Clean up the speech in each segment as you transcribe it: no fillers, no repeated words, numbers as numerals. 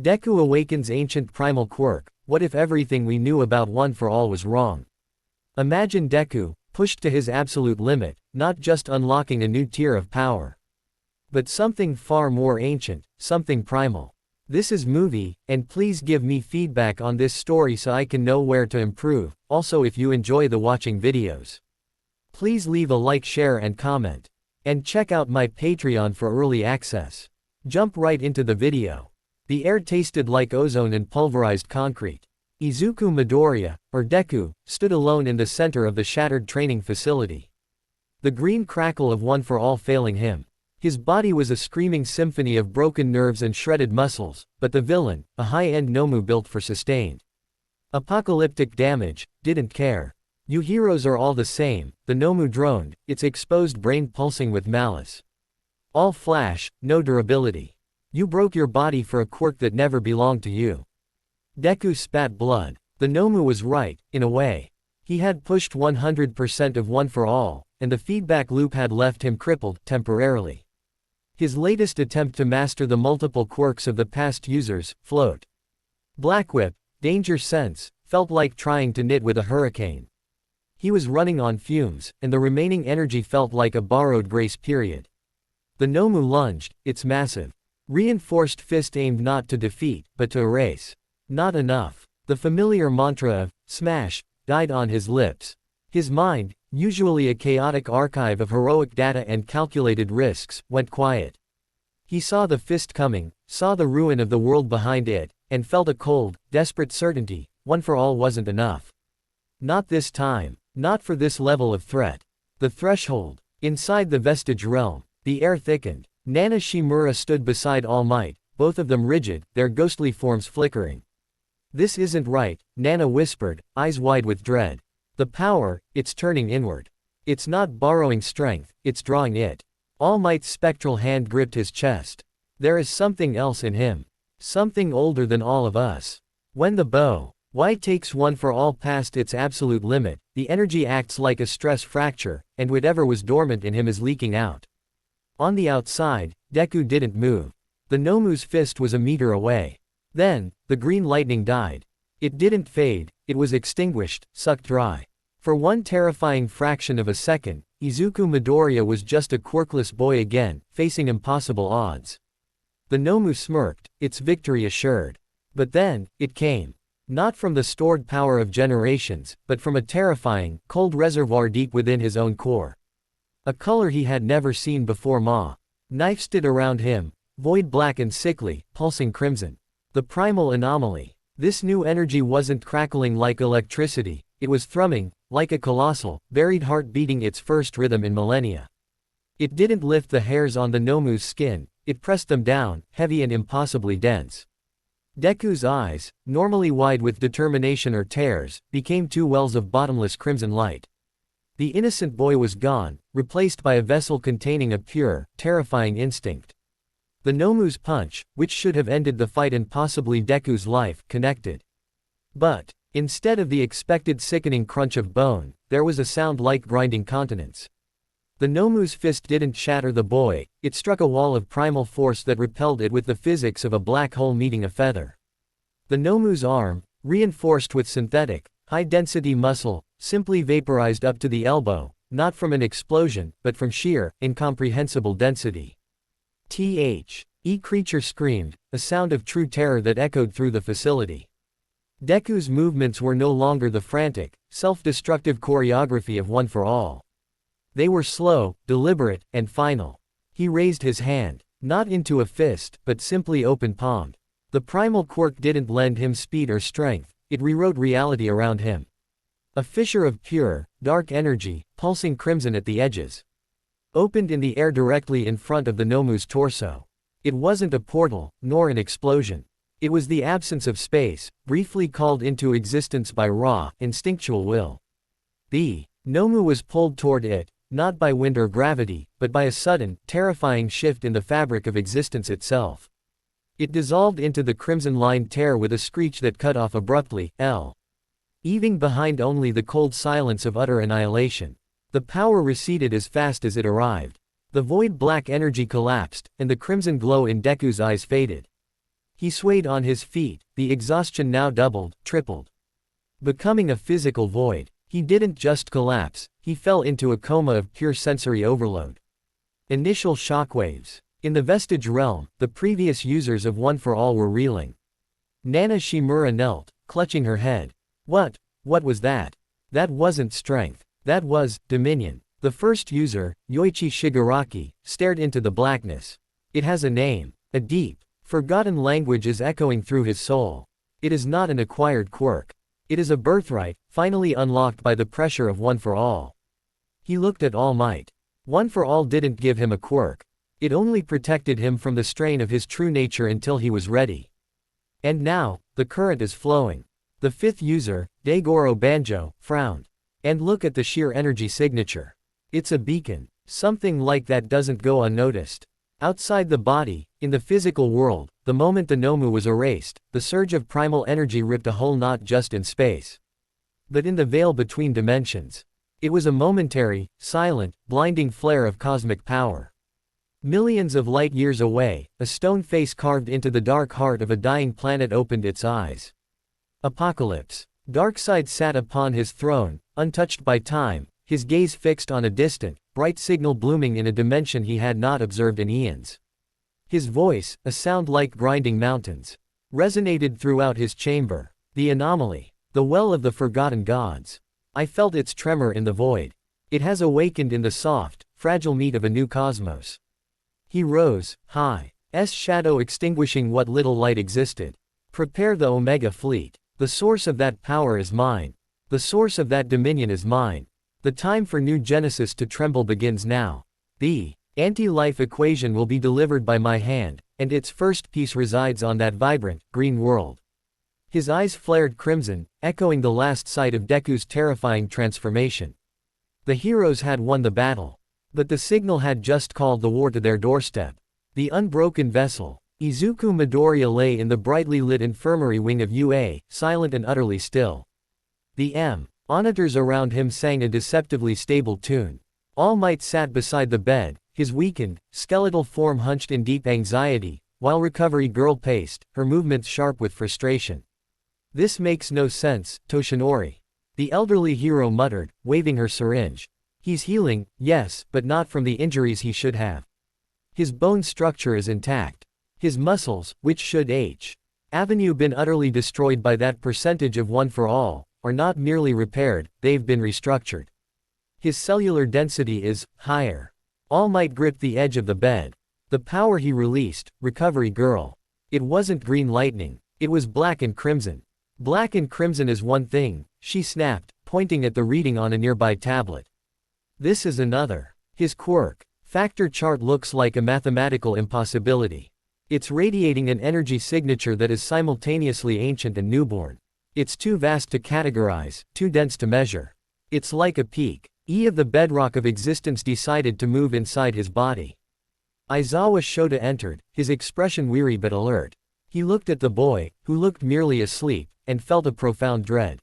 Deku awakens ancient primal quirk. What if everything we knew about One for All was wrong? Imagine Deku, pushed to his absolute limit, not just unlocking a new tier of power, but something far more ancient, something primal. This is movie, and please give me feedback on this story so I can know where to improve. Also, if you enjoy the watching videos, please leave a like, share and comment. And check out my Patreon for early access. Jump right into the video. The air tasted like ozone and pulverized concrete. Izuku Midoriya, or Deku, stood alone in the center of the shattered training facility. The green crackle of One for All failing him. His body was a screaming symphony of broken nerves and shredded muscles, but the villain, a high-end Nomu built for sustained apocalyptic damage, didn't care. You heroes are all the same, the Nomu droned, its exposed brain pulsing with malice. All flash, no durability. You broke your body for a quirk that never belonged to you. Deku spat blood. The Nomu was right, in a way. He had pushed 100% of One for All, and the feedback loop had left him crippled, temporarily. His latest attempt to master the multiple quirks of the past users, Float, Black Whip, Danger Sense, felt like trying to knit with a hurricane. He was running on fumes, and the remaining energy felt like a borrowed grace period. The Nomu lunged, its massive, reinforced fist aimed not to defeat, but to erase. Not enough. The familiar mantra of, smash, died on his lips. His mind, usually a chaotic archive of heroic data and calculated risks, went quiet. He saw the fist coming, saw the ruin of the world behind it, and felt a cold, desperate certainty: One for All wasn't enough. Not this time. Not for this level of threat. The threshold. Inside the Vestige realm, the air thickened. Nana Shimura stood beside All Might, both of them rigid, their ghostly forms flickering. This isn't right, Nana whispered, eyes wide with dread. The power, it's turning inward. It's not borrowing strength, it's drawing it. All Might's spectral hand gripped his chest. There is something else in him. Something older than all of us. When the bow, why takes One for All past its absolute limit, the energy acts like a stress fracture, and whatever was dormant in him is leaking out. On the outside, Deku didn't move. The Nomu's fist was a meter away. Then, the green lightning died. It didn't fade, it was extinguished, sucked dry. For one terrifying fraction of a second, Izuku Midoriya was just a quirkless boy again, facing impossible odds. The Nomu smirked, its victory assured. But then, it came. Not from the stored power of generations, but from a terrifying, cold reservoir deep within his own core. A color he had never seen before. Knife stood around him, void black and sickly, pulsing crimson. The primal anomaly. This new energy wasn't crackling like electricity, it was thrumming, like a colossal, buried heart beating its first rhythm in millennia. It didn't lift the hairs on the Nomu's skin, it pressed them down, heavy and impossibly dense. Deku's eyes, normally wide with determination or tears, became two wells of bottomless crimson light. The innocent boy was gone, replaced by a vessel containing a pure, terrifying instinct. The Nomu's punch, which should have ended the fight and possibly Deku's life, connected. But, instead of the expected sickening crunch of bone, there was a sound like grinding continents. The Nomu's fist didn't shatter the boy, it struck a wall of primal force that repelled it with the physics of a black hole meeting a feather. The Nomu's arm, reinforced with synthetic, high-density muscle, simply vaporized up to the elbow, not from an explosion, but from sheer, incomprehensible density. Creature screamed, a sound of true terror that echoed through the facility. Deku's movements were no longer the frantic, self-destructive choreography of One for All. They were slow, deliberate, and final. He raised his hand, not into a fist, but simply open-palmed. The primal quirk didn't lend him speed or strength, it rewrote reality around him. A fissure of pure, dark energy, pulsing crimson at the edges, opened in the air directly in front of the Nomu's torso. It wasn't a portal, nor an explosion. It was the absence of space, briefly called into existence by raw, instinctual will. The Nomu was pulled toward it, not by wind or gravity, but by a sudden, terrifying shift in the fabric of existence itself. It dissolved into the crimson-lined tear with a screech that cut off abruptly, leaving behind only the cold silence of utter annihilation. The power receded as fast as it arrived. The void black energy collapsed, and the crimson glow in Deku's eyes faded. He swayed on his feet, the exhaustion now doubled, tripled. Becoming a physical void, he didn't just collapse, he fell into a coma of pure sensory overload. Initial shockwaves. In the Vestige realm, the previous users of One for All were reeling. Nana Shimura knelt, clutching her head. What was that? That wasn't strength. That was dominion. The first user, Yoichi Shigaraki, stared into the blackness. It has a name. A deep, forgotten language is echoing through his soul. It is not an acquired quirk. It is a birthright, finally unlocked by the pressure of One for All. He looked at All Might. One for All didn't give him a quirk. It only protected him from the strain of his true nature until he was ready. And now, the current is flowing. The fifth user, Daigoro Banjo, frowned. And look at the sheer energy signature. It's a beacon. Something like that doesn't go unnoticed. Outside the body, in the physical world, the moment the Nomu was erased, the surge of primal energy ripped a hole not just in space, but in the veil between dimensions. It was a momentary, silent, blinding flare of cosmic power. Millions of light years away, a stone face carved into the dark heart of a dying planet opened its eyes. Apocalypse. Darkseid sat upon his throne, untouched by time, his gaze fixed on a distant, bright signal blooming in a dimension he had not observed in eons. His voice, a sound like grinding mountains, resonated throughout his chamber. The anomaly. The well of the forgotten gods. I felt its tremor in the void. It has awakened in the soft, fragile meat of a new cosmos. He rose, high, shadow extinguishing what little light existed. Prepare the Omega Fleet. The source of that power is mine. The source of that dominion is mine. The time for New Genesis to tremble begins now. The anti-life equation will be delivered by my hand, and its first piece resides on that vibrant, green world. His eyes flared crimson, echoing the last sight of Deku's terrifying transformation. The heroes had won the battle. But the signal had just called the war to their doorstep. The unbroken vessel. Izuku Midoriya lay in the brightly lit infirmary wing of UA, silent and utterly still. The monitors around him sang a deceptively stable tune. All Might sat beside the bed, his weakened, skeletal form hunched in deep anxiety, while Recovery Girl paced, her movements sharp with frustration. This makes no sense, Toshinori. The elderly hero muttered, waving her syringe. He's healing, yes, but not from the injuries he should have. His bone structure is intact. His muscles, which should have been utterly destroyed by that percentage of One for All, are not merely repaired, they've been restructured. His cellular density is higher. All Might gripped the edge of the bed. The power he released, Recovery Girl. It wasn't green lightning, it was black and crimson. Black and crimson is one thing, she snapped, pointing at the reading on a nearby tablet. This is another. His quirk. Factor chart looks like a mathematical impossibility. It's radiating an energy signature that is simultaneously ancient and newborn. It's too vast to categorize, too dense to measure. It's like a peak. Of the bedrock of existence decided to move inside his body. Aizawa Shota entered, his expression weary but alert. He looked at the boy, who looked merely asleep, and felt a profound dread.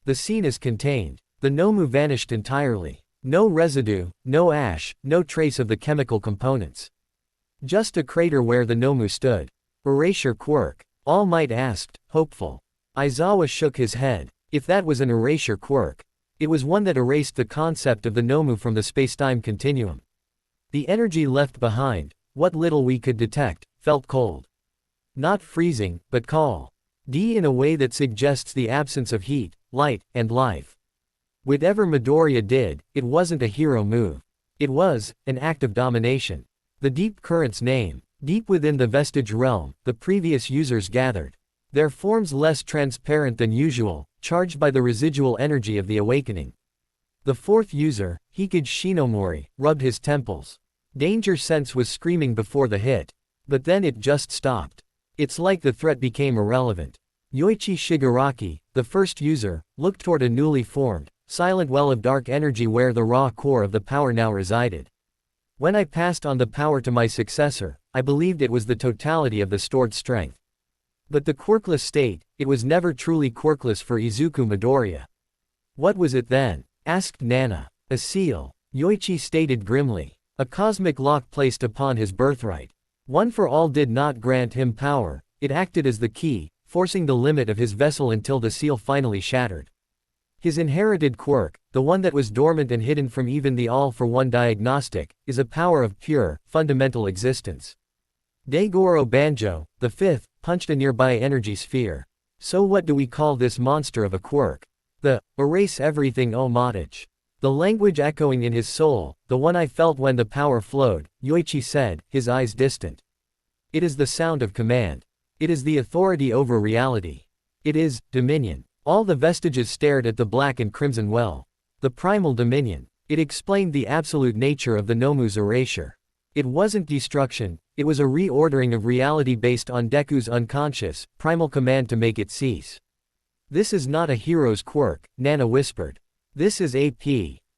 The scene is contained. The Nomu vanished entirely. No residue, no ash, no trace of the chemical components. Just a crater where the Nomu stood. Erasure quirk? All Might asked, hopeful. Aizawa shook his head. If that was an erasure quirk, it was one that erased the concept of the Nomu from the spacetime continuum. The energy left behind, what little we could detect, felt cold. Not freezing, but in a way that suggests the absence of heat, light, and life. Whatever Midoriya did, it wasn't a hero move. It was an act of domination. The deep current's name. Deep within the Vestige realm, the previous users gathered. Their forms less transparent than usual, charged by the residual energy of the awakening. The fourth user, Hikage Shinomori, rubbed his temples. Danger sense was screaming before the hit. But then it just stopped. It's like the threat became irrelevant. Yoichi Shigaraki, the first user, looked toward a newly formed, silent well of dark energy where the raw core of the power now resided. When I passed on the power to my successor, I believed it was the totality of the stored strength. But the quirkless state, it was never truly quirkless for Izuku Midoriya. What was it then? Asked Nana. A seal, Yoichi stated grimly. A cosmic lock placed upon his birthright. One for All did not grant him power, It acted as the key, forcing the limit of his vessel until the seal finally shattered. His inherited quirk, the one that was dormant and hidden from even the all-for-one diagnostic, is a power of pure, fundamental existence. Daigoro Banjo, the fifth, punched a nearby energy sphere. So what do we call this monster of a quirk? The erase everything homage. The language echoing in his soul, the one I felt when the power flowed, Yoichi said, his eyes distant. It is the sound of command. It is the authority over reality. It is dominion. All the vestiges stared at the black and crimson well. The primal dominion. It explained the absolute nature of the Nomu's erasure. It wasn't destruction, it was a reordering of reality based on Deku's unconscious, primal command to make it cease. This is not a hero's quirk, Nana whispered. This is a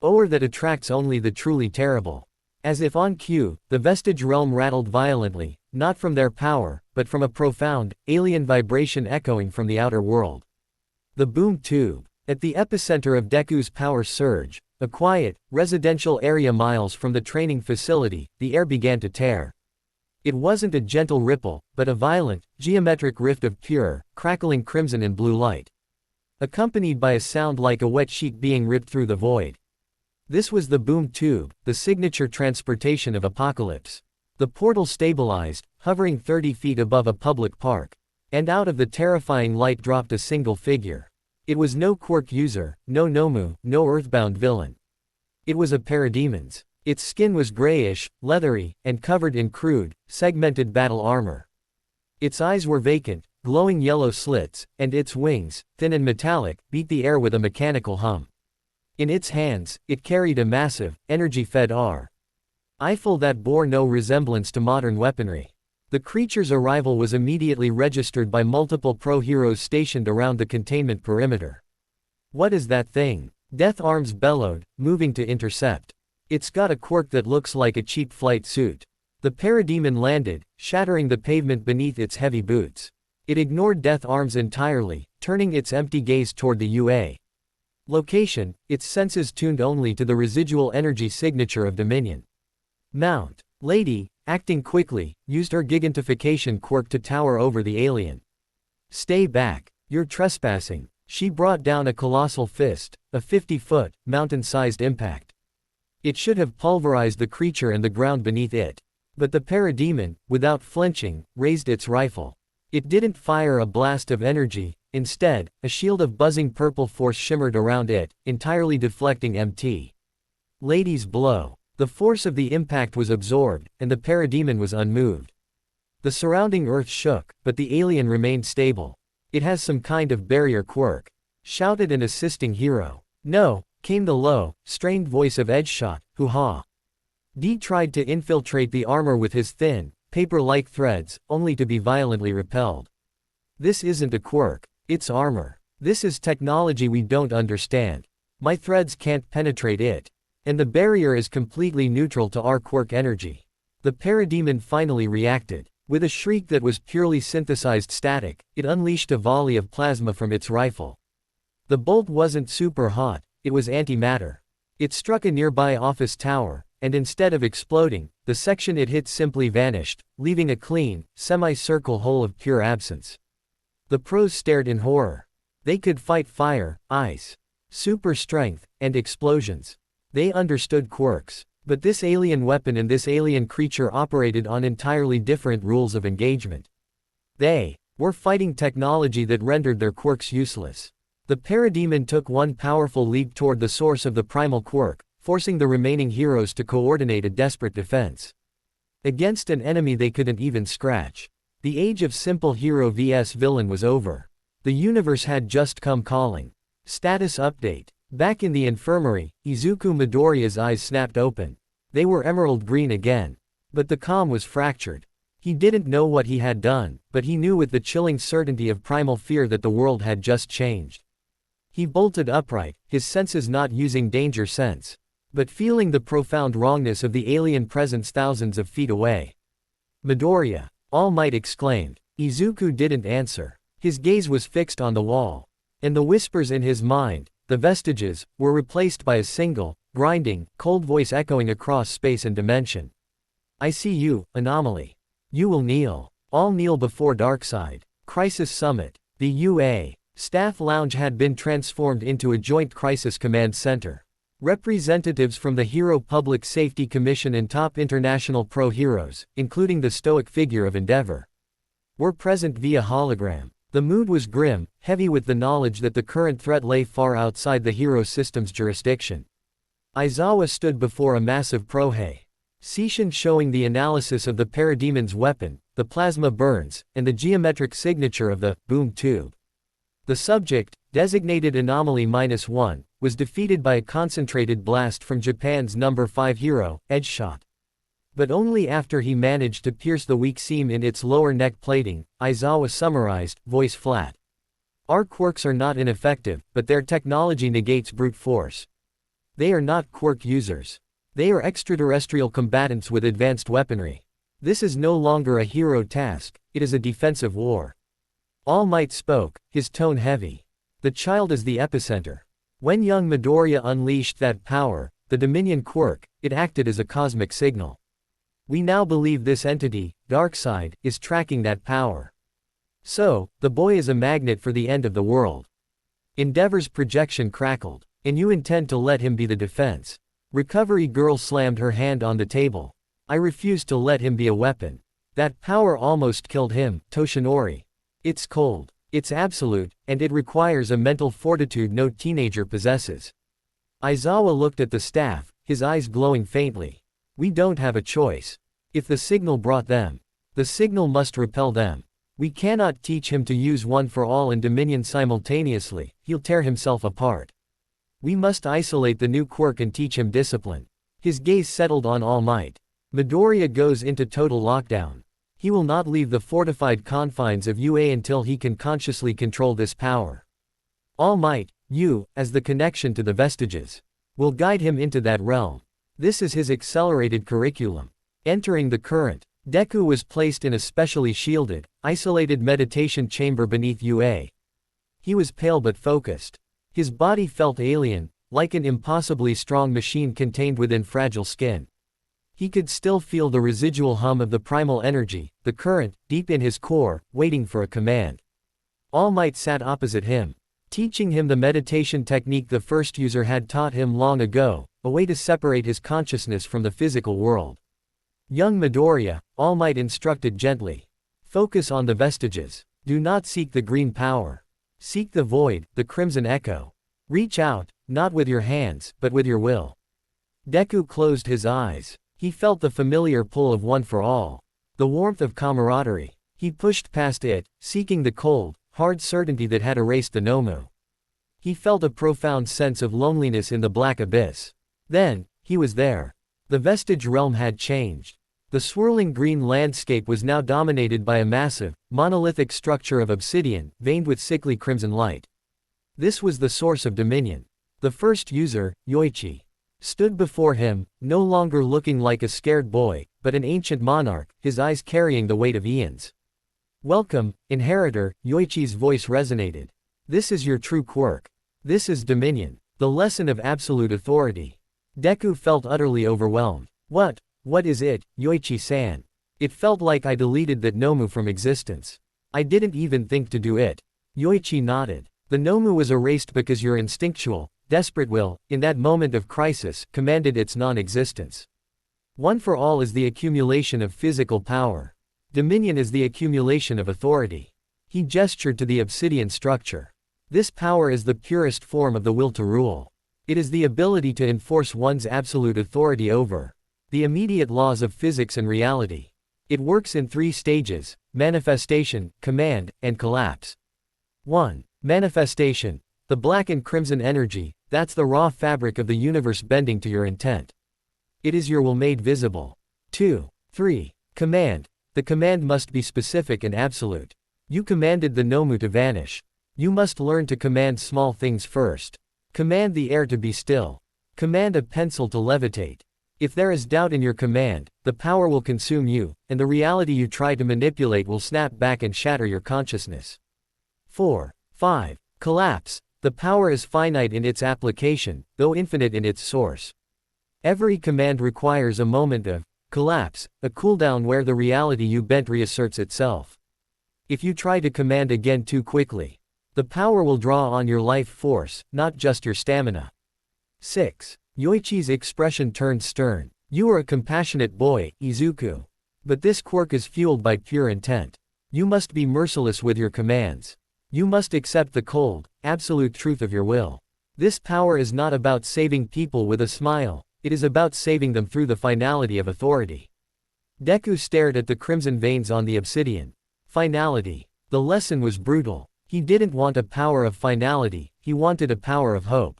power that attracts only the truly terrible. As if on cue, the vestige realm rattled violently, not from their power, but from a profound, alien vibration echoing from the outer world. The boom tube. At the epicenter of Deku's power surge, a quiet, residential area miles from the training facility, the air began to tear. It wasn't a gentle ripple, but a violent, geometric rift of pure, crackling crimson and blue light. Accompanied by a sound like a wet sheet being ripped through the void. This was the boom tube, the signature transportation of apocalypse. The portal stabilized, hovering 30 feet above a public park. And out of the terrifying light dropped a single figure. It was no quirk user, no Nomu, no earthbound villain. It was a parademons. Its skin was grayish, leathery, and covered in crude, segmented battle armor. Its eyes were vacant, glowing yellow slits, and its wings, thin and metallic, beat the air with a mechanical hum. In its hands, it carried a massive, energy-fed rifle that bore no resemblance to modern weaponry. The creature's arrival was immediately registered by multiple pro-heroes stationed around the containment perimeter. What is that thing? Death Arms bellowed, moving to intercept. It's got a quirk that looks like a cheap flight suit. The parademon landed, shattering the pavement beneath its heavy boots. It ignored Death Arms entirely, turning its empty gaze toward the UA. Location, its senses tuned only to the residual energy signature of Dominion. Mount. Lady, acting quickly, used her gigantification quirk to tower over the alien. Stay back. You're trespassing. She brought down a colossal fist, a 50-foot, mountain-sized impact. It should have pulverized the creature and the ground beneath it. But the parademon, without flinching, raised its rifle. It didn't fire a blast of energy, instead, a shield of buzzing purple force shimmered around it, entirely deflecting MT. Lady's blow. The force of the impact was absorbed, and the parademon was unmoved. The surrounding earth shook, but the alien remained stable. It has some kind of barrier quirk, shouted an assisting hero. No, came the low, strained voice of Edgeshot, hoo-ha. D tried to infiltrate the armor with his thin, paper-like threads, only to be violently repelled. This isn't a quirk, it's armor. This is technology we don't understand. My threads can't penetrate it. And the barrier is completely neutral to our quirk energy. The parademon finally reacted. With a shriek that was purely synthesized static, it unleashed a volley of plasma from its rifle. The bolt wasn't super hot, it was antimatter. It struck a nearby office tower, and instead of exploding, the section it hit simply vanished, leaving a clean, semi-circle hole of pure absence. The pros stared in horror. They could fight fire, ice, super strength, and explosions. They understood quirks. But this alien weapon and this alien creature operated on entirely different rules of engagement. They were fighting technology that rendered their quirks useless. The parademon took one powerful leap toward the source of the primal quirk, forcing the remaining heroes to coordinate a desperate defense. Against an enemy they couldn't even scratch. The age of simple hero vs villain was over. The universe had just come calling. Status update. Back in the infirmary, Izuku Midoriya's eyes snapped open. They were emerald green again. But the calm was fractured. He didn't know what he had done, but he knew with the chilling certainty of primal fear that the world had just changed. He bolted upright, his senses not using danger sense, but feeling the profound wrongness of the alien presence thousands of feet away. Midoriya, All Might exclaimed. Izuku didn't answer. His gaze was fixed on the wall. And the whispers in his mind, the vestiges, were replaced by a single, grinding, cold voice echoing across space and dimension. I see you, Anomaly. You will kneel. All kneel before Darkseid. Crisis Summit. The UA Staff Lounge had been transformed into a joint crisis command center. Representatives from the Hero Public Safety Commission and top international pro-heroes, including the stoic figure of Endeavor, were present via hologram. The mood was grim, heavy with the knowledge that the current threat lay far outside the hero system's jurisdiction. Aizawa stood before a massive prohei seishin showing the analysis of the Parademon's weapon, the plasma burns, and the geometric signature of the boom tube. The subject, designated Anomaly -1, was defeated by a concentrated blast from Japan's number 5 hero, Edgeshot. But only after he managed to pierce the weak seam in its lower neck plating, Aizawa summarized, voice flat. Our quirks are not ineffective, but their technology negates brute force. They are not quirk users. They are extraterrestrial combatants with advanced weaponry. This is no longer a hero task, it is a defensive war. All Might spoke, his tone heavy. The child is the epicenter. When young Midoriya unleashed that power, the Dominion quirk, it acted as a cosmic signal. We now believe this entity, Darkseid, is tracking that power. So, the boy is a magnet for the end of the world. Endeavor's projection crackled. And you intend to let him be the defense. Recovery Girl slammed her hand on the table. I refuse to let him be a weapon. That power almost killed him, Toshinori. It's cold. It's absolute, and it requires a mental fortitude no teenager possesses. Aizawa looked at the staff, his eyes glowing faintly. We don't have a choice. If the signal brought them, the signal must repel them. We cannot teach him to use One for All and Dominion simultaneously, he'll tear himself apart. We must isolate the new quirk and teach him discipline. His gaze settled on All Might. Midoriya goes into total lockdown. He will not leave the fortified confines of UA until he can consciously control this power. All Might, you, as the connection to the vestiges, will guide him into that realm. This is his accelerated curriculum. Entering the current, Deku was placed in a specially shielded, isolated meditation chamber beneath UA. He was pale but focused. His body felt alien, like an impossibly strong machine contained within fragile skin. He could still feel the residual hum of the primal energy, the current, deep in his core, waiting for a command. All Might sat opposite him, teaching him the meditation technique the first user had taught him long ago, a way to separate his consciousness from the physical world. Young Midoriya, All Might instructed gently. Focus on the vestiges. Do not seek the green power. Seek the void, the crimson echo. Reach out, not with your hands, but with your will. Deku closed his eyes. He felt the familiar pull of One for All. The warmth of camaraderie. He pushed past it, seeking the cold, hard certainty that had erased the Nomu. He felt a profound sense of loneliness in the black abyss. Then, he was there. The vestige realm had changed. The swirling green landscape was now dominated by a massive, monolithic structure of obsidian, veined with sickly crimson light. This was the source of dominion. The first user, Yoichi, stood before him, no longer looking like a scared boy, but an ancient monarch, his eyes carrying the weight of eons. Welcome, inheritor, Yoichi's voice resonated. This is your true quirk. This is dominion, the lesson of absolute authority. Deku felt utterly overwhelmed. What is it, Yoichi-san? It felt like I deleted that Nomu from existence. I didn't even think to do it. Yoichi nodded. The Nomu was erased because your instinctual, desperate will, in that moment of crisis, commanded its non-existence. One for All is the accumulation of physical power. Dominion is the accumulation of authority. He gestured to the obsidian structure. This power is the purest form of the will to rule. It is the ability to enforce one's absolute authority over the immediate laws of physics and reality. It works in 3 stages: manifestation, command, and collapse. 1. Manifestation. The black and crimson energy, that's the raw fabric of the universe bending to your intent. It is your will made visible. 2. 3. Command. The command must be specific and absolute. You commanded the Nomu to vanish. You must learn to command small things first. Command the air to be still. Command a pencil to levitate. If there is doubt in your command, the power will consume you, and the reality you try to manipulate will snap back and shatter your consciousness. 4. 5. Collapse. The power is finite in its application, though infinite in its source. Every command requires a moment of Collapse, a cooldown where the reality you bent reasserts itself. If you try to command again too quickly, the power will draw on your life force, not just your stamina. 6. Yoichi's expression turned stern. You are a compassionate boy, Izuku. But this quirk is fueled by pure intent. You must be merciless with your commands. You must accept the cold, absolute truth of your will. This power is not about saving people with a smile, it is about saving them through the finality of authority. Deku stared at the crimson veins on the obsidian. Finality. The lesson was brutal. He didn't want a power of finality, he wanted a power of hope.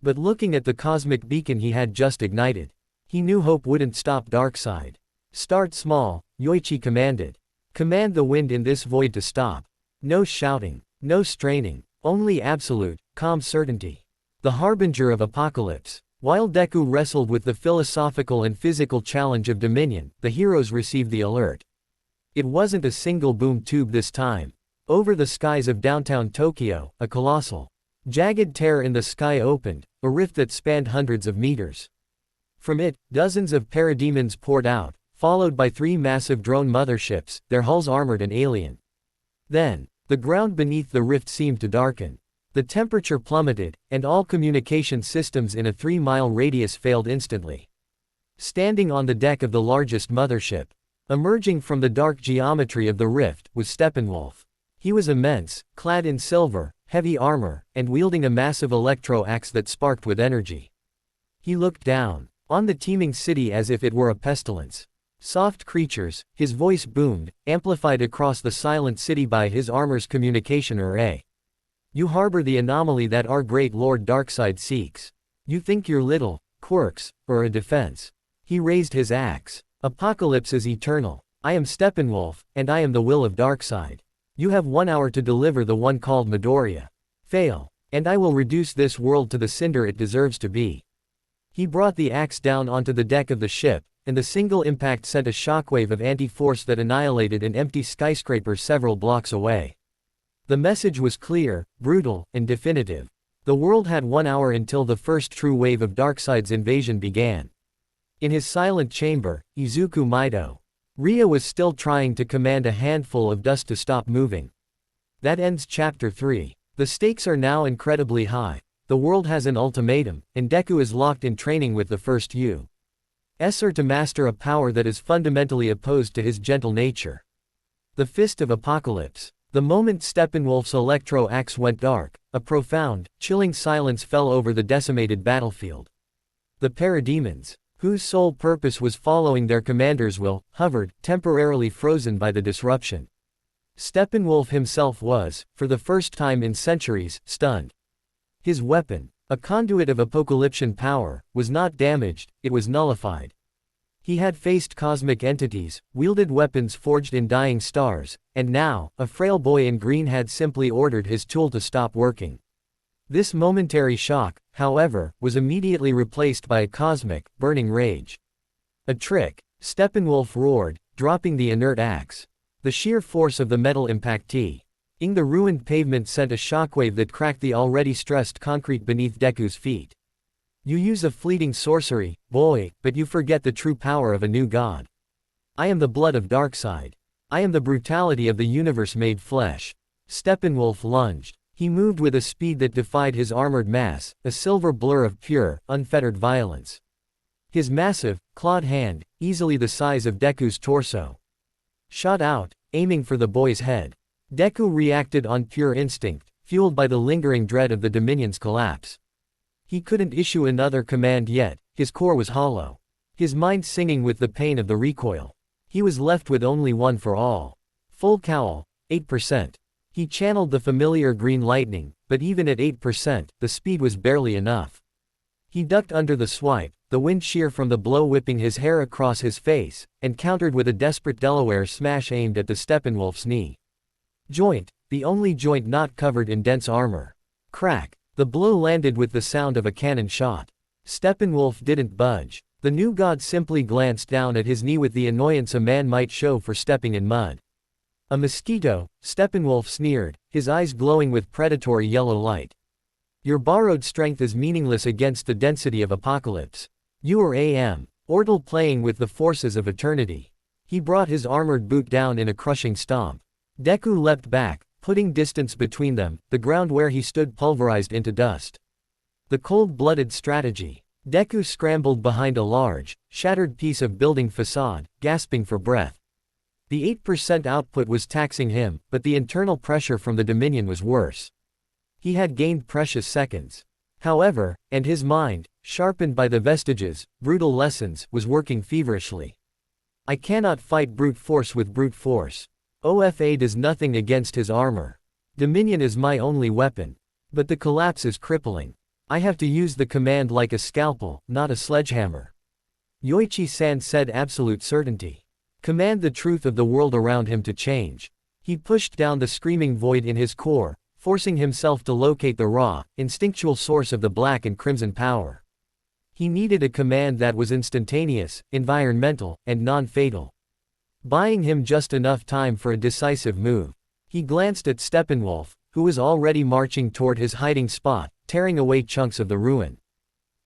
But looking at the cosmic beacon he had just ignited, he knew hope wouldn't stop Darkseid. Start small, Yoichi commanded. Command the wind in this void to stop. No shouting, no straining, only absolute, calm certainty. The harbinger of apocalypse. While Deku wrestled with the philosophical and physical challenge of dominion, the heroes received the alert. It wasn't a single boom tube this time. Over the skies of downtown Tokyo, a colossal, jagged tear in the sky opened, a rift that spanned hundreds of meters. From it, dozens of parademons poured out, followed by 3 massive drone motherships, their hulls armored and alien. Then, the ground beneath the rift seemed to darken. The temperature plummeted, and all communication systems in a 3-mile radius failed instantly. Standing on the deck of the largest mothership, emerging from the dark geometry of the rift, was Steppenwolf. He was immense, clad in silver, heavy armor, and wielding a massive electro-axe that sparked with energy. He looked down on the teeming city as if it were a pestilence. Soft creatures, his voice boomed, amplified across the silent city by his armor's communication array. You harbor the anomaly that our great Lord Darkseid seeks. You think you're little, quirks, or a defense. He raised his axe. Apocalypse is eternal. I am Steppenwolf, and I am the will of Darkseid. You have 1 hour to deliver the one called Midoriya. Fail, and I will reduce this world to the cinder it deserves to be. He brought the axe down onto the deck of the ship, and the single impact sent a shockwave of anti-force that annihilated an empty skyscraper several blocks away. The message was clear, brutal, and definitive. The world had 1 hour until the first true wave of Darkseid's invasion began. In his silent chamber, Izuku Mido. Ria was still trying to command a handful of dust to stop moving. That ends Chapter 3. The stakes are now incredibly high. The world has an ultimatum, and Deku is locked in training with the first U.S.R. to master a power that is fundamentally opposed to his gentle nature. The Fist of Apocalypse. The moment Steppenwolf's electro-axe went dark, a profound, chilling silence fell over the decimated battlefield. The parademons, whose sole purpose was following their commander's will, hovered, temporarily frozen by the disruption. Steppenwolf himself was, for the first time in centuries, stunned. His weapon, a conduit of apocalyptian power, was not damaged, it was nullified. He had faced cosmic entities, wielded weapons forged in dying stars, and now, a frail boy in green had simply ordered his tool to stop working. This momentary shock, however, was immediately replaced by a cosmic, burning rage. A trick, Steppenwolf roared, dropping the inert axe. The sheer force of the metal impactee ing the ruined pavement sent a shockwave that cracked the already stressed concrete beneath Deku's feet. You use a fleeting sorcery, boy, but you forget the true power of a new god. I am the blood of Darkseid. I am the brutality of the universe made flesh. Steppenwolf lunged. He moved with a speed that defied his armored mass, a silver blur of pure, unfettered violence. His massive, clawed hand, easily the size of Deku's torso, shot out, aiming for the boy's head. Deku reacted on pure instinct, fueled by the lingering dread of the Dominion's collapse. He couldn't issue another command yet, his core was hollow. His mind singing with the pain of the recoil. He was left with only one for all. Full cowl, 8%. He channeled the familiar green lightning, but even at 8%, the speed was barely enough. He ducked under the swipe, the wind shear from the blow whipping his hair across his face, and countered with a desperate Delaware smash aimed at the Steppenwolf's knee joint, the only joint not covered in dense armor. Crack! The blow landed with the sound of a cannon shot. Steppenwolf didn't budge. The new god simply glanced down at his knee with the annoyance a man might show for stepping in mud. A mosquito, Steppenwolf sneered, his eyes glowing with predatory yellow light. Your borrowed strength is meaningless against the density of apocalypse. You are Ortal playing with the forces of eternity. He brought his armored boot down in a crushing stomp. Deku leapt back, putting distance between them, the ground where he stood pulverized into dust. The cold-blooded strategy. Deku scrambled behind a large, shattered piece of building facade, gasping for breath. The 8% output was taxing him, but the internal pressure from the Dominion was worse. He had gained precious seconds. However, and his mind, sharpened by the vestiges, brutal lessons, was working feverishly. I cannot fight brute force with brute force. OFA does nothing against his armor. Dominion is my only weapon. But the collapse is crippling. I have to use the command like a scalpel, not a sledgehammer. Yoichi-san said absolute certainty. Command the truth of the world around him to change. He pushed down the screaming void in his core, forcing himself to locate the raw, instinctual source of the black and crimson power. He needed a command that was instantaneous, environmental, and non-fatal. Buying him just enough time for a decisive move. He glanced at Steppenwolf, who was already marching toward his hiding spot, tearing away chunks of the ruin.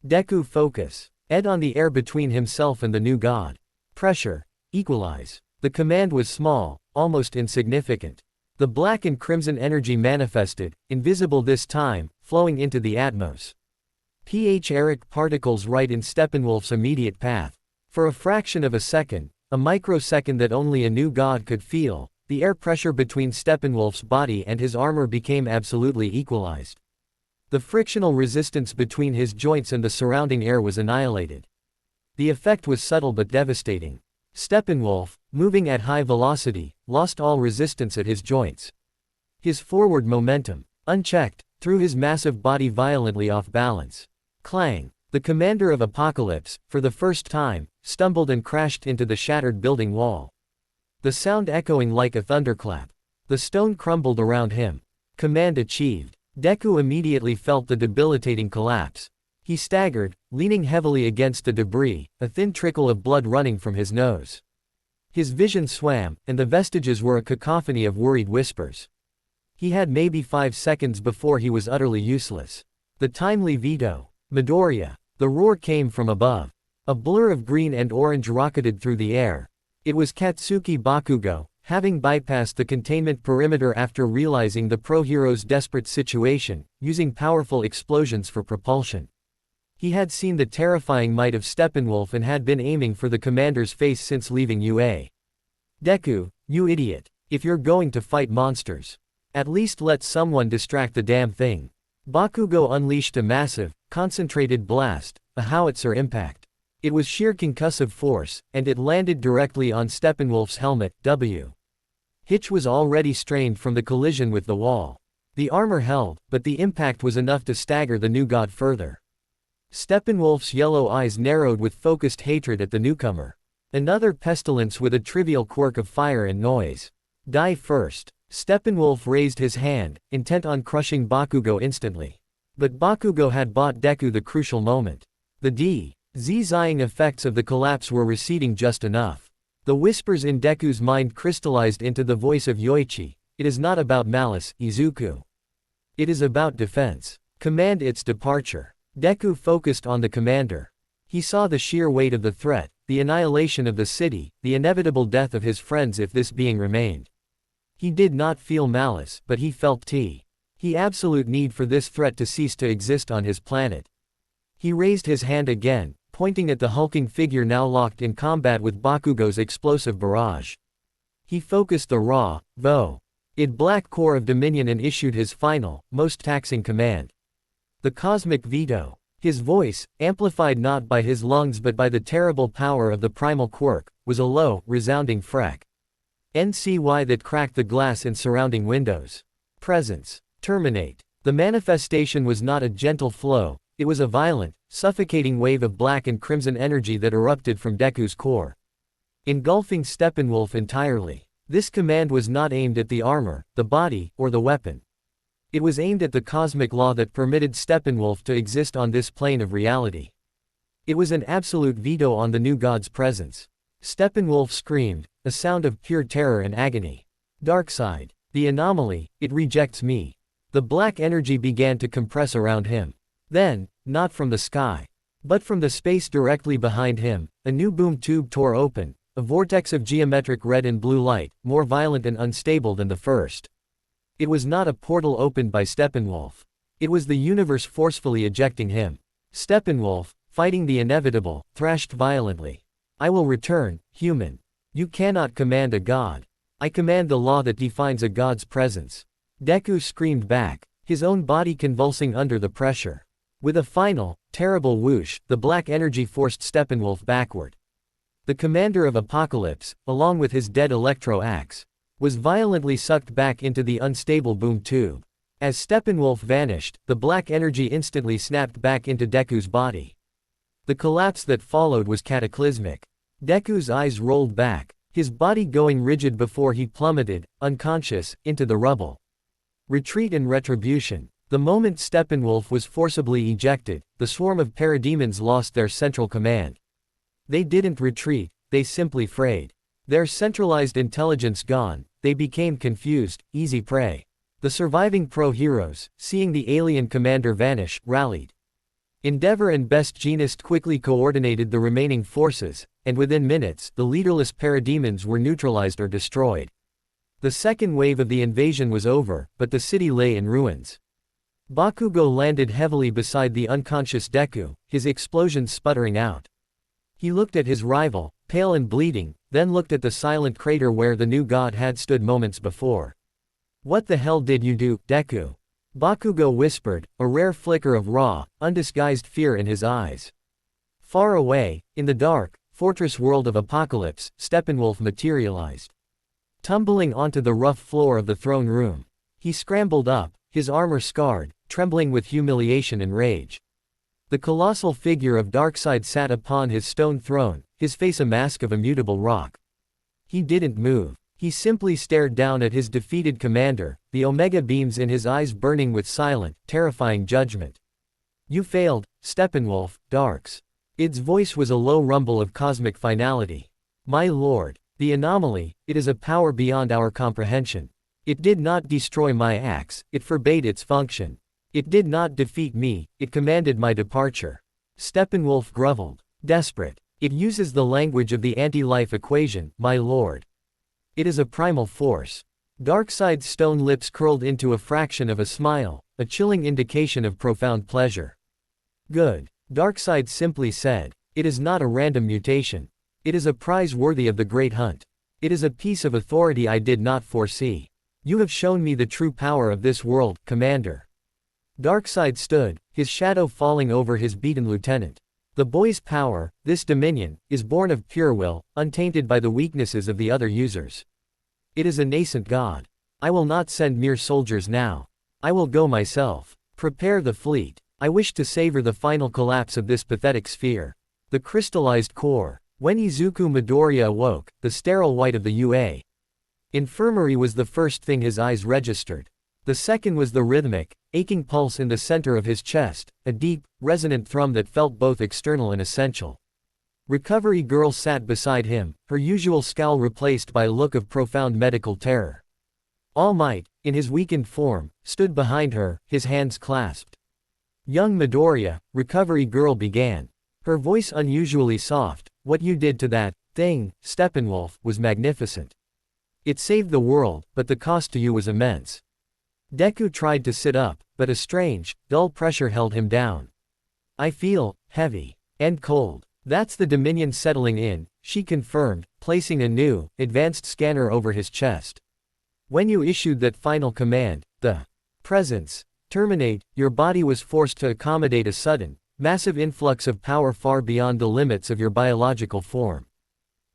Deku focus. Ed on the air between himself and the new god. Pressure. Equalize. The command was small, almost insignificant. The black and crimson energy manifested, invisible this time, flowing into the atmos. Eric particles right in Steppenwolf's immediate path. For a fraction of a second, a microsecond that only a new god could feel, the air pressure between Steppenwolf's body and his armor became absolutely equalized. The frictional resistance between his joints and the surrounding air was annihilated. The effect was subtle but devastating. Steppenwolf, moving at high velocity, lost all resistance at his joints. His forward momentum, unchecked, threw his massive body violently off balance. Clang! The commander of Apocalypse, for the first time, stumbled and crashed into the shattered building wall. The sound echoing like a thunderclap. The stone crumbled around him. Command achieved. Deku immediately felt the debilitating collapse. He staggered, leaning heavily against the debris, a thin trickle of blood running from his nose. His vision swam, and the vestiges were a cacophony of worried whispers. He had maybe 5 seconds before he was utterly useless. The timely veto. Midoriya. The roar came from above. A blur of green and orange rocketed through the air. It was Katsuki Bakugo, having bypassed the containment perimeter after realizing the pro-hero's desperate situation, using powerful explosions for propulsion. He had seen the terrifying might of Steppenwolf and had been aiming for the commander's face since leaving UA. Deku, you idiot. If you're going to fight monsters, at least let someone distract the damn thing. Bakugo unleashed a massive, concentrated blast, a howitzer impact. It was sheer concussive force, and it landed directly on Steppenwolf's helmet. Hitch was already strained from the collision with the wall. The armor held, but the impact was enough to stagger the new god further. Steppenwolf's yellow eyes narrowed with focused hatred at the newcomer. Another pestilence with a trivial quirk of fire and noise. Die first. Steppenwolf raised his hand, intent on crushing Bakugo instantly. But Bakugo had bought Deku the crucial moment. The D.Z-ing effects of the collapse were receding just enough. The whispers in Deku's mind crystallized into the voice of Yoichi. It is not about malice, Izuku. It is about defense. Command its departure. Deku focused on the commander. He saw the sheer weight of the threat, the annihilation of the city, the inevitable death of his friends if this being remained. He did not feel malice, but he felt the absolute need for this threat to cease to exist on his planet. He raised his hand again, pointing at the hulking figure now locked in combat with Bakugo's explosive barrage. He focused the raw, black core of Dominion and issued his final, most taxing command. The cosmic veto. His voice, amplified not by his lungs but by the terrible power of the Primal Quirk, was a low, resounding freck. NCY that cracked the glass in surrounding windows. Presence. Terminate. The manifestation was not a gentle flow, it was a violent, suffocating wave of black and crimson energy that erupted from Deku's core, engulfing Steppenwolf entirely. This command was not aimed at the armor, the body, or the weapon. It was aimed at the cosmic law that permitted Steppenwolf to exist on this plane of reality. It was an absolute veto on the new god's presence. Steppenwolf screamed, a sound of pure terror and agony. Darkseid. The anomaly, it rejects me. The black energy began to compress around him. Then, not from the sky, But from the space directly behind him, a new boom tube tore open, a vortex of geometric red and blue light, more violent and unstable than the first. It was not a portal opened by Steppenwolf. It was the universe forcefully ejecting him. Steppenwolf, fighting the inevitable, thrashed violently. I will return, human. You cannot command a god. I command the law that defines a god's presence. Deku screamed back, his own body convulsing under the pressure. With a final, terrible whoosh, the black energy forced Steppenwolf backward. The commander of Apocalypse, along with his dead electro-axe, was violently sucked back into the unstable boom tube. As Steppenwolf vanished, the black energy instantly snapped back into Deku's body. The collapse that followed was cataclysmic. Deku's eyes rolled back, his body going rigid before he plummeted, unconscious, into the rubble. Retreat and retribution. The moment Steppenwolf was forcibly ejected, the swarm of parademons lost their central command. They didn't retreat, they simply frayed. Their centralized intelligence gone, they became confused, easy prey. The surviving pro-heroes, seeing the alien commander vanish, rallied. Endeavor and Best Jeanist quickly coordinated the remaining forces, and within minutes, the leaderless parademons were neutralized or destroyed. The second wave of the invasion was over, but the city lay in ruins. Bakugo landed heavily beside the unconscious Deku, his explosion sputtering out. He looked at his rival, pale and bleeding, then looked at the silent crater where the new god had stood moments before. What the hell did you do, Deku? Bakugo whispered, a rare flicker of raw, undisguised fear in his eyes. Far away, in the dark, fortress world of Apocalypse, Steppenwolf materialized. Tumbling onto the rough floor of the throne room. He scrambled up, his armor scarred, trembling with humiliation and rage. The colossal figure of Darkseid sat upon his stone throne, his face a mask of immutable rock. He didn't move. He simply stared down at his defeated commander, the omega beams in his eyes burning with silent, terrifying judgment. You failed, Steppenwolf, DARKSEID'S voice was a low rumble of cosmic finality. My lord, the anomaly, it is a power beyond our comprehension. It did not destroy my axe, it forbade its function. It did not defeat me, it commanded my departure. Steppenwolf groveled. Desperate. It uses the language of the anti-life equation, my lord. It is a primal force. Darkseid's stone lips curled into a fraction of a smile, a chilling indication of profound pleasure. Good. Darkseid simply said. It is not a random mutation. It is a prize worthy of the great hunt. It is a piece of authority I did not foresee. You have shown me the true power of this world, Commander. Darkseid stood, his shadow falling over his beaten lieutenant. The boy's power, this dominion, is born of pure will, untainted by the weaknesses of the other users. It is a nascent god. I will not send mere soldiers now. I will go myself. Prepare the fleet. I wish to savor the final collapse of this pathetic sphere. The crystallized core. When Izuku Midoriya awoke, the sterile white of the UA infirmary was the first thing his eyes registered. The second was the rhythmic, aching pulse in the center of his chest, a deep, resonant thrum that felt both external and essential. Recovery Girl sat beside him, her usual scowl replaced by a look of profound medical terror. All Might, in his weakened form, stood behind her, his hands clasped. Young Midoriya, Recovery Girl began. Her voice unusually soft, what you did to that thing, Steppenwolf, was magnificent. It saved the world, but the cost to you was immense. Deku tried to sit up, but a strange, dull pressure held him down. I feel heavy and cold. That's the Dominion settling in, she confirmed, placing a new, advanced scanner over his chest. When you issued that final command, the presence, terminate, your body was forced to accommodate a sudden, massive influx of power far beyond the limits of your biological form.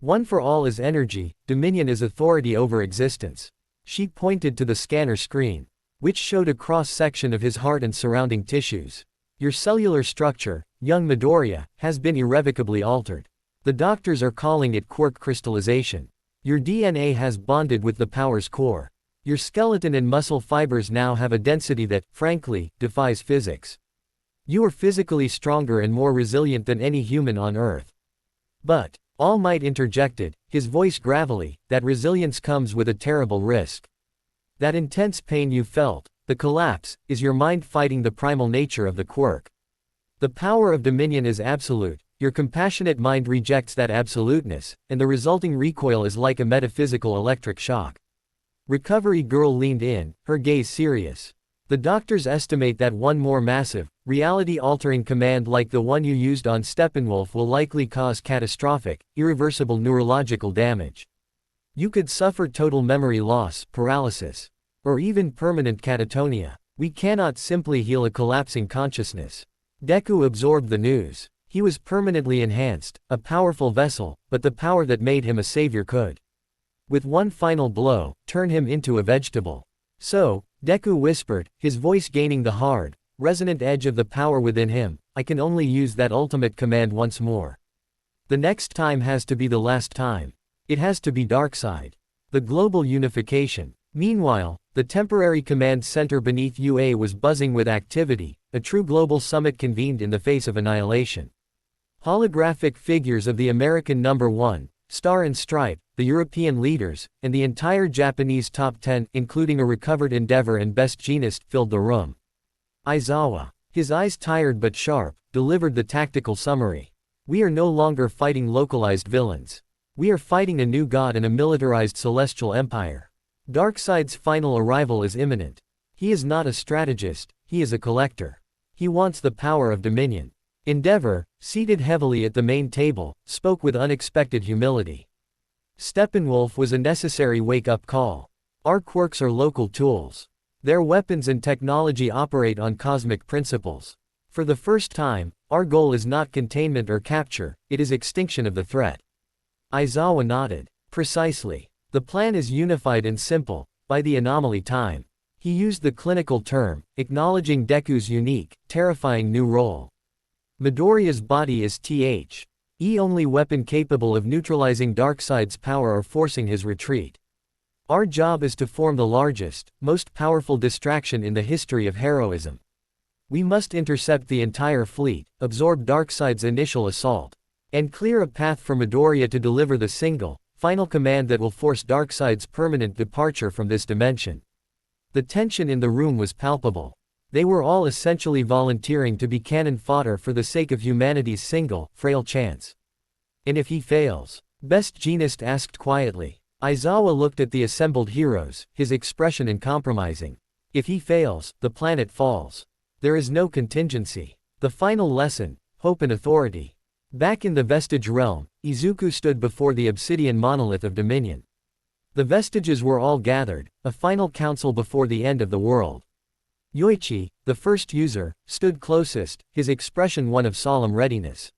One for all is energy, Dominion is authority over existence. She pointed to the scanner screen, which showed a cross-section of his heart and surrounding tissues. Your cellular structure, young Midoriya, has been irrevocably altered. The doctors are calling it quirk crystallization. Your DNA has bonded with the power's core. Your skeleton and muscle fibers now have a density that, frankly, defies physics. You are physically stronger and more resilient than any human on Earth. But, All Might interjected, his voice gravelly, that resilience comes with a terrible risk. That intense pain you felt, the collapse, is your mind fighting the primal nature of the quirk. The power of Dominion is absolute, your compassionate mind rejects that absoluteness, and the resulting recoil is like a metaphysical electric shock. Recovery Girl leaned in, her gaze serious. The doctors estimate that one more massive, reality-altering command like the one you used on Steppenwolf will likely cause catastrophic, irreversible neurological damage. You could suffer total memory loss, paralysis, or even permanent catatonia. We cannot simply heal a collapsing consciousness. Deku absorbed the news. He was permanently enhanced, a powerful vessel, but the power that made him a savior could, with one final blow, turn him into a vegetable. So, Deku whispered, his voice gaining the hard, resonant edge of the power within him, I can only use that ultimate command once more. The next time has to be the last time. It has to be Darkseid. The global unification. Meanwhile, the temporary command center beneath UA was buzzing with activity, a true global summit convened in the face of annihilation. Holographic figures of the American number 1, Star and Stripe, the European leaders, and the entire Japanese top 10, including a recovered Endeavor and Best Jeanist, filled the room. Aizawa, his eyes tired but sharp, delivered the tactical summary. We are no longer fighting localized villains. We are fighting a new god and a militarized celestial empire. Darkseid's final arrival is imminent. He is not a strategist, he is a collector. He wants the power of Dominion. Endeavor, seated heavily at the main table, spoke with unexpected humility. Steppenwolf was a necessary wake-up call. Our quirks are local tools. Their weapons and technology operate on cosmic principles. For the first time, our goal is not containment or capture, it is extinction of the threat. Aizawa nodded. Precisely. The plan is unified and simple, by the anomaly time. He used the clinical term, acknowledging Deku's unique, terrifying new role. Midoriya's body is the only weapon capable of neutralizing Darkseid's power or forcing his retreat. Our job is to form the largest, most powerful distraction in the history of heroism. We must intercept the entire fleet, absorb Darkseid's initial assault, and clear a path for Midoriya to deliver the single, final command that will force Darkseid's permanent departure from this dimension. The tension in the room was palpable. They were all essentially volunteering to be cannon fodder for the sake of humanity's single, frail chance. And if he fails? Best Jeanist asked quietly. Aizawa looked at the assembled heroes, his expression uncompromising. If he fails, the planet falls. There is no contingency. The final lesson, hope and authority. Back in the Vestige realm, Izuku stood before the obsidian monolith of Dominion. The vestiges were all gathered, a final council before the end of the world. Yoichi, the first user, stood closest, his expression one of solemn readiness.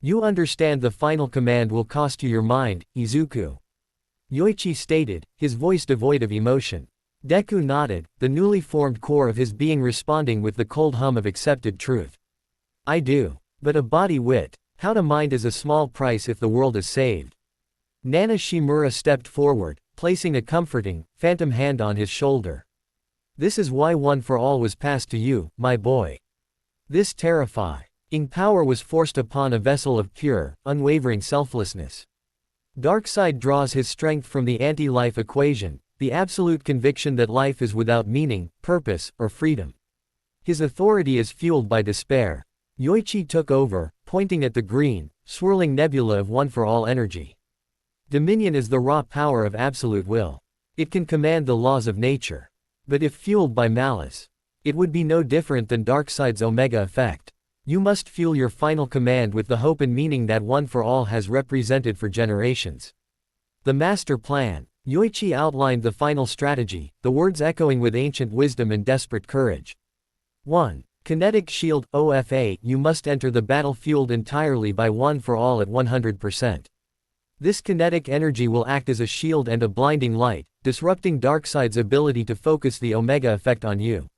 You understand the final command will cost you your mind, Izuku. Yoichi stated, his voice devoid of emotion. Deku nodded, the newly formed core of his being responding with the cold hum of accepted truth. I do. But a body wit, how to mind is a small price if the world is saved. Nana Shimura stepped forward, placing a comforting, phantom hand on his shoulder. This is why One for All was passed to you, my boy. This terrifying power was forced upon a vessel of pure, unwavering selflessness. Darkseid draws his strength from the anti-life equation, the absolute conviction that life is without meaning, purpose, or freedom. His authority is fueled by despair. Yoichi took over, pointing at the green, swirling nebula of One for All energy. Dominion is the raw power of absolute will. It can command the laws of nature. But if fueled by malice, it would be no different than Darkseid's Omega effect. You must fuel your final command with the hope and meaning that One for All has represented for generations. The master plan. Yoichi outlined the final strategy, the words echoing with ancient wisdom and desperate courage. 1. Kinetic Shield, OFA. You must enter the battle fueled entirely by One for All at 100%. This kinetic energy will act as a shield and a blinding light, disrupting Darkseid's ability to focus the Omega effect on you.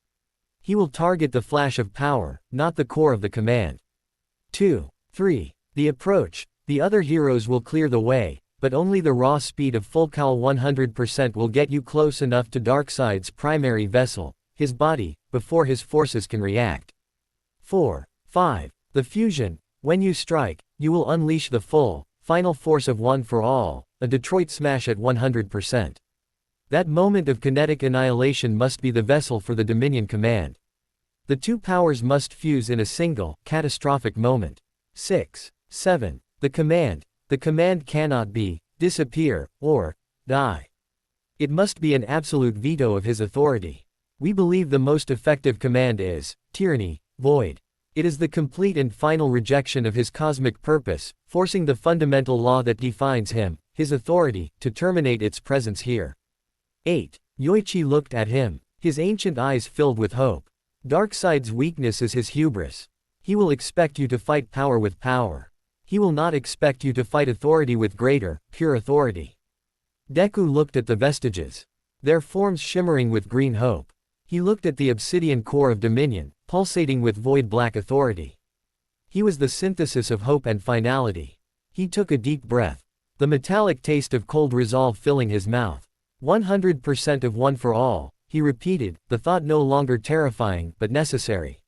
He will target the flash of power, not the core of the command. 2. 3. The approach. The other heroes will clear the way, but only the raw speed of full cal 100% will get you close enough to Darkseid's primary vessel, his body, before his forces can react. 4. 5. The fusion. When you strike, you will unleash the full, final force of One for All, a Detroit smash at 100%. That moment of kinetic annihilation must be the vessel for the Dominion command. The two powers must fuse in a single, catastrophic moment. 6. 7. The command cannot be, disappear, or, die. It must be an absolute veto of his authority. We believe the most effective command is, tyranny, void. It is the complete and final rejection of his cosmic purpose, forcing the fundamental law that defines him, his authority, to terminate its presence here. 8. Yoichi looked at him, his ancient eyes filled with hope. Darkseid's weakness is his hubris. He will expect you to fight power with power. He will not expect you to fight authority with greater, pure authority. Deku looked at the vestiges, their forms shimmering with green hope. He looked at the obsidian core of dominion, pulsating with void-black authority. He was the synthesis of hope and finality. He took a deep breath, the metallic taste of cold resolve filling his mouth. 100% of one for all, he repeated, the thought no longer terrifying but necessary.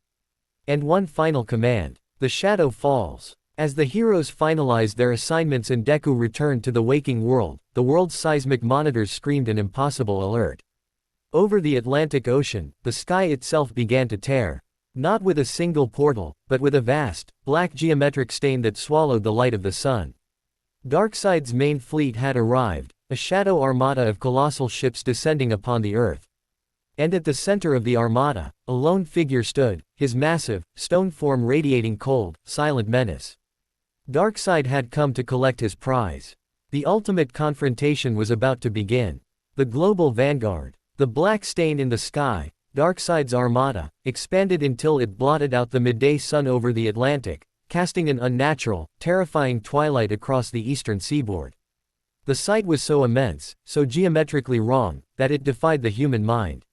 And one final command. The shadow falls. As the heroes finalized their assignments and Deku returned to the waking world, the world's seismic monitors screamed an impossible alert. Over the Atlantic Ocean, the sky itself began to tear. Not with a single portal, but with a vast, black geometric stain that swallowed the light of the sun. Darkseid's main fleet had arrived, a shadow armada of colossal ships descending upon the earth. And at the center of the armada, a lone figure stood, his massive, stone form radiating cold, silent menace. Darkseid had come to collect his prize. The ultimate confrontation was about to begin. The global vanguard, the black stain in the sky, Darkseid's armada, expanded until it blotted out the midday sun over the Atlantic, casting an unnatural, terrifying twilight across the eastern seaboard. The sight was so immense, so geometrically wrong, that it defied the human mind.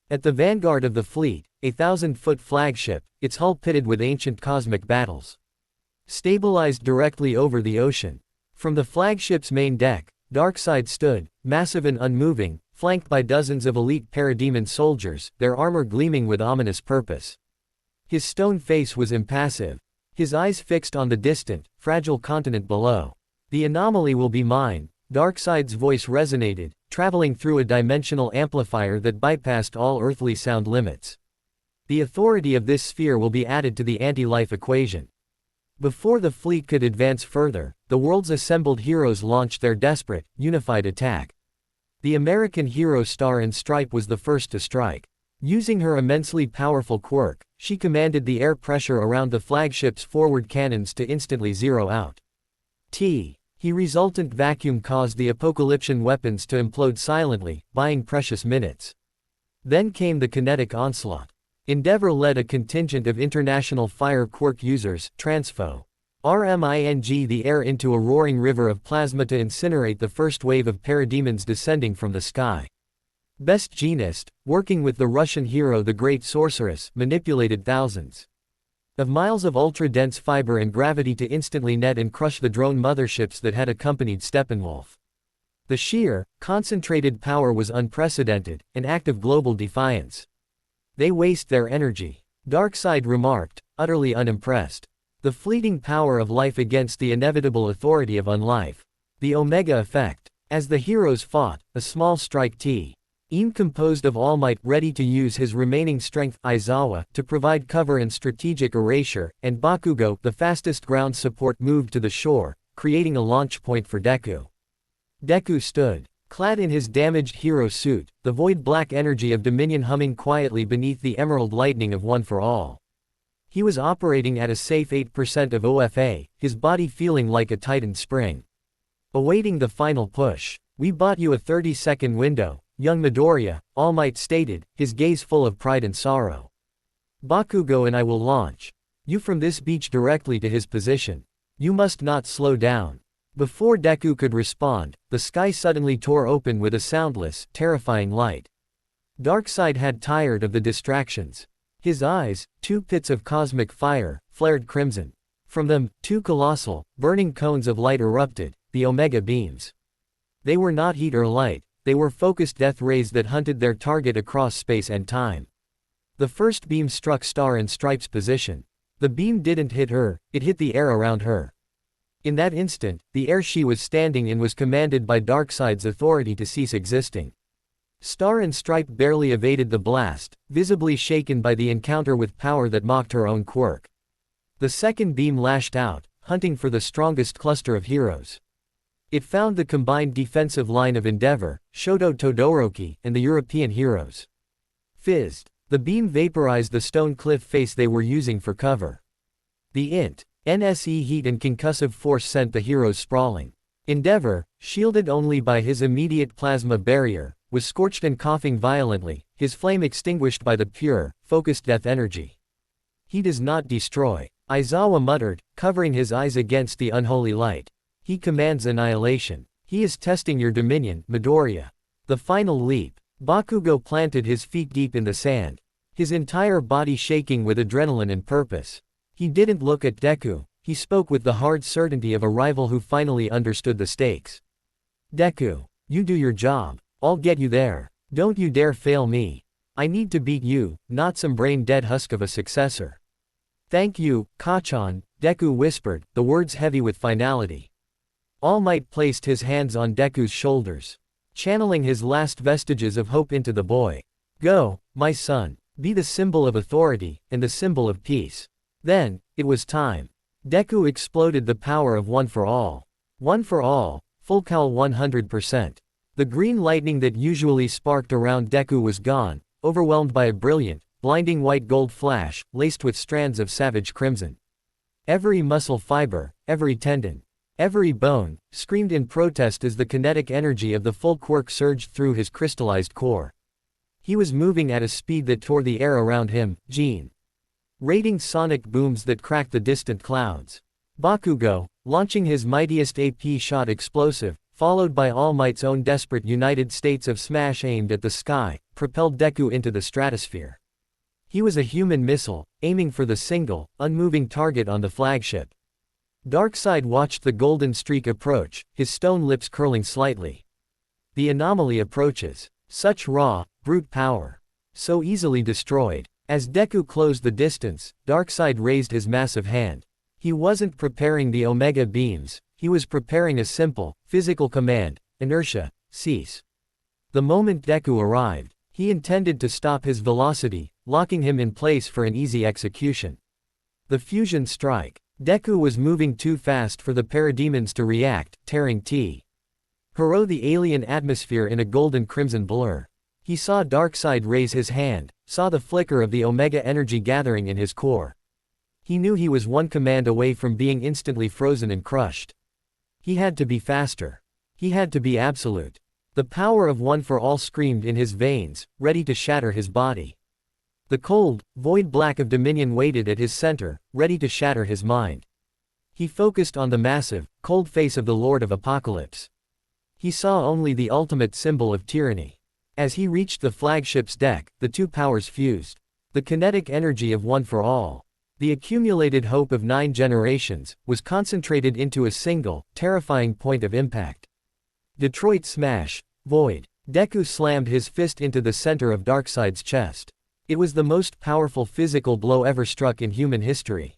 At the vanguard of the fleet, a 1,000-foot flagship, its hull pitted with ancient cosmic battles, stabilized directly over the ocean. From the flagship's main deck, Darkseid stood, massive and unmoving, flanked by dozens of elite parademon soldiers, their armor gleaming with ominous purpose. His stone face was impassive, his eyes fixed on the distant, fragile continent below. The anomaly will be mine, Darkseid's voice resonated, traveling through a dimensional amplifier that bypassed all earthly sound limits. The authority of this sphere will be added to the anti-life equation. Before the fleet could advance further, the world's assembled heroes launched their desperate, unified attack. The American hero Star and Stripe was the first to strike. Using her immensely powerful quirk, she commanded the air pressure around the flagship's forward cannons to instantly zero out. The resultant vacuum caused the apocalyptic weapons to implode silently, buying precious minutes. Then came the kinetic onslaught. Endeavor led a contingent of international fire quirk users, Transfo. RMING the air into a roaring river of plasma to incinerate the first wave of parademons descending from the sky. Best Jeanist, working with the Russian hero the Great Sorceress, manipulated thousands of miles of ultra-dense fiber and gravity to instantly net and crush the drone motherships that had accompanied Steppenwolf. The sheer, concentrated power was unprecedented, an act of global defiance. They waste their energy, Darkseid remarked, utterly unimpressed. The fleeting power of life against the inevitable authority of unlife. The Omega Effect. As the heroes fought, a small strike team composed of All Might ready to use his remaining strength, Aizawa, to provide cover and strategic erasure, and Bakugo, the fastest ground support, moved to the shore, creating a launch point for Deku. Deku stood, clad in his damaged hero suit, the void black energy of Dominion humming quietly beneath the emerald lightning of One for All. He was operating at a safe 8% of OFA, his body feeling like a tightened spring. Awaiting the final push. We bought you a 30-second window, young Midoriya, All Might stated, his gaze full of pride and sorrow. Bakugo and I will launch you from this beach directly to his position. You must not slow down. Before Deku could respond, the sky suddenly tore open with a soundless, terrifying light. Darkseid had tired of the distractions. His eyes, two pits of cosmic fire, flared crimson. From them, two colossal, burning cones of light erupted, the Omega beams. They were not heat or light, they were focused death rays that hunted their target across space and time. The first beam struck Star and Stripe's position. The beam didn't hit her, it hit the air around her. In that instant, the air she was standing in was commanded by Darkseid's authority to cease existing. Star and Stripe barely evaded the blast, visibly shaken by the encounter with power that mocked her own quirk. The second beam lashed out, hunting for the strongest cluster of heroes. It found the combined defensive line of Endeavor, Shoto Todoroki, and the European heroes. Fizzed. The beam vaporized the stone cliff face they were using for cover. The NSE heat and concussive force sent the heroes sprawling. Endeavor, shielded only by his immediate plasma barrier, was scorched and coughing violently, his flame extinguished by the pure, focused death energy. He does not destroy, Aizawa muttered, covering his eyes against the unholy light. He commands annihilation. He is testing your dominion, Midoriya. The final leap. Bakugo planted his feet deep in the sand, his entire body shaking with adrenaline and purpose. He didn't look at Deku, he spoke with the hard certainty of a rival who finally understood the stakes. Deku, you do your job. I'll get you there. Don't you dare fail me. I need to beat you, not some brain-dead husk of a successor. Thank you, Kachan, Deku whispered, the words heavy with finality. All Might placed his hands on Deku's shoulders, channeling his last vestiges of hope into the boy. Go, my son, be the symbol of authority, and the symbol of peace. Then, it was time. Deku exploded the power of One for All. One for All, full cal 100%. The green lightning that usually sparked around Deku was gone, overwhelmed by a brilliant, blinding white-gold flash, laced with strands of savage crimson. Every muscle fiber, every tendon, every bone, screamed in protest as the kinetic energy of the full quirk surged through his crystallized core. He was moving at a speed that tore the air around him, generating sonic booms that cracked the distant clouds. Bakugo, launching his mightiest AP shot explosive, followed by All Might's own desperate United States of Smash aimed at the sky, propelled Deku into the stratosphere. He was a human missile, aiming for the single, unmoving target on the flagship. Darkseid watched the golden streak approach, his stone lips curling slightly. The anomaly approaches. Such raw, brute power. So easily destroyed. As Deku closed the distance, Darkseid raised his massive hand. He wasn't preparing the Omega beams, he was preparing a simple, physical command: inertia, cease. The moment Deku arrived, he intended to stop his velocity, locking him in place for an easy execution. The fusion strike. Deku was moving too fast for the parademons to react, tearing through the alien atmosphere in a golden-crimson blur. He saw Darkseid raise his hand, saw the flicker of the Omega energy gathering in his core. He knew he was one command away from being instantly frozen and crushed. He had to be faster. He had to be absolute. The power of One for All screamed in his veins, ready to shatter his body. The cold, void black of Dominion waited at his center, ready to shatter his mind. He focused on the massive, cold face of the Lord of Apocalypse. He saw only the ultimate symbol of tyranny. As he reached the flagship's deck, the two powers fused. The kinetic energy of One for All, the accumulated hope of 9 generations, was concentrated into a single, terrifying point of impact. Detroit smash, void. Deku slammed his fist into the center of Darkseid's chest. It was the most powerful physical blow ever struck in human history.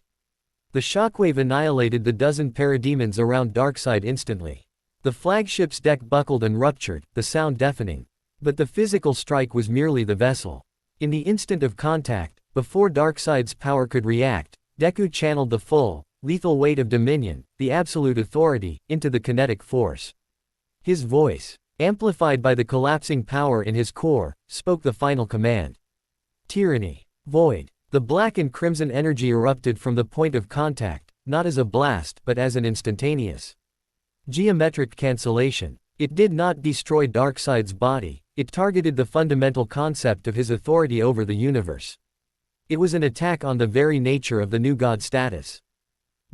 The shockwave annihilated the dozen parademons around Darkseid instantly. The flagship's deck buckled and ruptured, the sound deafening. But the physical strike was merely the vessel. In the instant of contact, before Darkseid's power could react, Deku channeled the full, lethal weight of Dominion, the absolute authority, into the kinetic force. His voice, amplified by the collapsing power in his core, spoke the final command. Tyranny. Void. The black and crimson energy erupted from the point of contact, not as a blast but as an instantaneous geometric cancellation. It did not destroy Darkseid's body, it targeted the fundamental concept of his authority over the universe. It was an attack on the very nature of the new god status.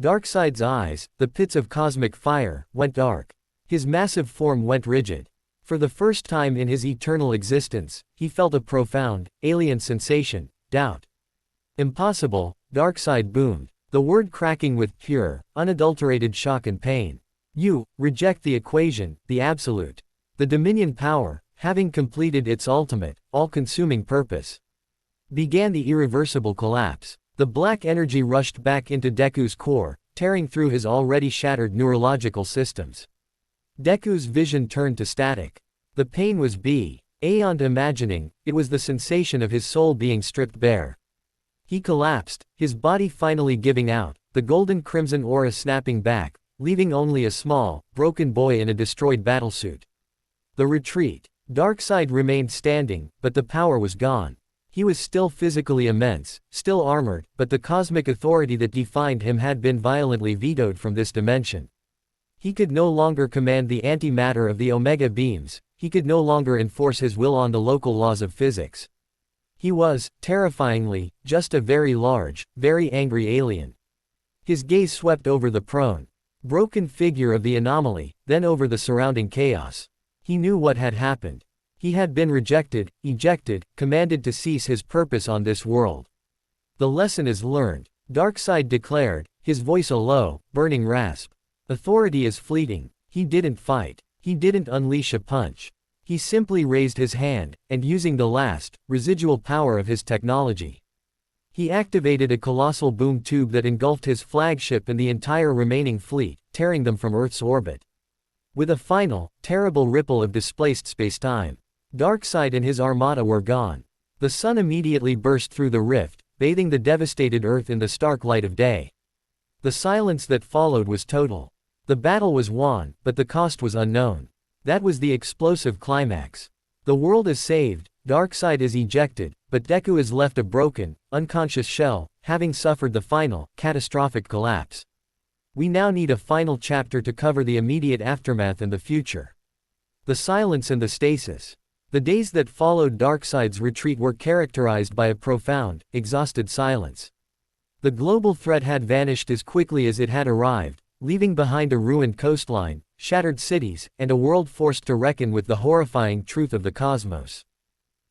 Darkseid's eyes, the pits of cosmic fire, went dark. His massive form went rigid. For the first time in his eternal existence, he felt a profound, alien sensation: doubt. Impossible, Darkseid boomed, the word cracking with pure, unadulterated shock and pain. You reject the equation, the absolute. The Dominion power, having completed its ultimate, all-consuming purpose, began the irreversible collapse. The black energy rushed back into Deku's core, tearing through his already shattered neurological systems. Deku's vision turned to static. The pain was Beyond imagining, it was the sensation of his soul being stripped bare. He collapsed, his body finally giving out, the golden crimson aura snapping back, leaving only a small, broken boy in a destroyed battlesuit. The retreat. Darkseid remained standing, but the power was gone. He was still physically immense, still armored, but the cosmic authority that defined him had been violently vetoed from this dimension. He could no longer command the antimatter of the Omega beams, he could no longer enforce his will on the local laws of physics. He was, terrifyingly, just a very large, very angry alien. His gaze swept over the prone, broken figure of the anomaly, then over the surrounding chaos. He knew what had happened. He had been rejected, ejected, commanded to cease his purpose on this world. The lesson is learned, Darkseid declared, his voice a low, burning rasp. Authority is fleeting. He didn't fight. He didn't unleash a punch. He simply raised his hand, and using the last, residual power of his technology, he activated a colossal boom tube that engulfed his flagship and the entire remaining fleet, tearing them from Earth's orbit. With a final, terrible ripple of displaced space-time, Darkseid and his armada were gone. The sun immediately burst through the rift, bathing the devastated Earth in the stark light of day. The silence that followed was total. The battle was won, but the cost was unknown. That was the explosive climax. The world is saved, Darkseid is ejected, but Deku is left a broken, unconscious shell, having suffered the final, catastrophic collapse. We now need a final chapter to cover the immediate aftermath and the future. The silence and the stasis. The days that followed Darkseid's retreat were characterized by a profound, exhausted silence. The global threat had vanished as quickly as it had arrived, leaving behind a ruined coastline, shattered cities, and a world forced to reckon with the horrifying truth of the cosmos.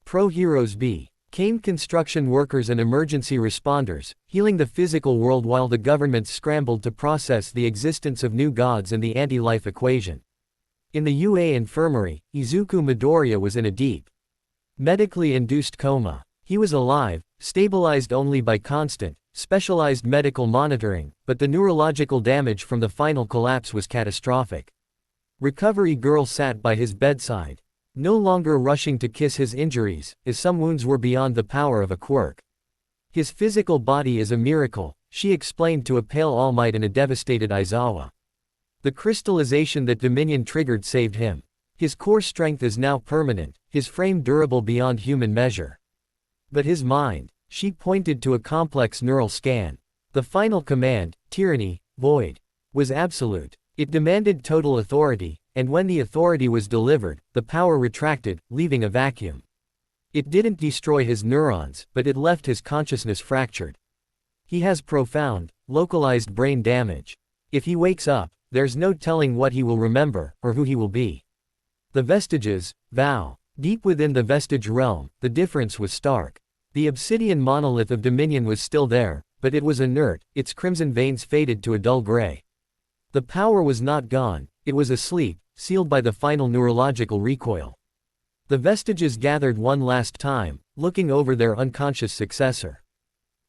Pro-heroes became construction workers and emergency responders, healing the physical world while the governments scrambled to process the existence of new gods and the anti-life equation. In the UA infirmary, Izuku Midoriya was in a deep, medically induced coma. He was alive, stabilized only by constant, specialized medical monitoring, but the neurological damage from the final collapse was catastrophic. Recovery girl sat by his bedside, no longer rushing to kiss his injuries, as some wounds were beyond the power of a quirk. His physical body is a miracle, she explained to a pale All Might and a devastated Aizawa. The crystallization that Dominion triggered saved him. His core strength is now permanent, his frame durable beyond human measure. But his mind, she pointed to a complex neural scan. The final command, tyranny, void, was absolute. It demanded total authority, and when the authority was delivered, the power retracted, leaving a vacuum. It didn't destroy his neurons, but it left his consciousness fractured. He has profound, localized brain damage. If he wakes up, there's no telling what he will remember, or who he will be. The vestiges, vow. Deep within the vestige realm, the difference was stark. The obsidian monolith of Dominion was still there, but it was inert, its crimson veins faded to a dull gray. The power was not gone, it was asleep, sealed by the final neurological recoil. The vestiges gathered one last time, looking over their unconscious successor.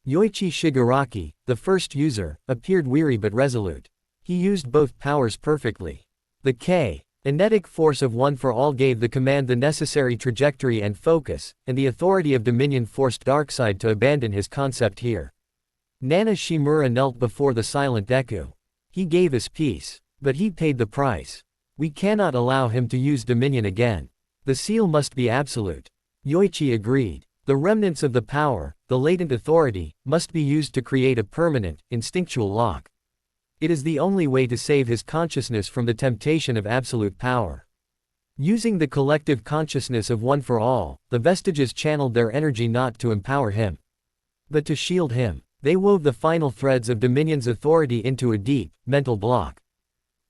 Yoichi Shigaraki, the first user, appeared weary but resolute. He used both powers perfectly. The kinetic force of One for All gave the command the necessary trajectory and focus, and the authority of Dominion forced Darkseid to abandon his concept here. Nana Shimura knelt before the silent Deku. He gave his piece, but he paid the price. We cannot allow him to use Dominion again. The seal must be absolute. Yoichi agreed. The remnants of the power, the latent authority, must be used to create a permanent, instinctual lock. It is the only way to save his consciousness from the temptation of absolute power. Using the collective consciousness of One for All, the vestiges channeled their energy not to empower him, but to shield him. They wove the final threads of Dominion's authority into a deep, mental block.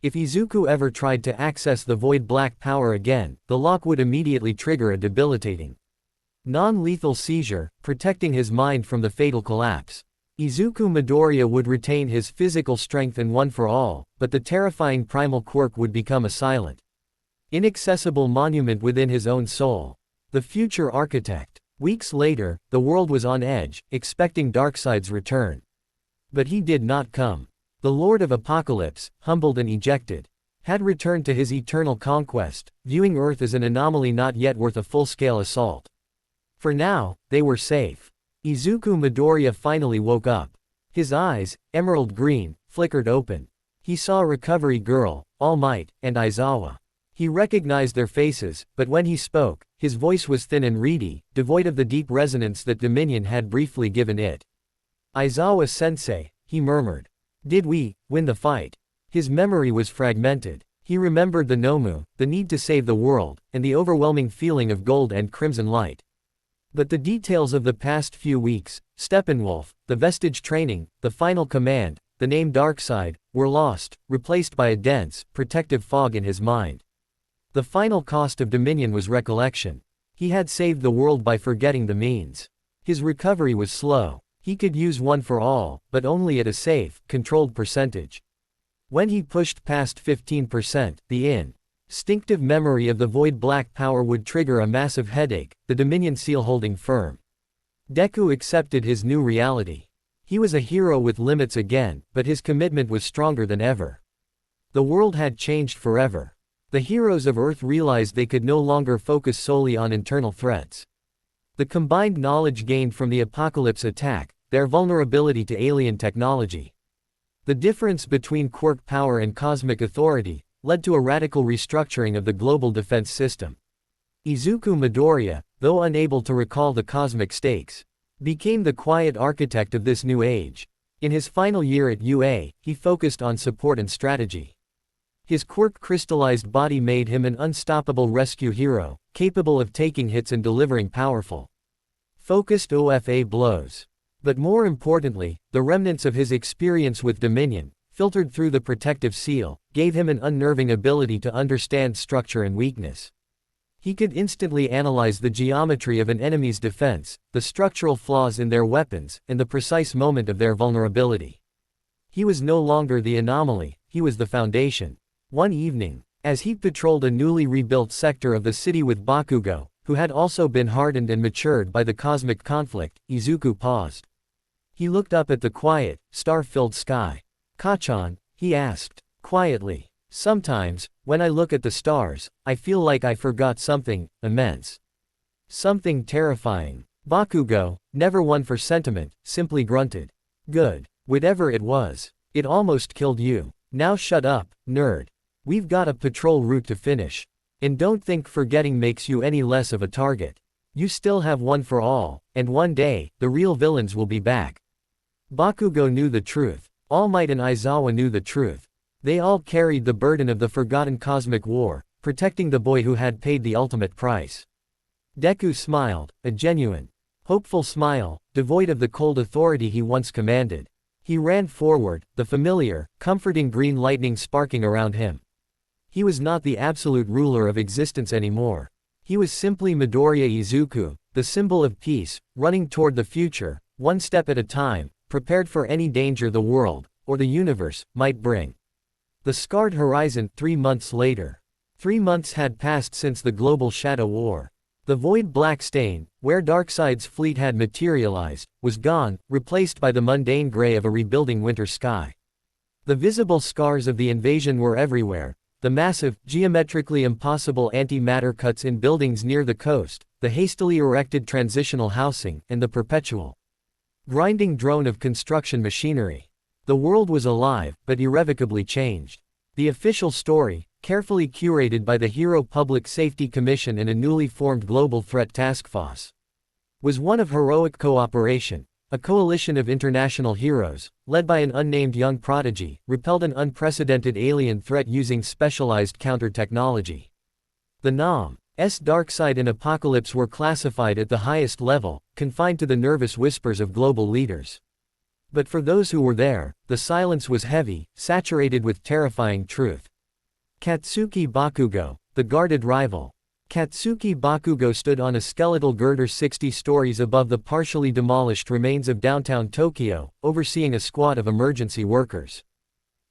If Izuku ever tried to access the void black power again, the lock would immediately trigger a debilitating, non-lethal seizure, protecting his mind from the fatal collapse. Izuku Midoriya would retain his physical strength and One for All, but the terrifying Primal Quirk would become a silent, inaccessible monument within his own soul. The future architect. Weeks later, the world was on edge, expecting Darkseid's return. But he did not come. The Lord of Apocalypse, humbled and ejected, had returned to his eternal conquest, viewing Earth as an anomaly not yet worth a full-scale assault. For now, they were safe. Izuku Midoriya finally woke up. His eyes, emerald green, flickered open. He saw Recovery Girl, All Might, and Aizawa. He recognized their faces, but when he spoke, his voice was thin and reedy, devoid of the deep resonance that Dominion had briefly given it. Aizawa-sensei, he murmured. Did we win the fight? His memory was fragmented. He remembered the Nomu, the need to save the world, and the overwhelming feeling of gold and crimson light. But the details of the past few weeks, Steppenwolf, the vestige training, the final command, the name Darkseid, were lost, replaced by a dense, protective fog in his mind. The final cost of Dominion was recollection. He had saved the world by forgetting the means. His recovery was slow. He could use one for all, but only at a safe, controlled percentage. When he pushed past 15%, the instinctive memory of the void black power would trigger a massive headache, the Dominion seal holding firm. Deku accepted his new reality. He was a hero with limits again, but his commitment was stronger than ever. The world had changed forever. The heroes of Earth realized they could no longer focus solely on internal threats. The combined knowledge gained from the Apocalypse attack, their vulnerability to alien technology, the difference between quirk power and cosmic authority, led to a radical restructuring of the global defense system. Izuku Midoriya, though unable to recall the cosmic stakes, became the quiet architect of this new age. In his final year at UA, he focused on support and strategy. His quirk-crystallized body made him an unstoppable rescue hero, capable of taking hits and delivering powerful, focused OFA blows. But more importantly, the remnants of his experience with Dominion, filtered through the protective seal, gave him an unnerving ability to understand structure and weakness. He could instantly analyze the geometry of an enemy's defense, the structural flaws in their weapons, and the precise moment of their vulnerability. He was no longer the anomaly, he was the foundation. One evening, as he patrolled a newly rebuilt sector of the city with Bakugo, who had also been hardened and matured by the cosmic conflict, Izuku paused. He looked up at the quiet, star-filled sky. "Kachan," he asked, quietly, "sometimes, when I look at the stars, I feel like I forgot something immense. Something terrifying." Bakugo, never one for sentiment, simply grunted. "Good. Whatever it was. It almost killed you. Now shut up, nerd. We've got a patrol route to finish. And don't think forgetting makes you any less of a target. You still have one for all, and one day, the real villains will be back." Bakugo knew the truth. All Might and Aizawa knew the truth. They all carried the burden of the forgotten cosmic war, protecting the boy who had paid the ultimate price. Deku smiled, a genuine, hopeful smile, devoid of the cold authority he once commanded. He ran forward, the familiar, comforting green lightning sparking around him. He was not the absolute ruler of existence anymore. He was simply Midoriya Izuku, the symbol of peace, running toward the future, one step at a time, prepared for any danger the world, or the universe, might bring. The scarred horizon, 3 months later. 3 months had passed since the global Shadow War. The void black stain, where Darkseid's fleet had materialized, was gone, replaced by the mundane gray of a rebuilding winter sky. The visible scars of the invasion were everywhere. The massive, geometrically impossible anti-matter cuts in buildings near the coast, the hastily erected transitional housing, and the perpetual grinding drone of construction machinery. The world was alive, but irrevocably changed. The official story, carefully curated by the Hero Public Safety Commission and a newly formed Global Threat Task Force, was one of heroic cooperation. A coalition of international heroes, led by an unnamed young prodigy, repelled an unprecedented alien threat using specialized counter-technology. The Nam's Darkseid and Apocalypse were classified at the highest level, confined to the nervous whispers of global leaders. But for those who were there, the silence was heavy, saturated with terrifying truth. Katsuki Bakugo, the guarded rival. Katsuki Bakugo stood on a skeletal girder 60 stories above the partially demolished remains of downtown Tokyo, overseeing a squad of emergency workers.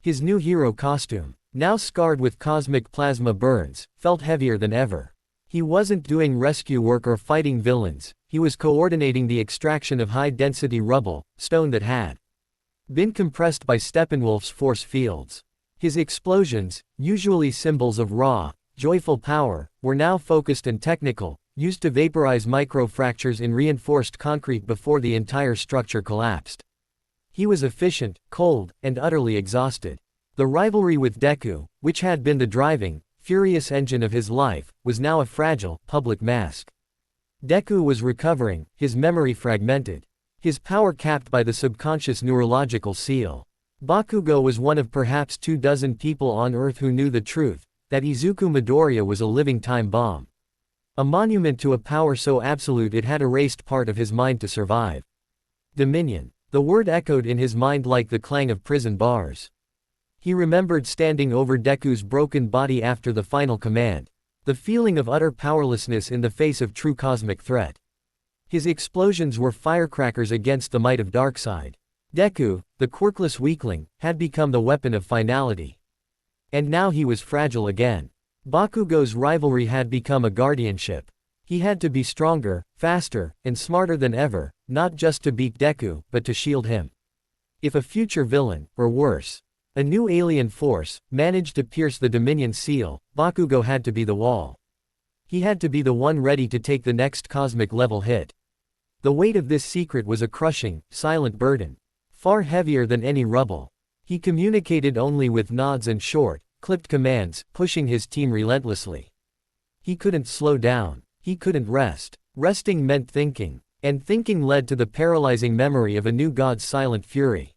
His new hero costume, now scarred with cosmic plasma burns, felt heavier than ever. He wasn't doing rescue work or fighting villains, he was coordinating the extraction of high-density rubble, stone that had been compressed by Steppenwolf's force fields. His explosions, usually symbols of raw, joyful power, were now focused and technical, used to vaporize microfractures in reinforced concrete before the entire structure collapsed. He was efficient, cold, and utterly exhausted. The rivalry with Deku, which had been the driving, furious engine of his life, was now a fragile, public mask. Deku was recovering, his memory fragmented. His power capped by the subconscious neurological seal. Bakugo was one of perhaps 24 people on Earth who knew the truth, that Izuku Midoriya was a living time bomb. A monument to a power so absolute it had erased part of his mind to survive. Dominion. The word echoed in his mind like the clang of prison bars. He remembered standing over Deku's broken body after the final command. The feeling of utter powerlessness in the face of true cosmic threat. His explosions were firecrackers against the might of Darkseid. Deku, the quirkless weakling, had become the weapon of finality. And now he was fragile again. Bakugo's rivalry had become a guardianship. He had to be stronger, faster, and smarter than ever, not just to beat Deku, but to shield him. If a future villain, or worse, a new alien force, managed to pierce the Dominion seal, Bakugo had to be the wall. He had to be the one ready to take the next cosmic level hit. The weight of this secret was a crushing, silent burden. Far heavier than any rubble. He communicated only with nods and short, clipped commands, pushing his team relentlessly. He couldn't slow down. He couldn't rest. Resting meant thinking. And thinking led to the paralyzing memory of a new god's silent fury.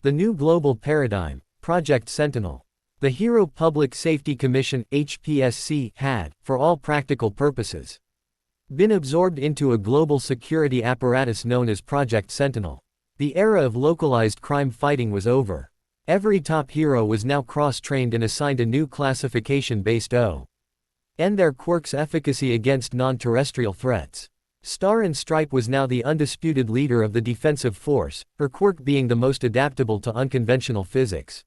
The new global paradigm, Project Sentinel. The Hero Public Safety Commission, HPSC, had, for all practical purposes, been absorbed into a global security apparatus known as Project Sentinel. The era of localized crime fighting was over. Every top hero was now cross-trained and assigned a new classification based on their quirk's efficacy against non-terrestrial threats. Star and Stripe was now the undisputed leader of the defensive force, her quirk being the most adaptable to unconventional physics.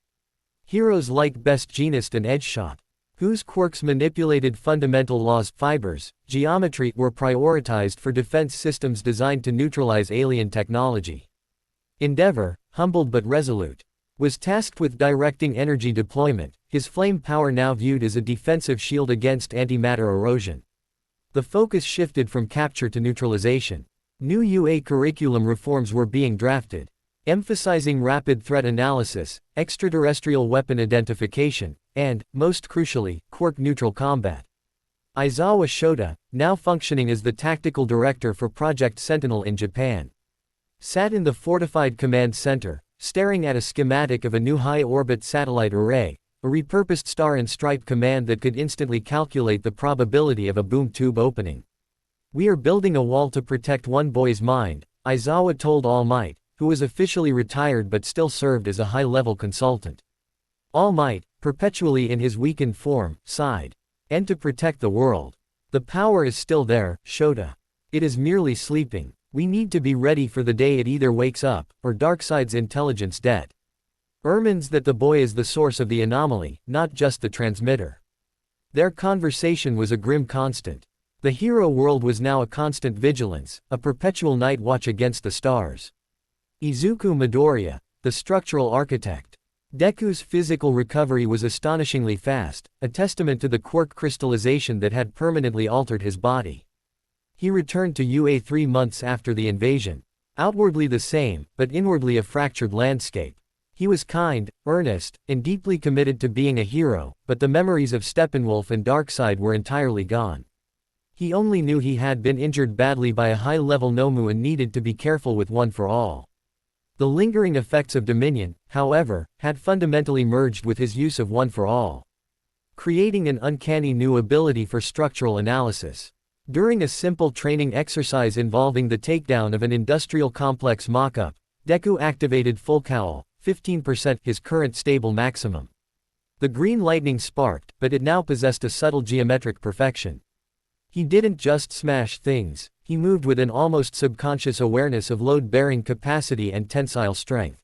Heroes like Best Jeanist and Edgeshot, whose quirks manipulated fundamental laws, fibers, geometry, were prioritized for defense systems designed to neutralize alien technology. Endeavor, humbled but resolute, was tasked with directing energy deployment, his flame power now viewed as a defensive shield against antimatter erosion. The focus shifted from capture to neutralization. New UA curriculum reforms were being drafted, emphasizing rapid threat analysis, extraterrestrial weapon identification, and, most crucially, quirk-neutral combat. Aizawa Shota, now functioning as the tactical director for Project Sentinel in Japan, sat in the fortified command center, staring at a schematic of a new high-orbit satellite array, a repurposed Star and Stripe command that could instantly calculate the probability of a boom tube opening. "We are building a wall to protect one boy's mind," Aizawa told All Might, who was officially retired but still served as a high-level consultant. All Might, perpetually in his weakened form, sighed. "And to protect the world. The power is still there, Shota. It is merely sleeping. We need to be ready for the day it either wakes up, or Darkseid's intelligence debt. Ermines that the boy is the source of the anomaly, not just the transmitter." Their conversation was a grim constant. The hero world was now a constant vigilance, a perpetual night watch against the stars. Izuku Midoriya, the structural architect. Deku's physical recovery was astonishingly fast, a testament to the quirk crystallization that had permanently altered his body. He returned to UA 3 months after the invasion. Outwardly the same, but inwardly a fractured landscape. He was kind, earnest, and deeply committed to being a hero, but the memories of Steppenwolf and Darkseid were entirely gone. He only knew he had been injured badly by a high-level Nomu and needed to be careful with One for All. The lingering effects of Dominion, however, had fundamentally merged with his use of One for All, creating an uncanny new ability for structural analysis. During a simple training exercise involving the takedown of an industrial complex mock-up, Deku activated Full Cowl, 15%, his current stable maximum. The green lightning sparked, but it now possessed a subtle geometric perfection. He didn't just smash things, he moved with an almost subconscious awareness of load-bearing capacity and tensile strength.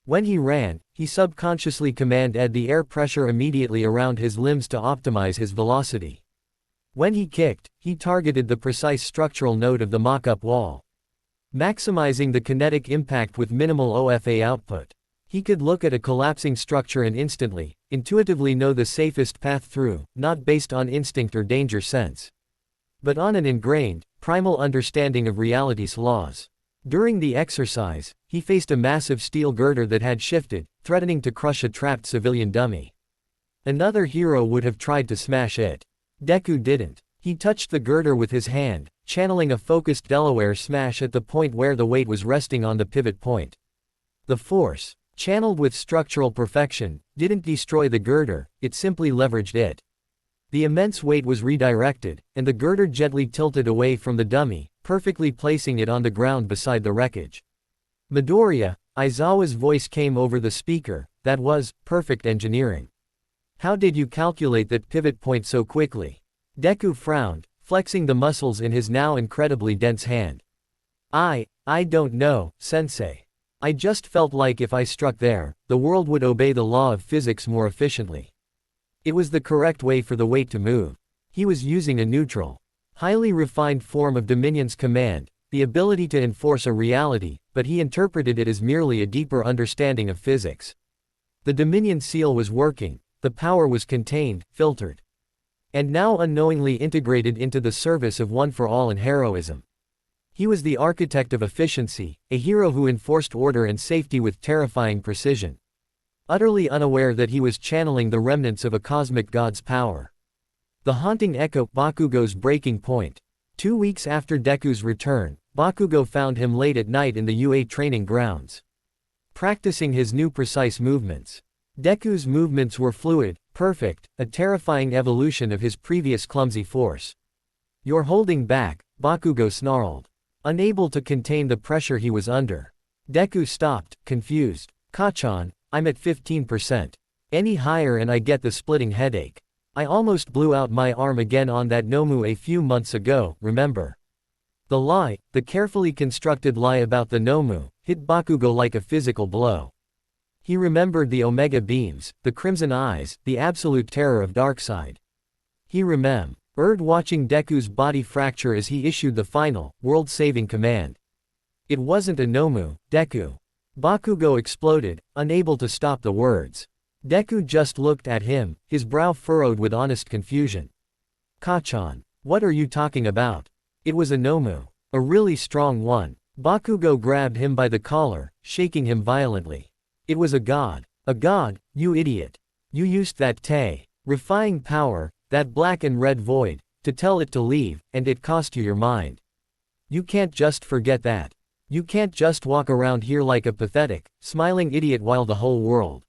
When he ran, he subconsciously commanded the air pressure immediately around his limbs to optimize his velocity. When he kicked, he targeted the precise structural node of the mock-up wall, maximizing the kinetic impact with minimal OFA output. He could look at a collapsing structure and instantly, intuitively know the safest path through, not based on instinct or danger sense, but on an ingrained, primal understanding of reality's laws. During the exercise, he faced a massive steel girder that had shifted, threatening to crush a trapped civilian dummy. Another hero would have tried to smash it. Deku didn't. He touched the girder with his hand, channeling a focused Delaware smash at the point where the weight was resting on the pivot point. The force, channeled with structural perfection, didn't destroy the girder, it simply leveraged it. The immense weight was redirected, and the girder gently tilted away from the dummy, perfectly placing it on the ground beside the wreckage. Midoriya, Aizawa's voice came over the speaker. That was perfect engineering. How did you calculate that pivot point so quickly? Deku frowned, flexing the muscles in his now incredibly dense hand. I don't know, sensei. I just felt like if I struck there, the world would obey the law of physics more efficiently. It was the correct way for the weight to move. He was using a neutral, highly refined form of Dominion's command, the ability to enforce a reality, but he interpreted it as merely a deeper understanding of physics. The Dominion seal was working, the power was contained, filtered, and now unknowingly integrated into the service of one for all and heroism. He was the architect of efficiency, a hero who enforced order and safety with terrifying precision, utterly unaware that he was channeling the remnants of a cosmic god's power. The haunting echo, Bakugo's breaking point. 2 weeks after Deku's return, Bakugo found him late at night in the UA training grounds, practicing his new precise movements. Deku's movements were fluid, perfect, a terrifying evolution of his previous clumsy force. You're holding back, Bakugo snarled, unable to contain the pressure he was under. Deku stopped, confused. Kachan, I'm at 15%. Any higher and I get the splitting headache. I almost blew out my arm again on that Nomu a few months ago, remember? The lie, the carefully constructed lie about the Nomu, hit Bakugo like a physical blow. He remembered the Omega beams, the crimson eyes, the absolute terror of Darkseid. He remembered watching Deku's body fracture as he issued the final, world-saving command. It wasn't a Nomu, Deku. Bakugo exploded, unable to stop the words. Deku just looked at him, his brow furrowed with honest confusion. Kachan, what are you talking about? It was a Nomu. A really strong one. Bakugo grabbed him by the collar, shaking him violently. It was a god. A god, you idiot. You used that terrifying power, that black and red void, to tell it to leave, and it cost you your mind. You can't just forget that. You can't just walk around here like a pathetic, smiling idiot while the whole world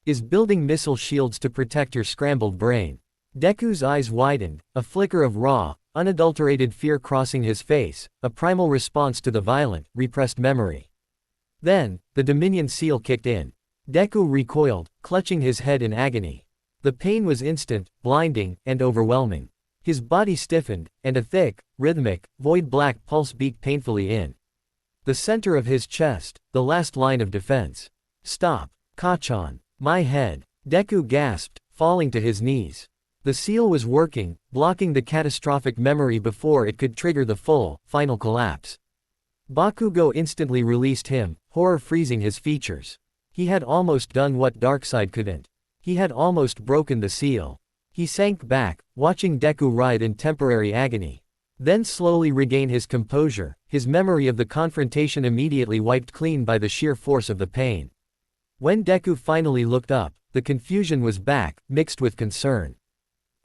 is building missile shields to protect your scrambled brain. Deku's eyes widened, a flicker of raw, unadulterated fear crossing his face, a primal response to the violent, repressed memory. Then, the Dominion seal kicked in. Deku recoiled, clutching his head in agony. The pain was instant, blinding, and overwhelming. His body stiffened, and a thick, rhythmic, void-black pulse beat painfully in the center of his chest, the last line of defense. Stop. Kachan. My head. Deku gasped, falling to his knees. The seal was working, blocking the catastrophic memory before it could trigger the full, final collapse. Bakugo instantly released him, horror freezing his features. He had almost done what Darkseid couldn't. He had almost broken the seal. He sank back, watching Deku writhe in temporary agony, then slowly regain his composure, his memory of the confrontation immediately wiped clean by the sheer force of the pain. When Deku finally looked up, the confusion was back, mixed with concern.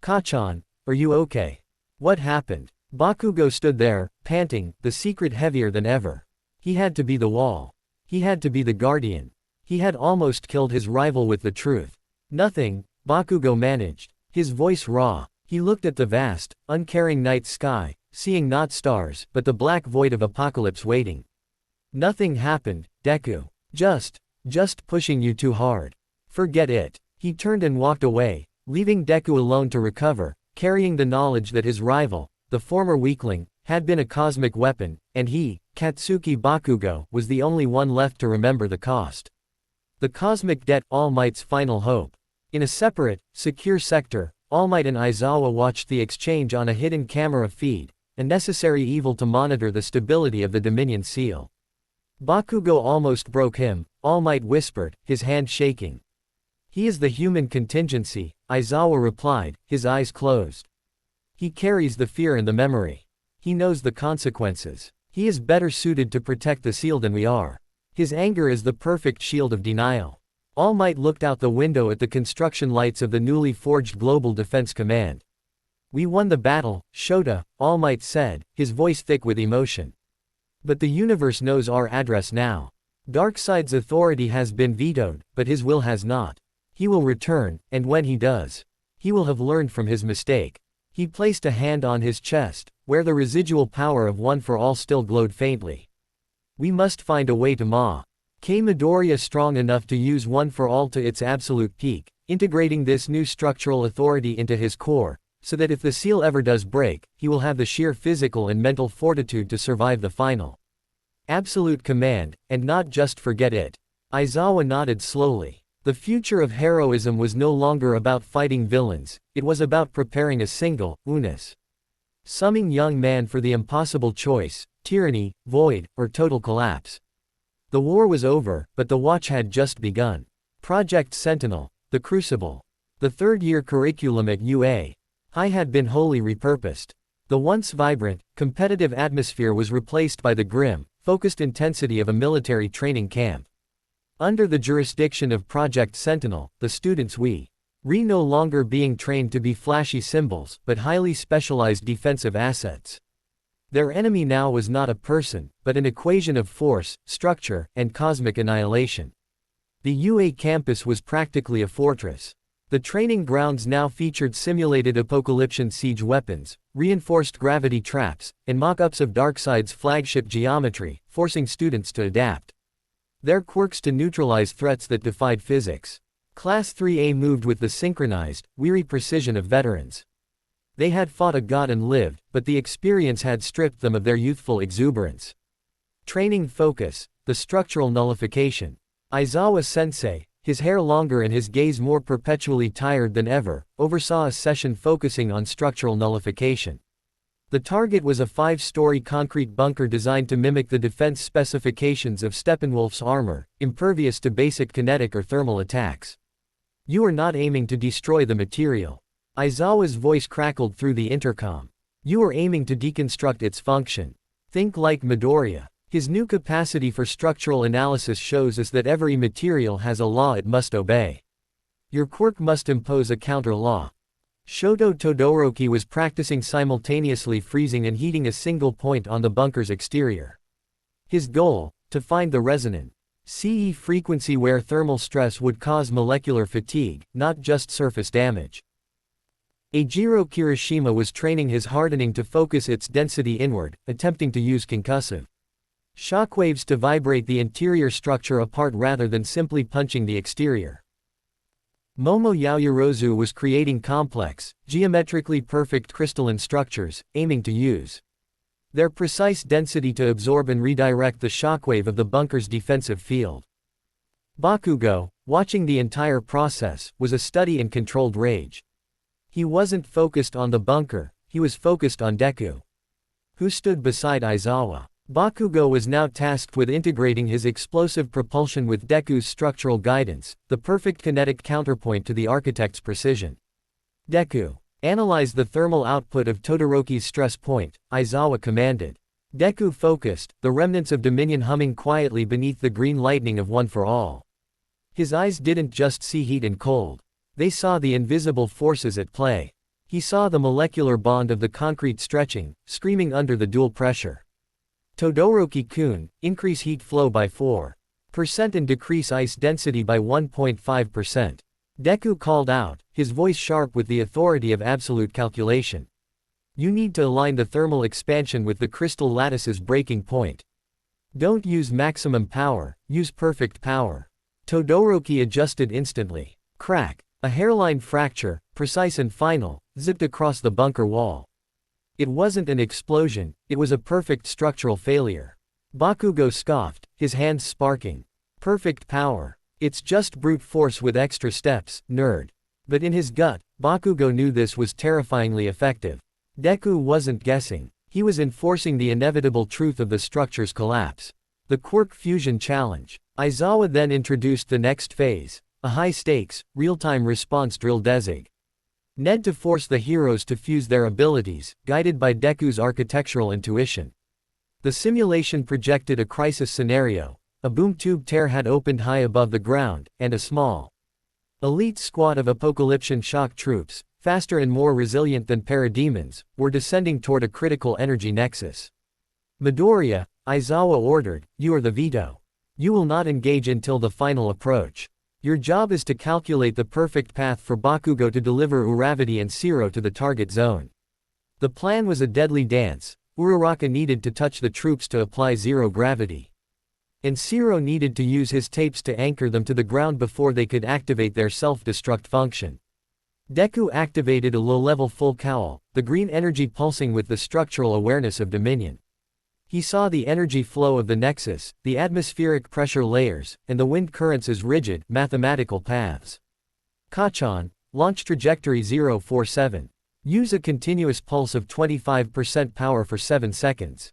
Kachan, are you okay? What happened? Bakugo stood there, panting, the secret heavier than ever. He had to be the wall. He had to be the guardian. He had almost killed his rival with the truth. Nothing, Bakugo managed, his voice raw. He looked at the vast, uncaring night sky, seeing not stars, but the black void of apocalypse waiting. Nothing happened, Deku. Just pushing you too hard. Forget it. He turned and walked away, leaving Deku alone to recover, carrying the knowledge that his rival, the former weakling, had been a cosmic weapon, and he, Katsuki Bakugo, was the only one left to remember the cost. The cosmic debt, All Might's final hope. In a separate, secure sector, All Might and Aizawa watched the exchange on a hidden camera feed, a necessary evil to monitor the stability of the Dominion seal. Bakugo almost broke him, All Might whispered, his hand shaking. He is the human contingency, Aizawa replied, his eyes closed. He carries the fear and the memory. He knows the consequences. He is better suited to protect the seal than we are. His anger is the perfect shield of denial. All Might looked out the window at the construction lights of the newly forged Global Defense Command. We won the battle, Shota, All Might said, his voice thick with emotion. But the universe knows our address now. Darkseid's authority has been vetoed, but his will has not. He will return, and when he does, he will have learned from his mistake. He placed a hand on his chest, where the residual power of One for All still glowed faintly. We must find a way to Midoriya strong enough to use One for All to its absolute peak, integrating this new structural authority into his core, so that if the seal ever does break, he will have the sheer physical and mental fortitude to survive the final absolute command, and not just forget it. Aizawa nodded slowly. The future of heroism was no longer about fighting villains, it was about preparing a single, summing young man for the impossible choice, tyranny, void, or total collapse. The war was over, but the watch had just begun. Project Sentinel, the Crucible. The third-year curriculum at UA High had been wholly repurposed. The once vibrant, competitive atmosphere was replaced by the grim, focused intensity of a military training camp. Under the jurisdiction of Project Sentinel, the students were no longer being trained to be flashy symbols, but highly specialized defensive assets. Their enemy now was not a person, but an equation of force, structure, and cosmic annihilation. The UA campus was practically a fortress. The training grounds now featured simulated apocalyptic siege weapons, reinforced gravity traps, and mock-ups of Darkseid's flagship geometry, forcing students to adapt their quirks to neutralize threats that defied physics. Class 3A moved with the synchronized, weary precision of veterans. They had fought a god and lived, but the experience had stripped them of their youthful exuberance. Training focus, the structural nullification. Aizawa-sensei, his hair longer and his gaze more perpetually tired than ever, oversaw a session focusing on structural nullification. The target was a 5-story concrete bunker designed to mimic the defense specifications of Steppenwolf's armor, impervious to basic kinetic or thermal attacks. You are not aiming to destroy the material. Aizawa's voice crackled through the intercom. You are aiming to deconstruct its function. Think like Midoriya. His new capacity for structural analysis shows us that every material has a law it must obey. Your quirk must impose a counter-law. Shoto Todoroki was practicing simultaneously freezing and heating a single point on the bunker's exterior. His goal, to find the resonant CE frequency where thermal stress would cause molecular fatigue, not just surface damage. Eijiro Kirishima was training his hardening to focus its density inward, attempting to use concussive shockwaves to vibrate the interior structure apart rather than simply punching the exterior. Momo Yaoyorozu was creating complex, geometrically perfect crystalline structures, aiming to use their precise density to absorb and redirect the shockwave of the bunker's defensive field. Bakugo, watching the entire process, was a study in controlled rage. He wasn't focused on the bunker, he was focused on Deku, who stood beside Aizawa. Bakugo was now tasked with integrating his explosive propulsion with Deku's structural guidance, the perfect kinetic counterpoint to the architect's precision. Deku, analyze the thermal output of Todoroki's stress point, Aizawa commanded. Deku focused, the remnants of Dominion humming quietly beneath the green lightning of One for All. His eyes didn't just see heat and cold. They saw the invisible forces at play. He saw the molecular bond of the concrete stretching, screaming under the dual pressure. Todoroki-kun, increase heat flow by 4% and decrease ice density by 1.5%. Deku called out, his voice sharp with the authority of absolute calculation. You need to align the thermal expansion with the crystal lattice's breaking point. Don't use maximum power, use perfect power. Todoroki adjusted instantly. Crack. A hairline fracture, precise and final, zipped across the bunker wall. It wasn't an explosion, it was a perfect structural failure. Bakugo scoffed, his hands sparking. Perfect power. It's just brute force with extra steps, nerd. But in his gut, Bakugo knew this was terrifyingly effective. Deku wasn't guessing. He was enforcing the inevitable truth of the structure's collapse. The Quirk Fusion Challenge. Aizawa then introduced the next phase, a high-stakes, real-time response drill DARKSEID. Need to force the heroes to fuse their abilities, guided by Deku's architectural intuition. The simulation projected a crisis scenario. A boom tube tear had opened high above the ground, and a small, elite squad of apocalyptic shock troops, faster and more resilient than parademons, were descending toward a critical energy nexus. Midoriya, Aizawa ordered, you are the veto. You will not engage until the final approach. Your job is to calculate the perfect path for Bakugo to deliver Uravity and Zero to the target zone. The plan was a deadly dance. Uraraka needed to touch the troops to apply zero gravity. And Zero needed to use his tapes to anchor them to the ground before they could activate their self-destruct function. Deku activated a low-level full cowl, the green energy pulsing with the structural awareness of Dominion. He saw the energy flow of the Nexus, the atmospheric pressure layers, and the wind currents as rigid, mathematical paths. Kachan, launch trajectory 047. Use a continuous pulse of 25% power for 7 seconds.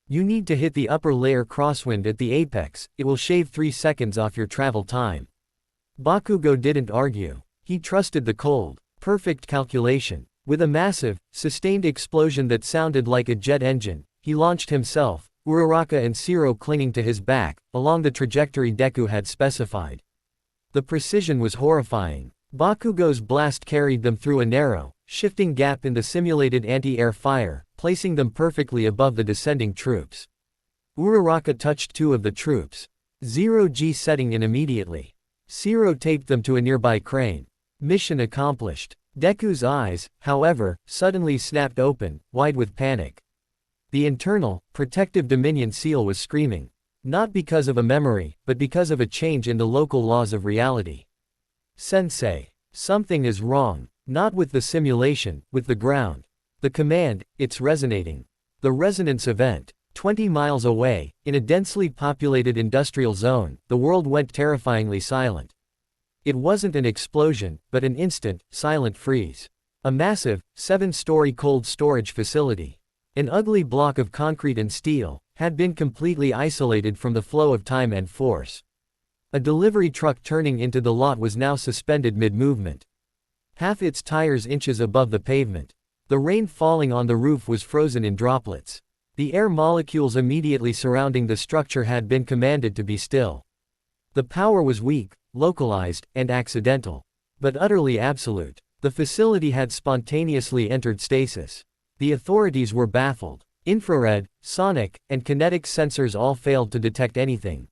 You need to hit the upper layer crosswind at the apex, it will shave 3 seconds off your travel time. Bakugo didn't argue. He trusted the cold, perfect calculation. With a massive, sustained explosion that sounded like a jet engine, he launched himself, Uraraka and Zero clinging to his back, along the trajectory Deku had specified. The precision was horrifying. Bakugo's blast carried them through a narrow, shifting gap in the simulated anti-air fire, placing them perfectly above the descending troops. Uraraka touched 2 of the troops. 0G setting in immediately. Zero taped them to a nearby crane. Mission accomplished. Deku's eyes, however, suddenly snapped open, wide with panic. The internal, protective Dominion seal was screaming. Not because of a memory, but because of a change in the local laws of reality. Sensei. Something is wrong. Not with the simulation, with the ground. The command, it's resonating. The resonance event. 20 miles away, in a densely populated industrial zone, the world went terrifyingly silent. It wasn't an explosion, but an instant, silent freeze. A massive, 7-story cold storage facility. An ugly block of concrete and steel, had been completely isolated from the flow of time and force. A delivery truck turning into the lot was now suspended mid-movement. Half its tires inches above the pavement. The rain falling on the roof was frozen in droplets. The air molecules immediately surrounding the structure had been commanded to be still. The power was weak, localized, and accidental. But utterly absolute. The facility had spontaneously entered stasis. The authorities were baffled. Infrared, sonic, and kinetic sensors all failed to detect anything.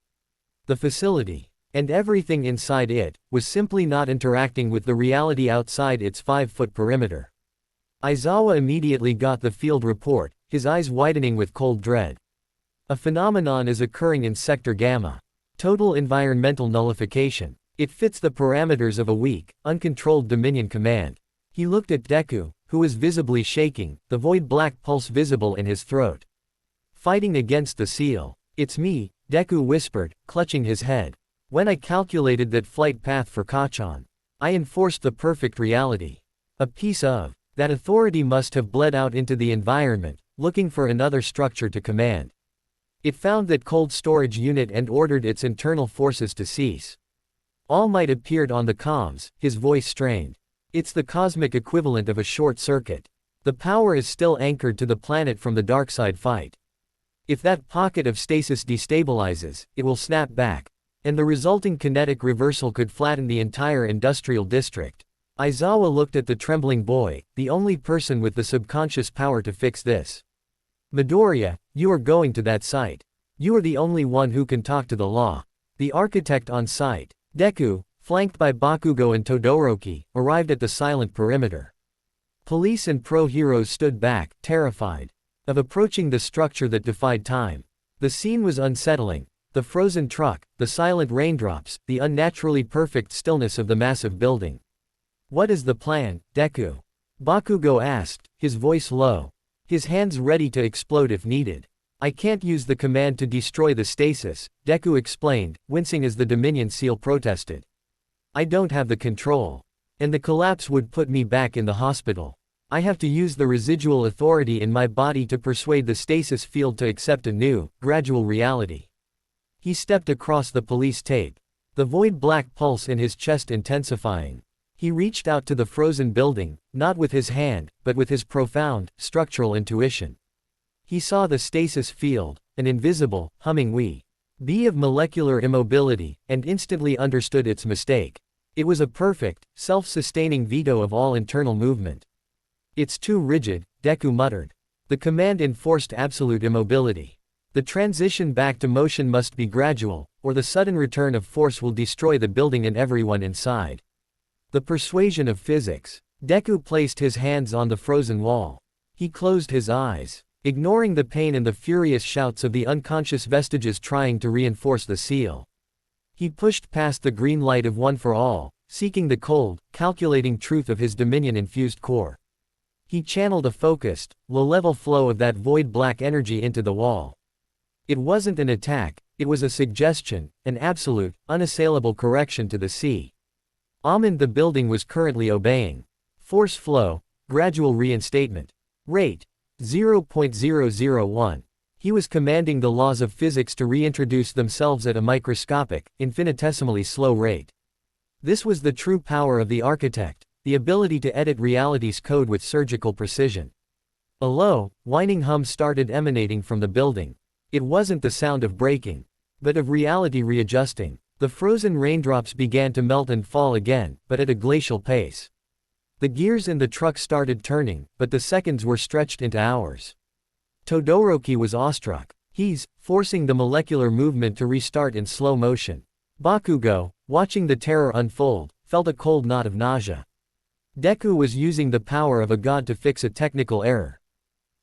The facility, and everything inside it, was simply not interacting with the reality outside its 5-foot perimeter. Aizawa immediately got the field report, his eyes widening with cold dread. A phenomenon is occurring in Sector Gamma. Total environmental nullification. It fits the parameters of a weak, uncontrolled Dominion command. He looked at Deku, who was visibly shaking, the void-black pulse visible in his throat. Fighting against the seal. It's me, Deku whispered, clutching his head. When I calculated that flight path for Kachan, I enforced the perfect reality. A piece of that authority must have bled out into the environment, looking for another structure to command. It found that cold storage unit and ordered its internal forces to cease. All Might appeared on the comms, his voice strained. It's the cosmic equivalent of a short circuit. The power is still anchored to the planet from the Darkseid fight. If that pocket of stasis destabilizes, it will snap back. And the resulting kinetic reversal could flatten the entire industrial district. Aizawa looked at the trembling boy, the only person with the subconscious power to fix this. Midoriya, you are going to that site. You are the only one who can talk to the law. The architect on site, Deku, flanked by Bakugo and Todoroki, arrived at the silent perimeter. Police and pro-heroes stood back, terrified of approaching the structure that defied time. The scene was unsettling. The frozen truck, the silent raindrops, the unnaturally perfect stillness of the massive building. What is the plan, Deku? Bakugo asked, his voice low. His hands ready to explode if needed. I can't use the command to destroy the stasis, Deku explained, wincing as the Dominion seal protested. I don't have the control. And the collapse would put me back in the hospital. I have to use the residual authority in my body to persuade the stasis field to accept a new, gradual reality. He stepped across the police tape. The void-black pulse in his chest intensifying. He reached out to the frozen building, not with his hand, but with his profound, structural intuition. He saw the stasis field, an invisible, humming wee-bee of molecular immobility, and instantly understood its mistake. It was a perfect, self-sustaining veto of all internal movement. "It's too rigid," Deku muttered. The command enforced absolute immobility. The transition back to motion must be gradual, or the sudden return of force will destroy the building and everyone inside. The persuasion of physics. Deku placed his hands on the frozen wall. He closed his eyes, ignoring the pain and the furious shouts of the unconscious vestiges trying to reinforce the seal. He pushed past the green light of One for All, seeking the cold, calculating truth of his dominion-infused core. He channeled a focused, low-level flow of that void-black energy into the wall. It wasn't an attack, it was a suggestion, an absolute, unassailable correction to the sea. The building was currently obeying. Force flow, gradual reinstatement. Rate, 0.001. He was commanding the laws of physics to reintroduce themselves at a microscopic, infinitesimally slow rate. This was the true power of the architect, the ability to edit reality's code with surgical precision. A low, whining hum started emanating from the building. It wasn't the sound of breaking, but of reality readjusting. The frozen raindrops began to melt and fall again, but at a glacial pace. The gears in the truck started turning, but the seconds were stretched into hours. Todoroki was awestruck. He's forcing the molecular movement to restart in slow motion. Bakugo, watching the terror unfold, felt a cold knot of nausea. Deku was using the power of a god to fix a technical error.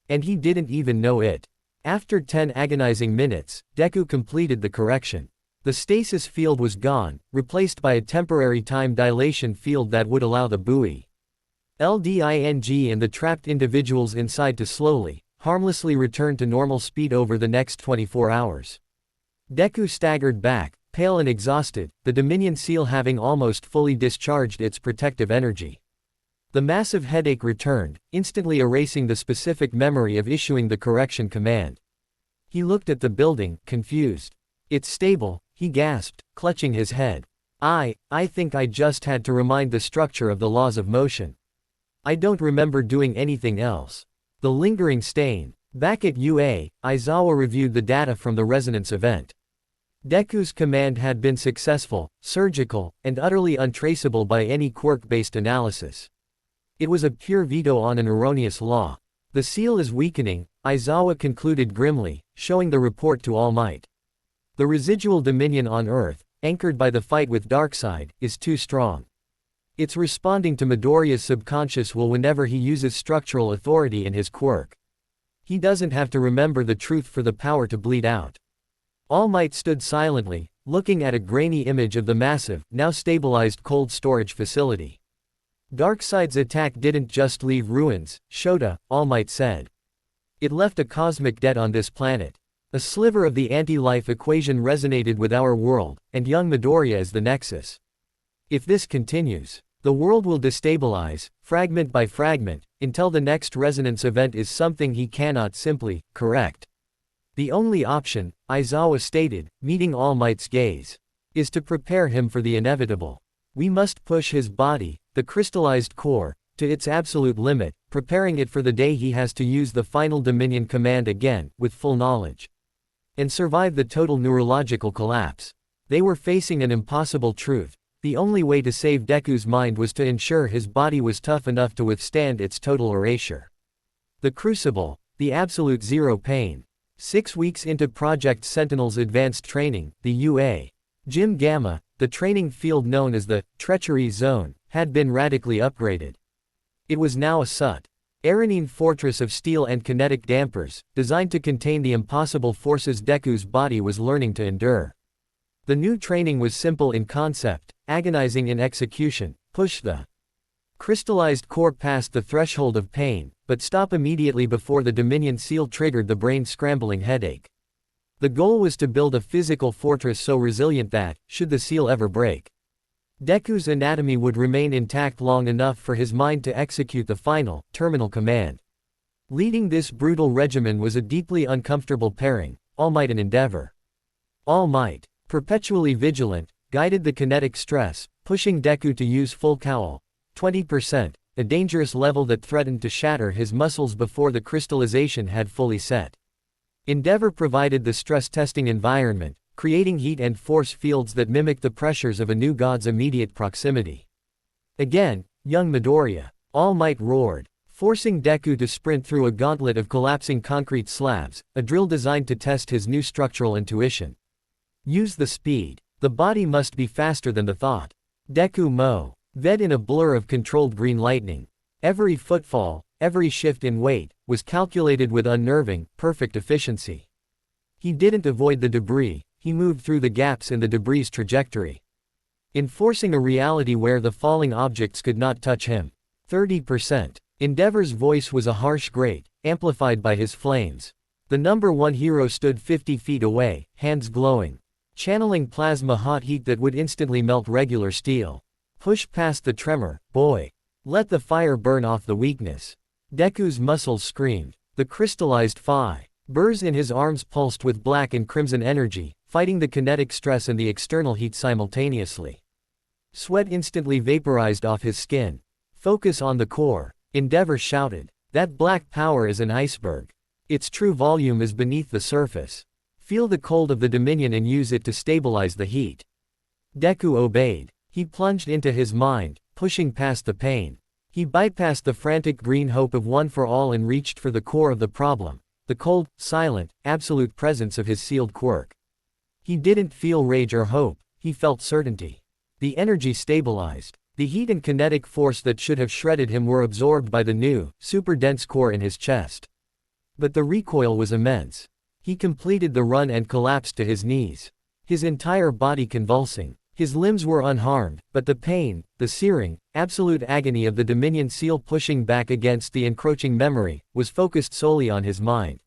And he didn't even know it. After 10 agonizing minutes, Deku completed the correction. The stasis field was gone, replaced by a temporary time dilation field that would allow the buoy LDING and the trapped individuals inside to slowly, harmlessly return to normal speed over the next 24 hours. Deku staggered back, pale and exhausted, the Dominion seal having almost fully discharged its protective energy. The massive headache returned, instantly erasing the specific memory of issuing the correction command. He looked at the building, confused. "It's stable," he gasped, clutching his head. I think I just had to remind the structure of the laws of motion. I don't remember doing anything else." The lingering stain. Back at UA, Aizawa reviewed the data from the resonance event. Deku's command had been successful, surgical, and utterly untraceable by any quirk-based analysis. It was a pure veto on an erroneous law. "The seal is weakening," Aizawa concluded grimly, showing the report to All Might. "The residual dominion on Earth, anchored by the fight with Darkseid, is too strong. It's responding to Midoriya's subconscious will whenever he uses structural authority in his quirk. He doesn't have to remember the truth for the power to bleed out." All Might stood silently, looking at a grainy image of the massive, now stabilized cold storage facility. "Darkseid's attack didn't just leave ruins, Shota," All Might said. "It left a cosmic debt on this planet. A sliver of the anti-life equation resonated with our world, and young Midoriya is the nexus. If this continues, the world will destabilize, fragment by fragment, until the next resonance event is something he cannot simply correct. The only option," Aizawa stated, meeting All Might's gaze, "is to prepare him for the inevitable. We must push his body, the crystallized core, to its absolute limit, preparing it for the day he has to use the final Dominion command again, with full knowledge. And survive the total neurological collapse." They were facing an impossible truth. The only way to save Deku's mind was to ensure his body was tough enough to withstand its total erasure. The Crucible, the absolute zero pain. 6 weeks into Project Sentinel's advanced training, the UA Gym Gamma, the training field known as the Treachery Zone, had been radically upgraded. It was now a Aranine fortress of steel and kinetic dampers, designed to contain the impossible forces Deku's body was learning to endure. The new training was simple in concept, agonizing in execution: push the crystallized core past the threshold of pain, but stop immediately before the Dominion seal triggered the brain-scrambling headache. The goal was to build a physical fortress so resilient that, should the seal ever break, Deku's anatomy would remain intact long enough for his mind to execute the final, terminal command. Leading this brutal regimen was a deeply uncomfortable pairing, All Might and Endeavor. All Might, perpetually vigilant, guided the kinetic stress, pushing Deku to use full cowl, 20%, a dangerous level that threatened to shatter his muscles before the crystallization had fully set. Endeavor provided the stress-testing environment, creating heat and force fields that mimicked the pressures of a new god's immediate proximity. Again, young Midoriya, All Might roared, forcing Deku to sprint through a gauntlet of collapsing concrete slabs, a drill designed to test his new structural intuition. Use the speed. The body must be faster than the thought. Deku moved in a blur of controlled green lightning. Every footfall, every shift in weight, was calculated with unnerving, perfect efficiency. He didn't avoid the debris, he moved through the gaps in the debris' trajectory, enforcing a reality where the falling objects could not touch him. 30%. Endeavor's voice was a harsh grate, amplified by his flames. The number one hero stood 50 feet away, hands glowing, channeling plasma hot heat that would instantly melt regular steel. Push past the tremor, boy. Let the fire burn off the weakness. Deku's muscles screamed. The crystallized fibers in his arms pulsed with black and crimson energy, fighting the kinetic stress and the external heat simultaneously. Sweat instantly vaporized off his skin. Focus on the core, Endeavor shouted. That black power is an iceberg. Its true volume is beneath the surface. Feel the cold of the Dominion and use it to stabilize the heat. Deku obeyed. He plunged into his mind, pushing past the pain. He bypassed the frantic green hope of one for all and reached for the core of the problem, the cold, silent, absolute presence of his sealed quirk. He didn't feel rage or hope, he felt certainty. The energy stabilized. The heat and kinetic force that should have shredded him were absorbed by the new, super-dense core in his chest. But the recoil was immense. He completed the run and collapsed to his knees, his entire body convulsing. His limbs were unharmed, but the pain, the searing, absolute agony of the Dominion seal pushing back against the encroaching memory, was focused solely on his mind.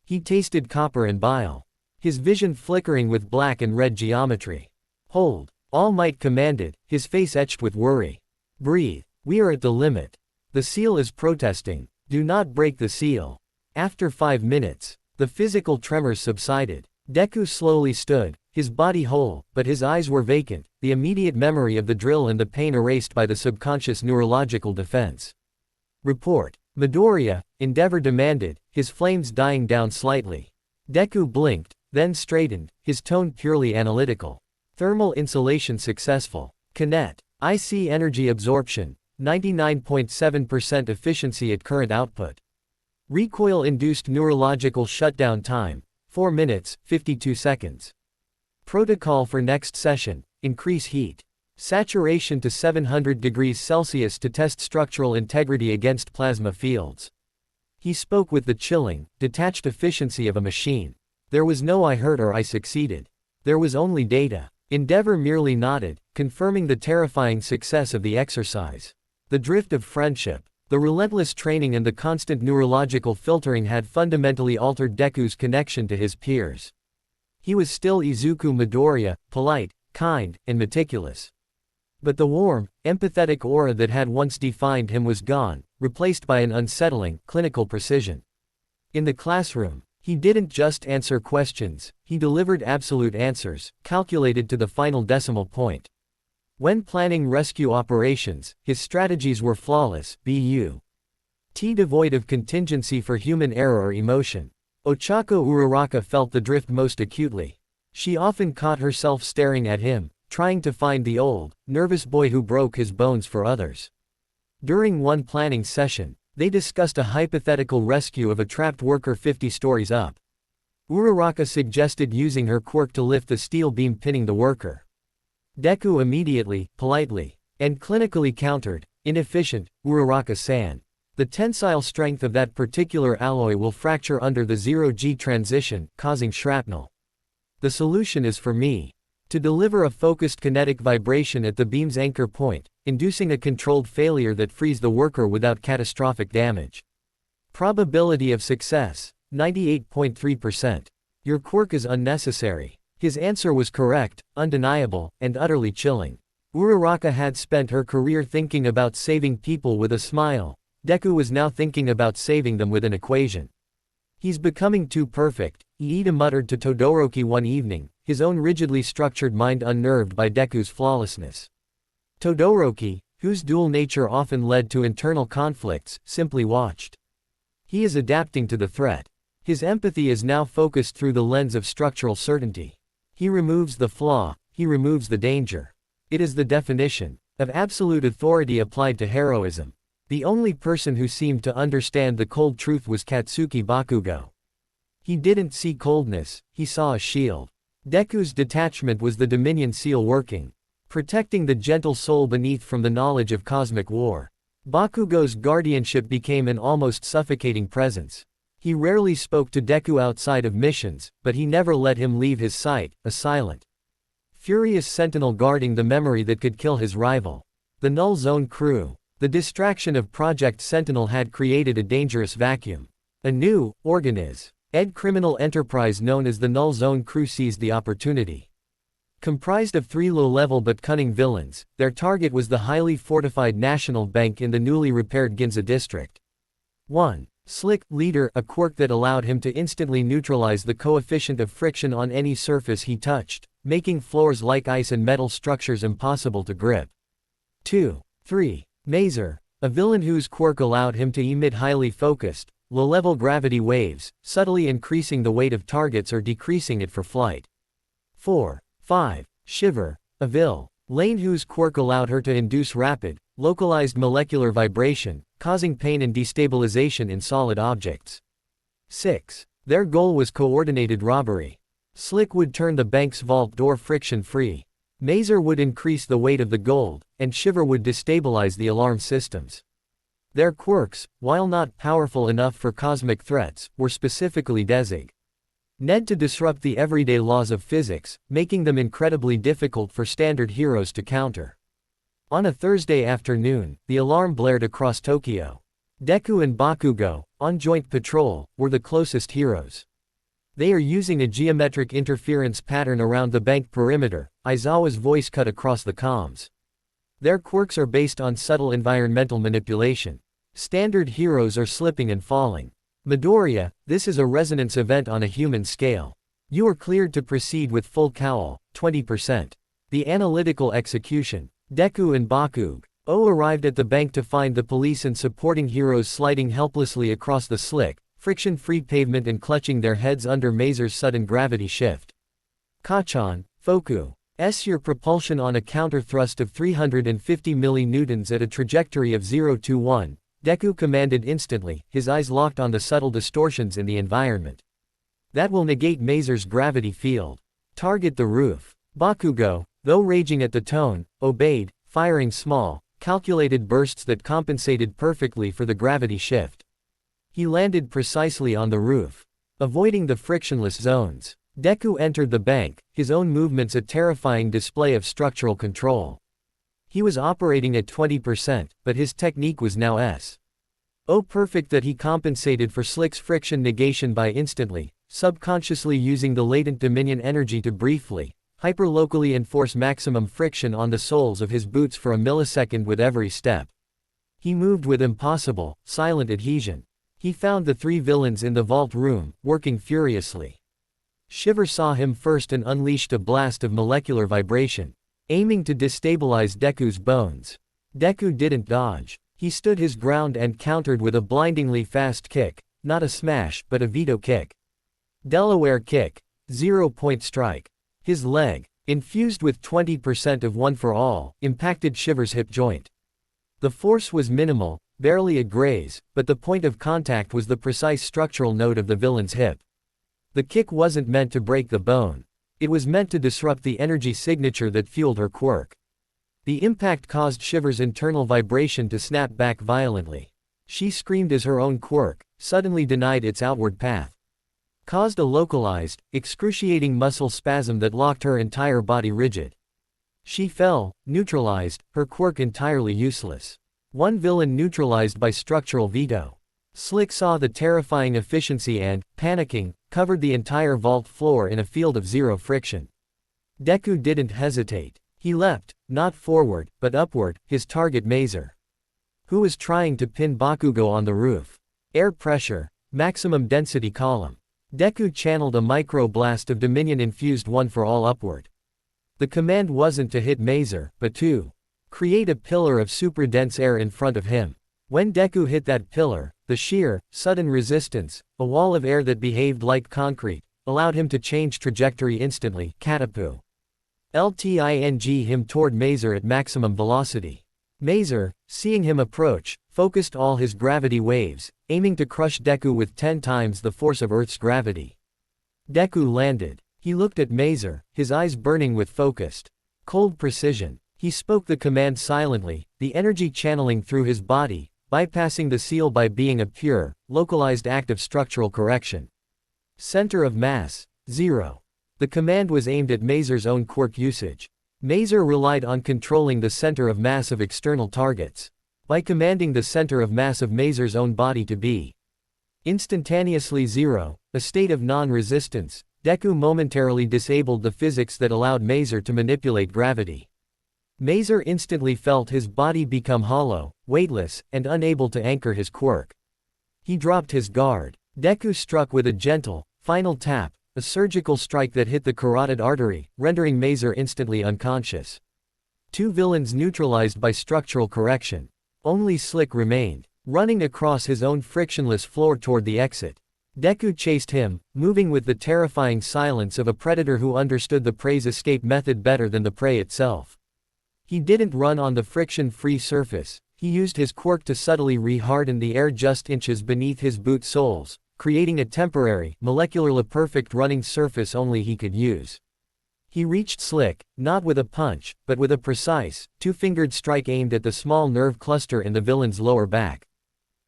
He tasted copper and bile, his vision flickering with black and red geometry. Hold, All Might commanded, his face etched with worry. Breathe, we are at the limit. The seal is protesting, do not break the seal. After 5 minutes, the physical tremors subsided. Deku slowly stood, his body whole, but his eyes were vacant, the immediate memory of the drill and the pain erased by the subconscious neurological defense. Report. Midoriya, Endeavor demanded, his flames dying down slightly. Deku blinked, then straightened, his tone purely analytical. Thermal insulation successful. Kinet. IC energy absorption, 99.7% efficiency at current output. Recoil-induced neurological shutdown time, 4 minutes, 52 seconds. Protocol for next session, increase heat. Saturation to 700 degrees Celsius to test structural integrity against plasma fields. He spoke with the chilling, detached efficiency of a machine. There was no I heard or I succeeded. There was only data. Endeavor merely nodded, confirming the terrifying success of the exercise. The drift of friendship. The relentless training and the constant neurological filtering had fundamentally altered Deku's connection to his peers. He was still Izuku Midoriya, polite, kind, and meticulous. But the warm, empathetic aura that had once defined him was gone, replaced by an unsettling, clinical precision. In the classroom, he didn't just answer questions, he delivered absolute answers, calculated to the final decimal point. When planning rescue operations, his strategies were flawless, devoid of contingency for human error or emotion. Ochako Uraraka felt the drift most acutely. She often caught herself staring at him, trying to find the old, nervous boy who broke his bones for others. During one planning session, they discussed a hypothetical rescue of a trapped worker 50 stories up. Uraraka suggested using her quirk to lift the steel beam pinning the worker. Deku immediately, politely, and clinically countered, inefficient, Uraraka-san. The tensile strength of that particular alloy will fracture under the 0G transition, causing shrapnel. The solution is for me to deliver a focused kinetic vibration at the beam's anchor point, inducing a controlled failure that frees the worker without catastrophic damage. Probability of success, 98.3%. Your quirk is unnecessary. His answer was correct, undeniable, and utterly chilling. Uraraka had spent her career thinking about saving people with a smile. Deku was now thinking about saving them with an equation. He's becoming too perfect, Iida muttered to Todoroki one evening, his own rigidly structured mind unnerved by Deku's flawlessness. Todoroki, whose dual nature often led to internal conflicts, simply watched. He is adapting to the threat. His empathy is now focused through the lens of structural certainty. He removes the flaw, he removes the danger. It is the definition of absolute authority applied to heroism. The only person who seemed to understand the cold truth was Katsuki Bakugo. He didn't see coldness, he saw a shield. Deku's detachment was the Dominion seal working, protecting the gentle soul beneath from the knowledge of cosmic war. Bakugo's guardianship became an almost suffocating presence. He rarely spoke to Deku outside of missions, but he never let him leave his sight, a silent, furious sentinel guarding the memory that could kill his rival. The Null Zone crew. The distraction of Project Sentinel had created a dangerous vacuum. A new, organized criminal enterprise known as the Null Zone crew seized the opportunity. Comprised of 3 low-level but cunning villains, their target was the highly fortified National Bank in the newly repaired Ginza district. 1. Slick, leader, a quirk that allowed him to instantly neutralize the coefficient of friction on any surface he touched, making floors like ice and metal structures impossible to grip. 2. 3. Mazer, a villain whose quirk allowed him to emit highly focused, low-level gravity waves, subtly increasing the weight of targets or decreasing it for flight. 4. 5. Shiver, a villain whose quirk allowed her to induce rapid, localized molecular vibration, causing pain and destabilization in solid objects. 6. Their goal was coordinated robbery. Slick would turn the bank's vault door friction-free. Mazer would increase the weight of the gold, and Shiver would destabilize the alarm systems. Their quirks, while not powerful enough for cosmic threats, were specifically designed to disrupt the everyday laws of physics, making them incredibly difficult for standard heroes to counter. On a Thursday afternoon, the alarm blared across Tokyo. Deku and Bakugo, on joint patrol, were the closest heroes. They are using a geometric interference pattern around the bank perimeter, Aizawa's voice cut across the comms. Their quirks are based on subtle environmental manipulation. Standard heroes are slipping and falling. Midoriya, this is a resonance event on a human scale. You are cleared to proceed with full cowl, 20%. The analytical execution. Deku and Bakugo arrived at the bank to find the police and supporting heroes sliding helplessly across the slick, friction-free pavement and clutching their heads under Mazer's sudden gravity shift. Kachan, focus your propulsion on a counter-thrust of 350 millinewtons at a trajectory of 0 to 1, Deku commanded instantly, his eyes locked on the subtle distortions in the environment. That will negate Mazer's gravity field. Target the roof. Bakugo, though raging at the tone, obeyed, firing small, calculated bursts that compensated perfectly for the gravity shift. He landed precisely on the roof, avoiding the frictionless zones. Deku entered the bank, his own movements a terrifying display of structural control. He was operating at 20%, but his technique was now perfect that he compensated for Slick's friction negation by instantly, subconsciously using the latent Dominion energy to briefly, hyperlocally enforce maximum friction on the soles of his boots for a millisecond with every step. He moved with impossible, silent adhesion. He found the 3 villains in the vault room, working furiously. Shiver saw him first and unleashed a blast of molecular vibration, aiming to destabilize Deku's bones. Deku didn't dodge. He stood his ground and countered with a blindingly fast kick, not a smash but a veto kick. Delaware kick, 0-point strike. His leg, infused with 20% of One for All, impacted Shiver's hip joint. The force was minimal, barely a graze, but the point of contact was the precise structural node of the villain's hip. The kick wasn't meant to break the bone. It was meant to disrupt the energy signature that fueled her quirk. The impact caused Shiver's internal vibration to snap back violently. She screamed as her own quirk, suddenly denied its outward path, caused a localized, excruciating muscle spasm that locked her entire body rigid. She fell, neutralized, her quirk entirely useless. One villain neutralized by structural veto. Slick saw the terrifying efficiency and, panicking, covered the entire vault floor in a field of zero friction. Deku didn't hesitate. He leapt, not forward, but upward, his target Mazer, who was trying to pin Bakugo on the roof. Air pressure, maximum density column. Deku channeled a micro-blast of Dominion-infused one-for-all upward. The command wasn't to hit Mazer, but to create a pillar of super-dense air in front of him. When Deku hit that pillar, the sheer, sudden resistance, a wall of air that behaved like concrete, allowed him to change trajectory instantly, Katapu. Lting him toward Mazer at maximum velocity. Mazer, seeing him approach, focused all his gravity waves, aiming to crush Deku with 10 times the force of Earth's gravity. Deku landed. He looked at Mazer, his eyes burning with focused, cold precision. He spoke the command silently, the energy channeling through his body, bypassing the seal by being a pure, localized act of structural correction. Center of mass, 0. The command was aimed at Mazer's own quirk usage. Mazer relied on controlling the center of mass of external targets. By commanding the center of mass of Mazer's own body to be instantaneously 0, a state of non-resistance, Deku momentarily disabled the physics that allowed Mazer to manipulate gravity. Mazer instantly felt his body become hollow, weightless, and unable to anchor his quirk. He dropped his guard. Deku struck with a gentle, final tap, a surgical strike that hit the carotid artery, rendering Mazer instantly unconscious. Two villains neutralized by structural correction. Only Slick remained, running across his own frictionless floor toward the exit. Deku chased him, moving with the terrifying silence of a predator who understood the prey's escape method better than the prey itself. He didn't run on the friction-free surface, he used his quirk to subtly re-harden the air just inches beneath his boot soles, creating a temporary, molecularly perfect running surface only he could use. He reached Slick, not with a punch, but with a precise, two-fingered strike aimed at the small nerve cluster in the villain's lower back.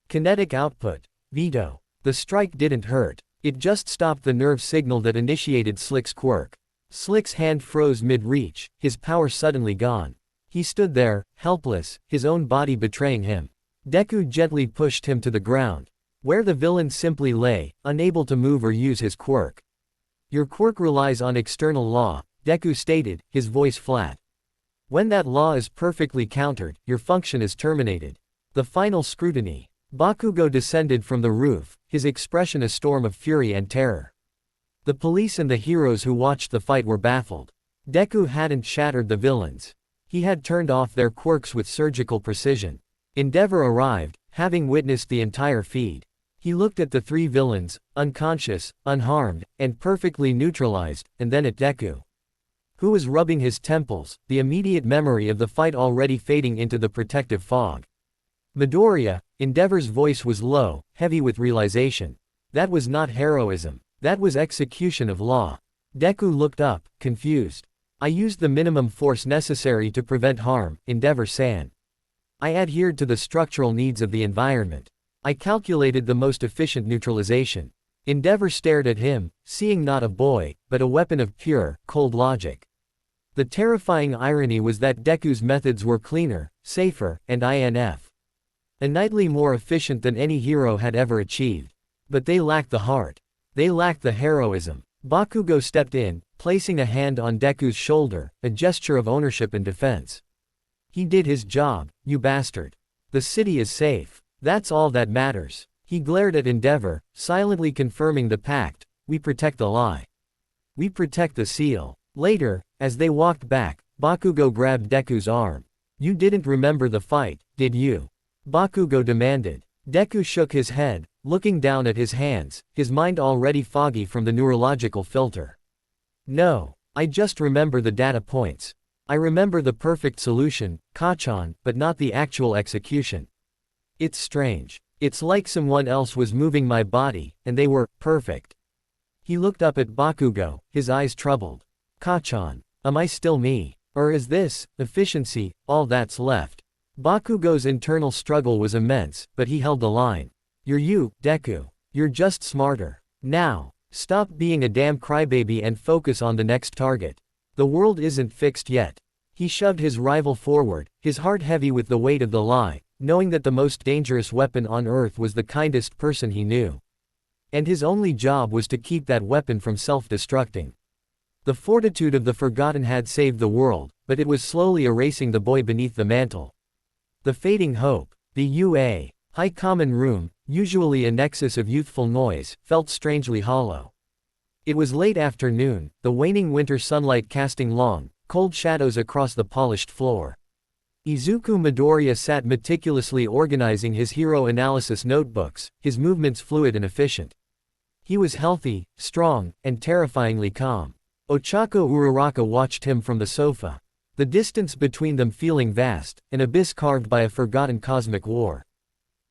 Kinetic output, veto. The strike didn't hurt, it just stopped the nerve signal that initiated Slick's quirk. Slick's hand froze mid-reach, his power suddenly gone. He stood there, helpless, his own body betraying him. Deku gently pushed him to the ground, where the villain simply lay, unable to move or use his quirk. Your quirk relies on external law, Deku stated, his voice flat. When that law is perfectly countered, your function is terminated. The final scrutiny. Bakugo descended from the roof, his expression a storm of fury and terror. The police and the heroes who watched the fight were baffled. Deku hadn't shattered the villains. He had turned off their quirks with surgical precision. Endeavor arrived, having witnessed the entire feed. He looked at the three villains, unconscious, unharmed, and perfectly neutralized, and then at Deku, who was rubbing his temples, the immediate memory of the fight already fading into the protective fog. Midoriya, Endeavor's voice was low, heavy with realization. That was not heroism. That was execution of law. Deku looked up, confused. I used the minimum force necessary to prevent harm, Endeavor-san. I adhered to the structural needs of the environment. I calculated the most efficient neutralization. Endeavor stared at him, seeing not a boy, but a weapon of pure, cold logic. The terrifying irony was that Deku's methods were cleaner, safer, and infinitely more efficient than any hero had ever achieved. But they lacked the heart. They lacked the heroism. Bakugo stepped in, placing a hand on Deku's shoulder, a gesture of ownership and defense. He did his job, you bastard. The city is safe. That's all that matters. He glared at Endeavor, silently confirming the pact. We protect the lie. We protect the seal. Later, as they walked back, Bakugo grabbed Deku's arm. You didn't remember the fight, did you? Bakugo demanded. Deku shook his head, looking down at his hands, his mind already foggy from the neurological filter. No, I just remember the data points. I remember the perfect solution, Kachan, but not the actual execution. It's strange. It's like someone else was moving my body, and they were perfect. He looked up at Bakugo, his eyes troubled. Kachan, am I still me? Or is this, efficiency, all that's left? Bakugo's internal struggle was immense, but he held the line. You're you, Deku. You're just smarter. Now, stop being a damn crybaby and focus on the next target. The world isn't fixed yet. He shoved his rival forward, his heart heavy with the weight of the lie, knowing that the most dangerous weapon on Earth was the kindest person he knew. And his only job was to keep that weapon from self-destructing. The fortitude of the Forgotten had saved the world, but it was slowly erasing the boy beneath the mantle. The fading hope. The UA. High common room, usually a nexus of youthful noise, felt strangely hollow. It was late afternoon, the waning winter sunlight casting long, cold shadows across the polished floor. Izuku Midoriya sat meticulously organizing his hero analysis notebooks, his movements fluid and efficient. He was healthy, strong, and terrifyingly calm. Ochako Uraraka watched him from the sofa. The distance between them feeling vast, an abyss carved by a forgotten cosmic war.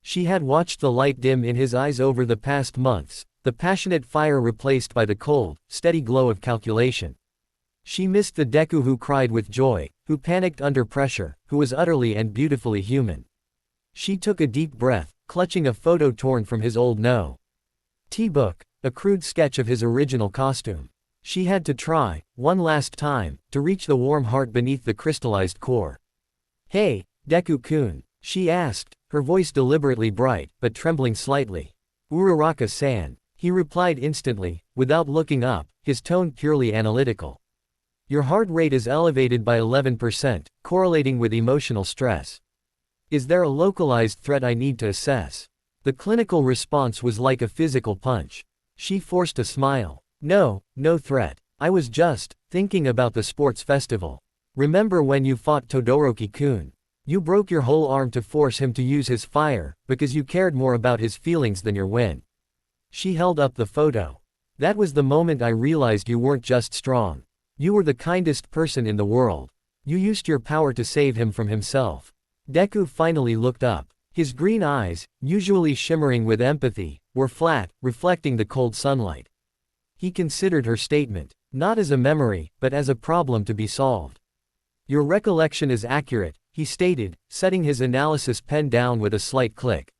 She had watched the light dim in his eyes over the past months, the passionate fire replaced by the cold, steady glow of calculation. She missed the Deku who cried with joy, who panicked under pressure, who was utterly and beautifully human. She took a deep breath, clutching a photo torn from his old T-book, a crude sketch of his original costume. She had to try, one last time, to reach the warm heart beneath the crystallized core. "Hey, Deku-kun," she asked, her voice deliberately bright, but trembling slightly. "Uraraka-san," he replied instantly, without looking up, his tone purely analytical. "Your heart rate is elevated by 11%, correlating with emotional stress. Is there a localized threat I need to assess?" The clinical response was like a physical punch. She forced a smile. "No, no threat. I was just thinking about the sports festival. Remember when you fought Todoroki-kun? You broke your whole arm to force him to use his fire, because you cared more about his feelings than your win." She held up the photo. "That was the moment I realized you weren't just strong. You were the kindest person in the world. You used your power to save him from himself." Deku finally looked up. His green eyes, usually shimmering with empathy, were flat, reflecting the cold sunlight. He considered her statement, not as a memory, but as a problem to be solved. "Your recollection is accurate," he stated, setting his analysis pen down with a slight click.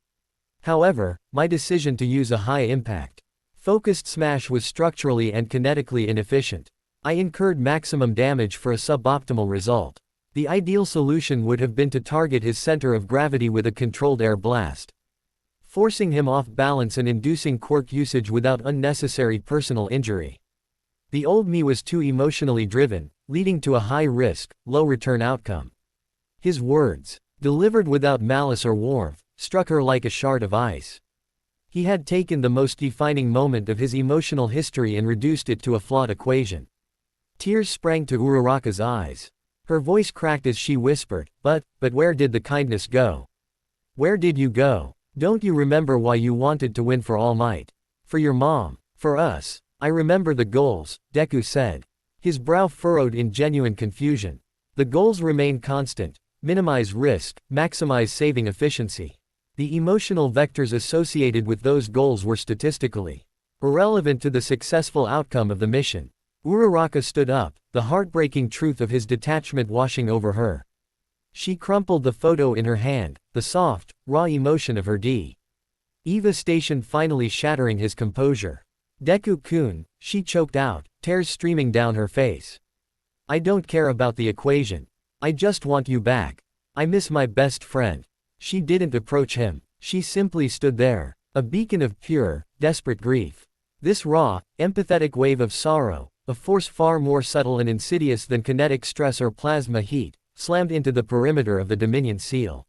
"However, my decision to use a high-impact, focused smash was structurally and kinetically inefficient. I incurred maximum damage for a suboptimal result. The ideal solution would have been to target his center of gravity with a controlled air blast, forcing him off balance and inducing quirk usage without unnecessary personal injury. The old me was too emotionally driven, leading to a high-risk, low-return outcome." His words, delivered without malice or warmth, struck her like a shard of ice. He had taken the most defining moment of his emotional history and reduced it to a flawed equation. Tears sprang to Uraraka's eyes. Her voice cracked as she whispered, but where did the kindness go? Where did you go? Don't you remember why you wanted to win for All Might? For your mom? For us? I remember the goals," Deku said. His brow furrowed in genuine confusion. The goals remain constant: minimize risk, maximize saving efficiency. The emotional vectors associated with those goals were statistically irrelevant to the successful outcome of the mission. Uraraka stood up, the heartbreaking truth of his detachment washing over her. She crumpled the photo in her hand, the soft, raw emotion of her devastation finally shattering his composure. "Deku-kun," she choked out, tears streaming down her face. "I don't care about the equation. I just want you back. I miss my best friend." She didn't approach him. She simply stood there, a beacon of pure, desperate grief. This raw, empathetic wave of sorrow, a force far more subtle and insidious than kinetic stress or plasma heat, slammed into the perimeter of the Dominion seal.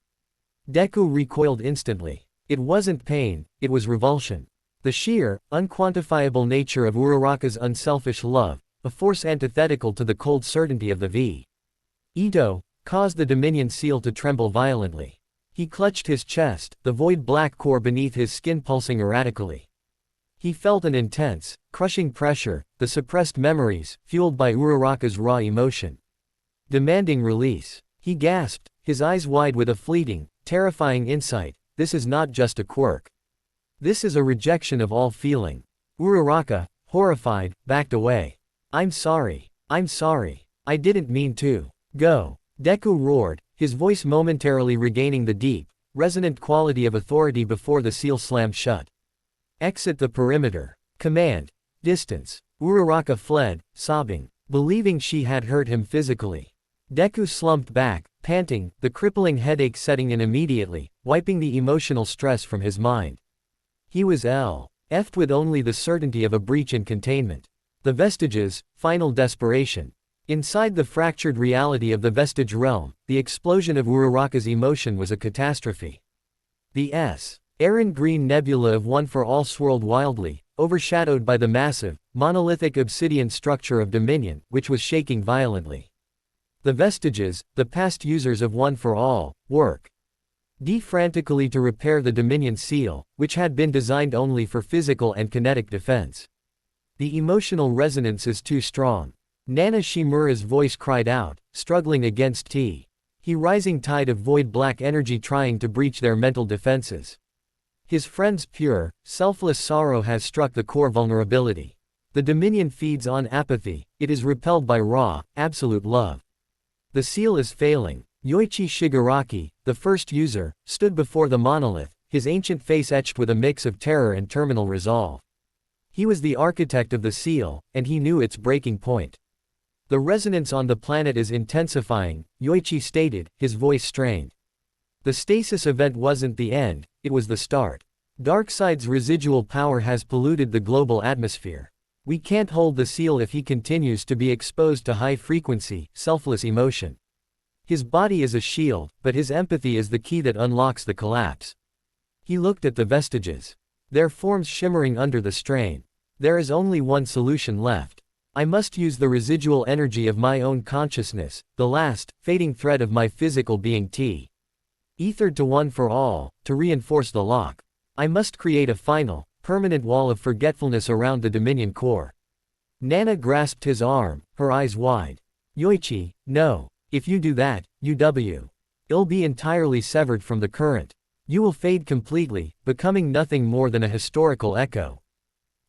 Deku recoiled instantly. It wasn't pain, it was revulsion. The sheer, unquantifiable nature of Uraraka's unselfish love, a force antithetical to the cold certainty of the Ito, caused the Dominion seal to tremble violently. He clutched his chest, the void black core beneath his skin pulsing erratically. He felt an intense, crushing pressure, the suppressed memories, fueled by Uraraka's raw emotion, demanding release. He gasped, his eyes wide with a fleeting, terrifying insight: this is not just a quirk. This is a rejection of all feeling. Uraraka, horrified, backed away. I'm sorry. I didn't mean to. Go." Deku roared, his voice momentarily regaining the deep, resonant quality of authority before the seal slammed shut. "Exit the perimeter. Command. Distance." Uraraka fled, sobbing, believing she had hurt him physically. Deku slumped back, panting, the crippling headache setting in immediately, wiping the emotional stress from his mind. He was left with only the certainty of a breach in containment. The vestiges, final desperation. Inside the fractured reality of the vestige realm, the explosion of Uraraka's emotion was a catastrophe. The errant green nebula of One for All swirled wildly, overshadowed by the massive, monolithic obsidian structure of Dominion, which was shaking violently. The vestiges, the past users of One for All, work frantically to repair the Dominion seal, which had been designed only for physical and kinetic defense. The emotional resonance is too strong. Nana Shimura's voice cried out, struggling against the rising tide of void black energy trying to breach their mental defenses. His friend's pure, selfless sorrow has struck the core vulnerability. The Dominion feeds on apathy, it is repelled by raw, absolute love. The seal is failing. Yoichi Shigaraki, the first user, stood before the monolith, his ancient face etched with a mix of terror and terminal resolve. He was the architect of the seal, and he knew its breaking point. The resonance on the planet is intensifying, Yoichi stated, his voice strained. The stasis event wasn't the end, it was the start. DARKSEID'S residual power has polluted the global atmosphere. We can't hold the seal if he continues to be exposed to high-frequency, selfless emotion. His body is a shield, but his empathy is the key that unlocks the collapse. He looked at the vestiges. Their forms shimmering under the strain. There is only one solution left. I must use the residual energy of my own consciousness, the last, fading thread of my physical being ethered to One for All, to reinforce the lock. I must create a final, permanent wall of forgetfulness around the Dominion core. Nana grasped his arm, her eyes wide. Yoichi, no. If you do that, you'll be entirely severed from the current. You will fade completely, becoming nothing more than a historical echo.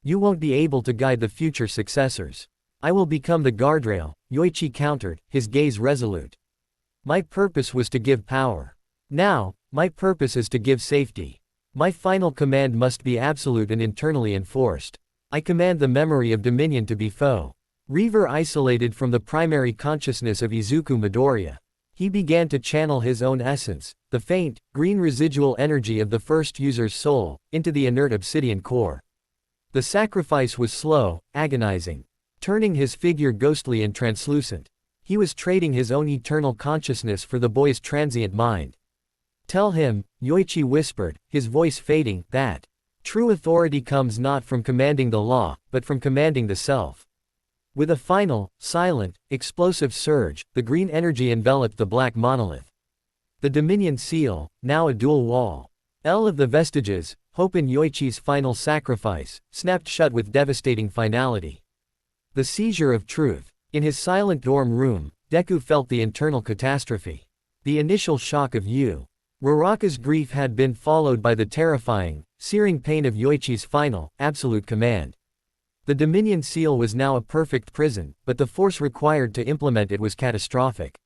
You won't be able to guide the future successors. I will become the guardrail, Yoichi countered, his gaze resolute. My purpose was to give power. Now, my purpose is to give safety. My final command must be absolute and internally enforced. I command the memory of Dominion to be Reaver isolated from the primary consciousness of Izuku Midoriya. He began to channel his own essence, the faint, green residual energy of the first user's soul, into the inert obsidian core. The sacrifice was slow, agonizing, turning his figure ghostly and translucent. He was trading his own eternal consciousness for the boy's transient mind. Tell him, Yoichi whispered, his voice fading, that true authority comes not from commanding the law, but from commanding the self. With a final, silent, explosive surge, the green energy enveloped the black monolith. The Dominion seal, now a dual wall. Of the vestiges, hope in Yoichi's final sacrifice, snapped shut with devastating finality. The seizure of truth. In his silent dorm room, Deku felt the internal catastrophe. The initial shock of Uraraka's grief had been followed by the terrifying, searing pain of Yoichi's final, absolute command. The Dominion seal was now a perfect prison, but the force required to implement it was catastrophic.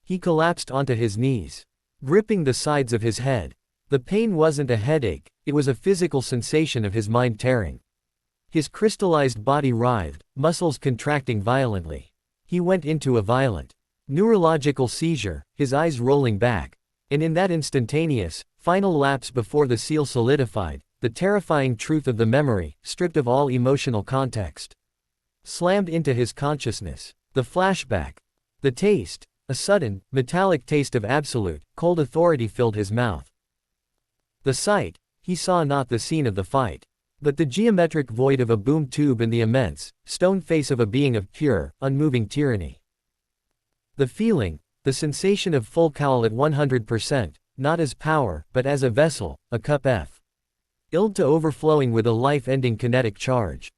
He collapsed onto his knees, gripping the sides of his head. The pain wasn't a headache, it was a physical sensation of his mind tearing. His crystallized body writhed, muscles contracting violently. He went into a violent, neurological seizure, his eyes rolling back. And in that instantaneous, final lapse before the seal solidified, the terrifying truth of the memory, stripped of all emotional context, slammed into his consciousness. The flashback. The taste. A sudden, metallic taste of absolute, cold authority filled his mouth. The sight. He saw not the scene of the fight, but the geometric void of a boom tube and the immense, stone face of a being of pure, unmoving tyranny. The feeling. The sensation of full cowl at 100%, not as power, but as a vessel, a cup filled to overflowing with a life-ending kinetic charge.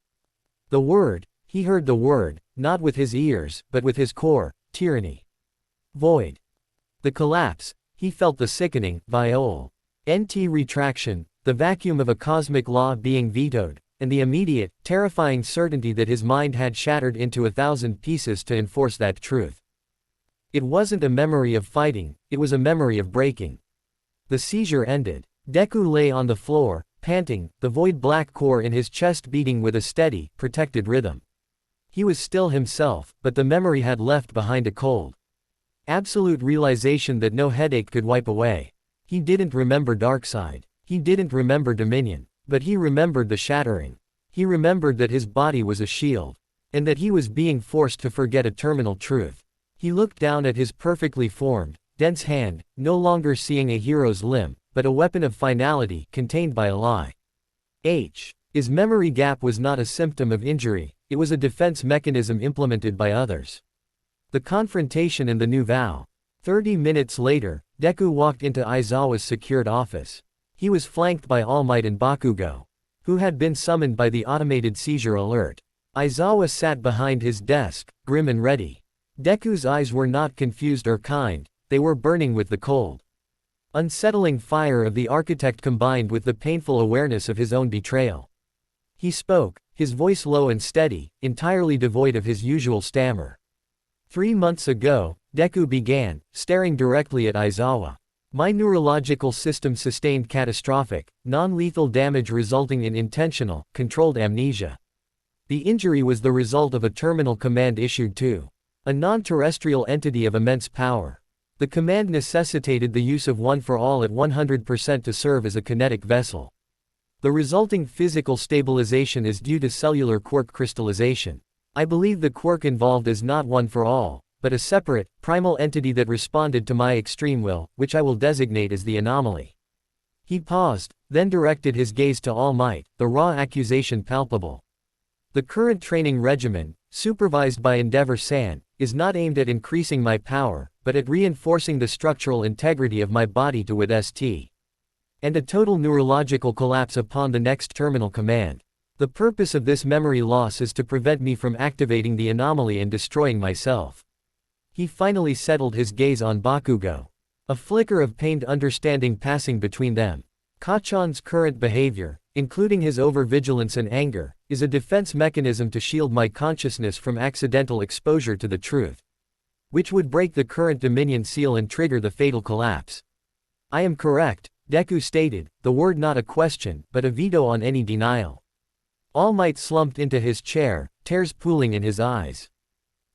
The word, he heard the word, not with his ears, but with his core, tyranny. Void. The collapse, he felt the sickening, retraction, the vacuum of a cosmic law being vetoed, and the immediate, terrifying certainty that his mind had shattered into 1,000 pieces to enforce that truth. It wasn't a memory of fighting, it was a memory of breaking. The seizure ended. Deku lay on the floor, panting, the void black core in his chest beating with a steady, protected rhythm. He was still himself, but the memory had left behind a cold, absolute realization that no headache could wipe away. He didn't remember Darkseid. He didn't remember Dominion. But he remembered the shattering. He remembered that his body was a shield. And that he was being forced to forget a terminal truth. He looked down at his perfectly formed, dense hand, no longer seeing a hero's limb, but a weapon of finality, contained by a lie. His memory gap was not a symptom of injury, it was a defense mechanism implemented by others. The confrontation and the new vow. 30 minutes later, Deku walked into Aizawa's secured office. He was flanked by All Might and Bakugo, who had been summoned by the automated seizure alert. Aizawa sat behind his desk, grim and ready. Deku's eyes were not confused or kind, they were burning with the cold, unsettling fire of the architect combined with the painful awareness of his own betrayal. He spoke, his voice low and steady, entirely devoid of his usual stammer. 3 months ago, Deku began, staring directly at Aizawa. My neurological system sustained catastrophic, non-lethal damage resulting in intentional, controlled amnesia. The injury was the result of a terminal command issued to a non-terrestrial entity of immense power. The command necessitated the use of One for All at 100% to serve as a kinetic vessel. The resulting physical stabilization is due to cellular quirk crystallization. I believe the quirk involved is not One for All, but a separate, primal entity that responded to my extreme will, which I will designate as the anomaly. He paused, then directed his gaze to All Might, the raw accusation palpable. The current training regimen, supervised by Endeavor-san, is not aimed at increasing my power, but at reinforcing the structural integrity of my body to St. And a total neurological collapse upon the next terminal command. The purpose of this memory loss is to prevent me from activating the anomaly and destroying myself. He finally settled his gaze on Bakugo. A flicker of pained understanding passing between them. Kacchan's current behavior, including his overvigilance and anger, is a defense mechanism to shield my consciousness from accidental exposure to the truth, which would break the current Dominion seal and trigger the fatal collapse. I am correct, Deku stated, the word not a question, but a veto on any denial. All Might slumped into his chair, tears pooling in his eyes.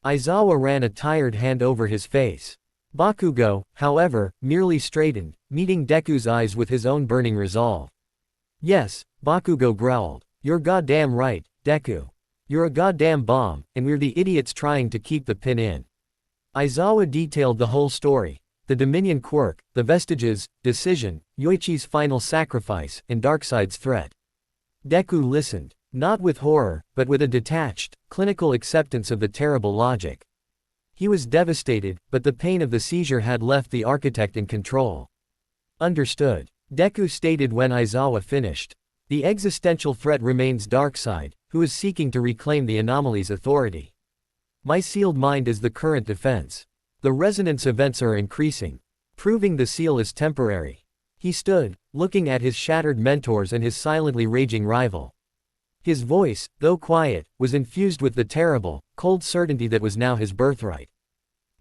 Aizawa ran a tired hand over his face. Bakugo, however, merely straightened, meeting Deku's eyes with his own burning resolve. Yes, Bakugo growled. You're goddamn right, Deku. You're a goddamn bomb, and we're the idiots trying to keep the pin in. Aizawa detailed the whole story. The Dominion quirk, the vestiges, decision, Yoichi's final sacrifice, and Darkseid's threat. Deku listened, not with horror, but with a detached, clinical acceptance of the terrible logic. He was devastated, but the pain of the seizure had left the architect in control. Understood, Deku stated when Aizawa finished. The existential threat remains Darkseid, who is seeking to reclaim the anomaly's authority. My sealed mind is the current defense. The resonance events are increasing, proving the seal is temporary. He stood, looking at his shattered mentors and his silently raging rival. His voice, though quiet, was infused with the terrible, cold certainty that was now his birthright.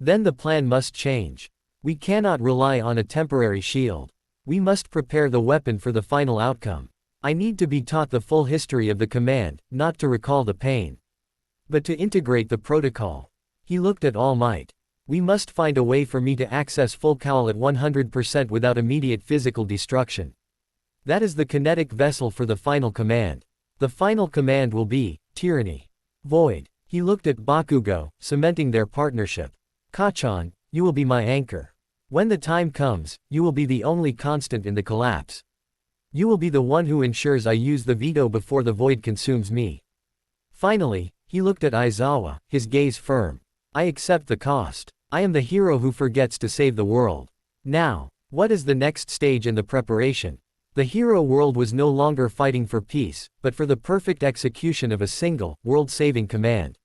Then the plan must change. We cannot rely on a temporary shield. We must prepare the weapon for the final outcome. I need to be taught the full history of the command, not to recall the pain, but to integrate the protocol. He looked at All Might. We must find a way for me to access full cowl at 100% without immediate physical destruction. That is the kinetic vessel for the final command. The final command will be tyranny. Void. He looked at Bakugo, cementing their partnership. Kacchan, you will be my anchor. When the time comes, you will be the only constant in the collapse. You will be the one who ensures I use the veto before the void consumes me. Finally, he looked at Aizawa, his gaze firm. I accept the cost. I am the hero who forgets to save the world. Now, what is the next stage in the preparation? The hero world was no longer fighting for peace, but for the perfect execution of a single, world-saving command.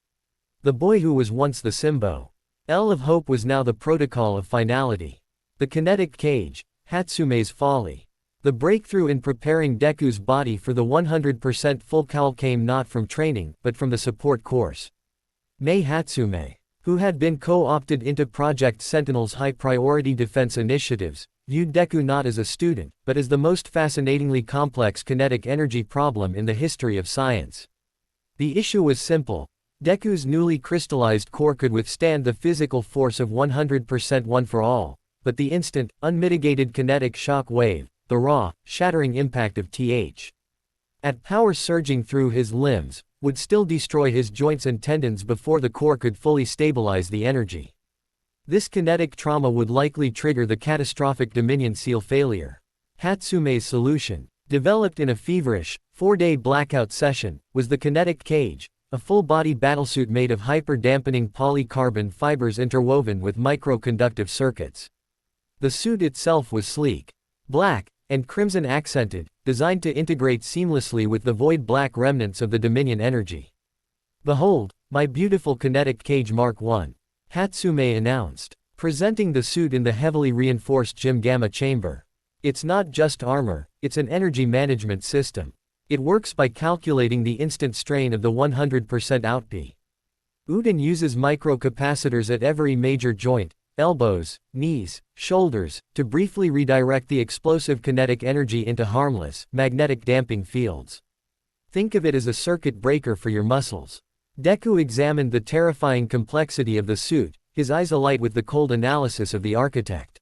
The boy who was once the symbol of hope was now the protocol of finality. The kinetic cage, Hatsume's folly. The breakthrough in preparing Deku's body for the 100% full cowl came not from training, but from the support course. Mei Hatsume, who had been co-opted into Project Sentinel's high-priority defense initiatives, viewed Deku not as a student, but as the most fascinatingly complex kinetic energy problem in the history of science. The issue was simple. Deku's newly crystallized core could withstand the physical force of 100% One for All, but the instant, unmitigated kinetic shock wave, the raw, shattering impact of at power surging through his limbs, would still destroy his joints and tendons before the core could fully stabilize the energy. This kinetic trauma would likely trigger the catastrophic Dominion seal failure. Hatsume's solution, developed in a feverish, 4-day blackout session, was the kinetic cage, a full-body battlesuit made of hyper-dampening polycarbon fibers interwoven with microconductive circuits. The suit itself was sleek, black, and crimson accented, designed to integrate seamlessly with the void black remnants of the Dominion energy. "Behold, my beautiful kinetic cage Mark I," Hatsume announced, presenting the suit in the heavily reinforced Gym Gamma chamber. "It's not just armor, it's an energy management system. It works by calculating the instant strain of the 100% output. Uden uses microcapacitors at every major joint, elbows, knees, shoulders, to briefly redirect the explosive kinetic energy into harmless, magnetic damping fields. Think of it as a circuit breaker for your muscles." Deku examined the terrifying complexity of the suit, his eyes alight with the cold analysis of the architect.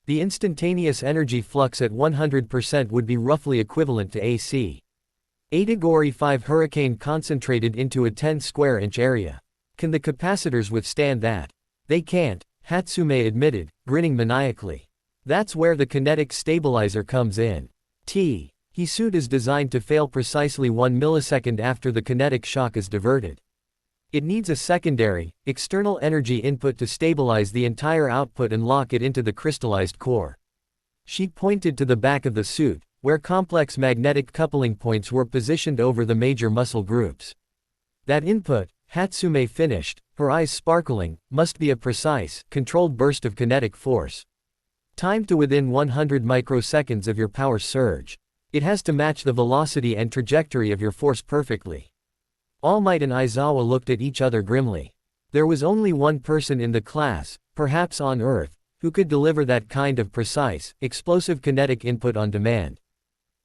The instantaneous energy flux at 100% would be roughly equivalent to AC. Itagori 5 Hurricane concentrated into a 10 square inch area. Can the capacitors withstand that? They can't, Hatsume admitted, grinning maniacally. That's where the kinetic stabilizer comes in. His suit is designed to fail precisely 1 millisecond after the kinetic shock is diverted. It needs a secondary, external energy input to stabilize the entire output and lock it into the crystallized core. She pointed to the back of the suit, where complex magnetic coupling points were positioned over the major muscle groups. That input, Hatsume finished, her eyes sparkling, must be a precise, controlled burst of kinetic force. Timed to within 100 microseconds of your power surge. It has to match the velocity and trajectory of your force perfectly. All Might and Aizawa looked at each other grimly. There was only one person in the class, perhaps on Earth, who could deliver that kind of precise, explosive kinetic input on demand.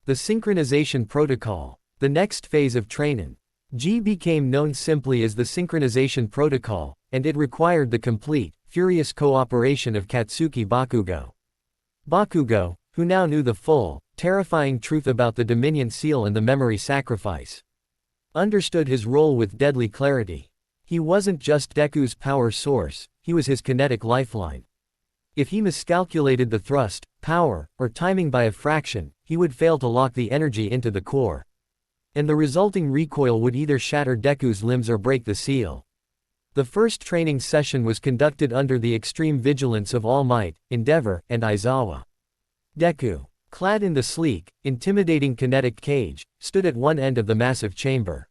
The synchronization protocol, the next phase of training. G became known simply as the synchronization protocol, and it required the complete, furious cooperation of Katsuki Bakugo. Bakugo, who now knew the full, terrifying truth about the Dominion Seal and the memory sacrifice, understood his role with deadly clarity. He wasn't just Deku's power source, he was his kinetic lifeline. If he miscalculated the thrust, power, or timing by a fraction, he would fail to lock the energy into the core. And the resulting recoil would either shatter Deku's limbs or break the seal. The first training session was conducted under the extreme vigilance of All Might, Endeavor, and Aizawa. Deku, clad in the sleek, intimidating kinetic cage, stood at one end of the massive chamber.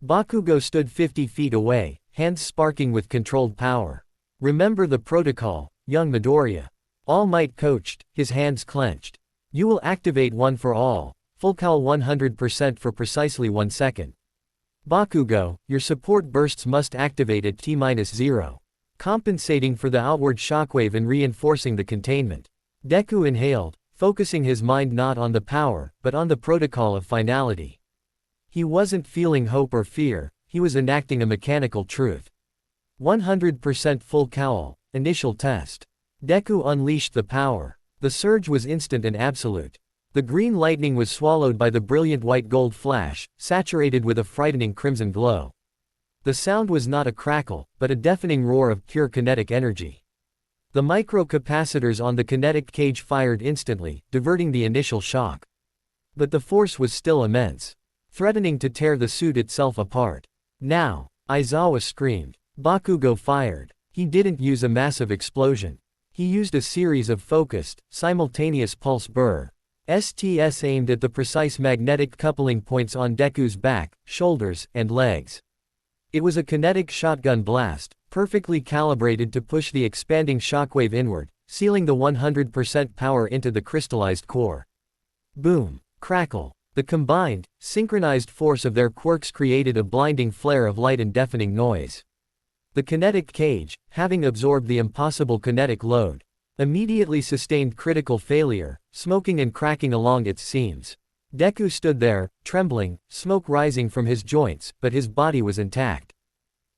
Bakugo stood 50 feet away, hands sparking with controlled power. "Remember the protocol, young Midoriya," All Might coached, his hands clenched. "You will activate one for all, full cal 100% for precisely 1 second. Bakugo, your support bursts must activate at T-0, compensating for the outward shockwave and reinforcing the containment." Deku inhaled, focusing his mind not on the power, but on the protocol of finality. He wasn't feeling hope or fear, he was enacting a mechanical truth. 100% full cowl, initial test. Deku unleashed the power. The surge was instant and absolute. The green lightning was swallowed by the brilliant white-gold flash, saturated with a frightening crimson glow. The sound was not a crackle, but a deafening roar of pure kinetic energy. The microcapacitors on the kinetic cage fired instantly, diverting the initial shock. But the force was still immense, threatening to tear the suit itself apart. "Now!" Aizawa screamed. Bakugo fired. He didn't use a massive explosion. He used a series of focused, simultaneous pulse bursts aimed at the precise magnetic coupling points on Deku's back, shoulders, and legs. It was a kinetic shotgun blast, perfectly calibrated to push the expanding shockwave inward, sealing the 100% power into the crystallized core. Boom! Crackle! The combined, synchronized force of their quirks created a blinding flare of light and deafening noise. The kinetic cage, having absorbed the impossible kinetic load, immediately sustained critical failure, smoking and cracking along its seams. Deku stood there, trembling, smoke rising from his joints, but his body was intact.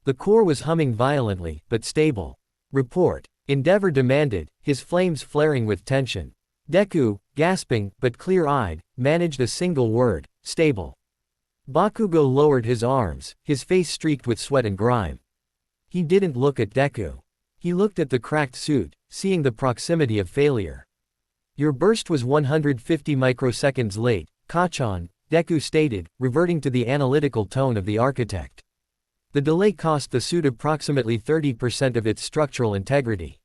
The core was humming violently, but stable. "Report," Endeavor demanded, his flames flaring with tension. Deku, gasping, but clear-eyed, managed a single word: stable. Bakugo lowered his arms, his face streaked with sweat and grime. He didn't look at Deku. He looked at the cracked suit, seeing the proximity of failure. "Your burst was 150 microseconds late, Kachan," Deku stated, reverting to the analytical tone of the architect. The delay cost the suit approximately 30% of its structural integrity.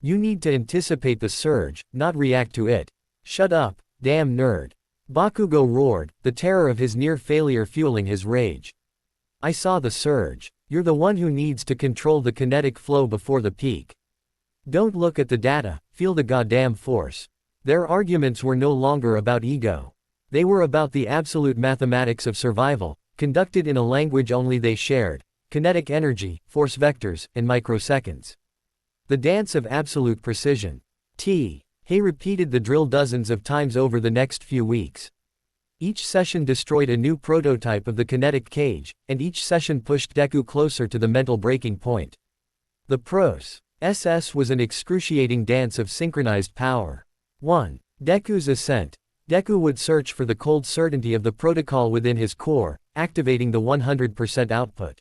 You need to anticipate the surge, not react to it. Shut up, damn nerd. Bakugo roared, the terror of his near failure fueling his rage. I saw the surge. You're the one who needs to control the kinetic flow before the peak. Don't look at the data, feel the goddamn force. Their arguments were no longer about ego. They were about the absolute mathematics of survival, conducted in a language only they shared: kinetic energy, force vectors, and microseconds. The dance of absolute precision. He repeated the drill dozens of times over the next few weeks. Each session destroyed a new prototype of the kinetic cage, and each session pushed Deku closer to the mental breaking point. The process was an excruciating dance of synchronized power. 1. Deku's ascent. Deku would search for the cold certainty of the protocol within his core, activating the 100% output.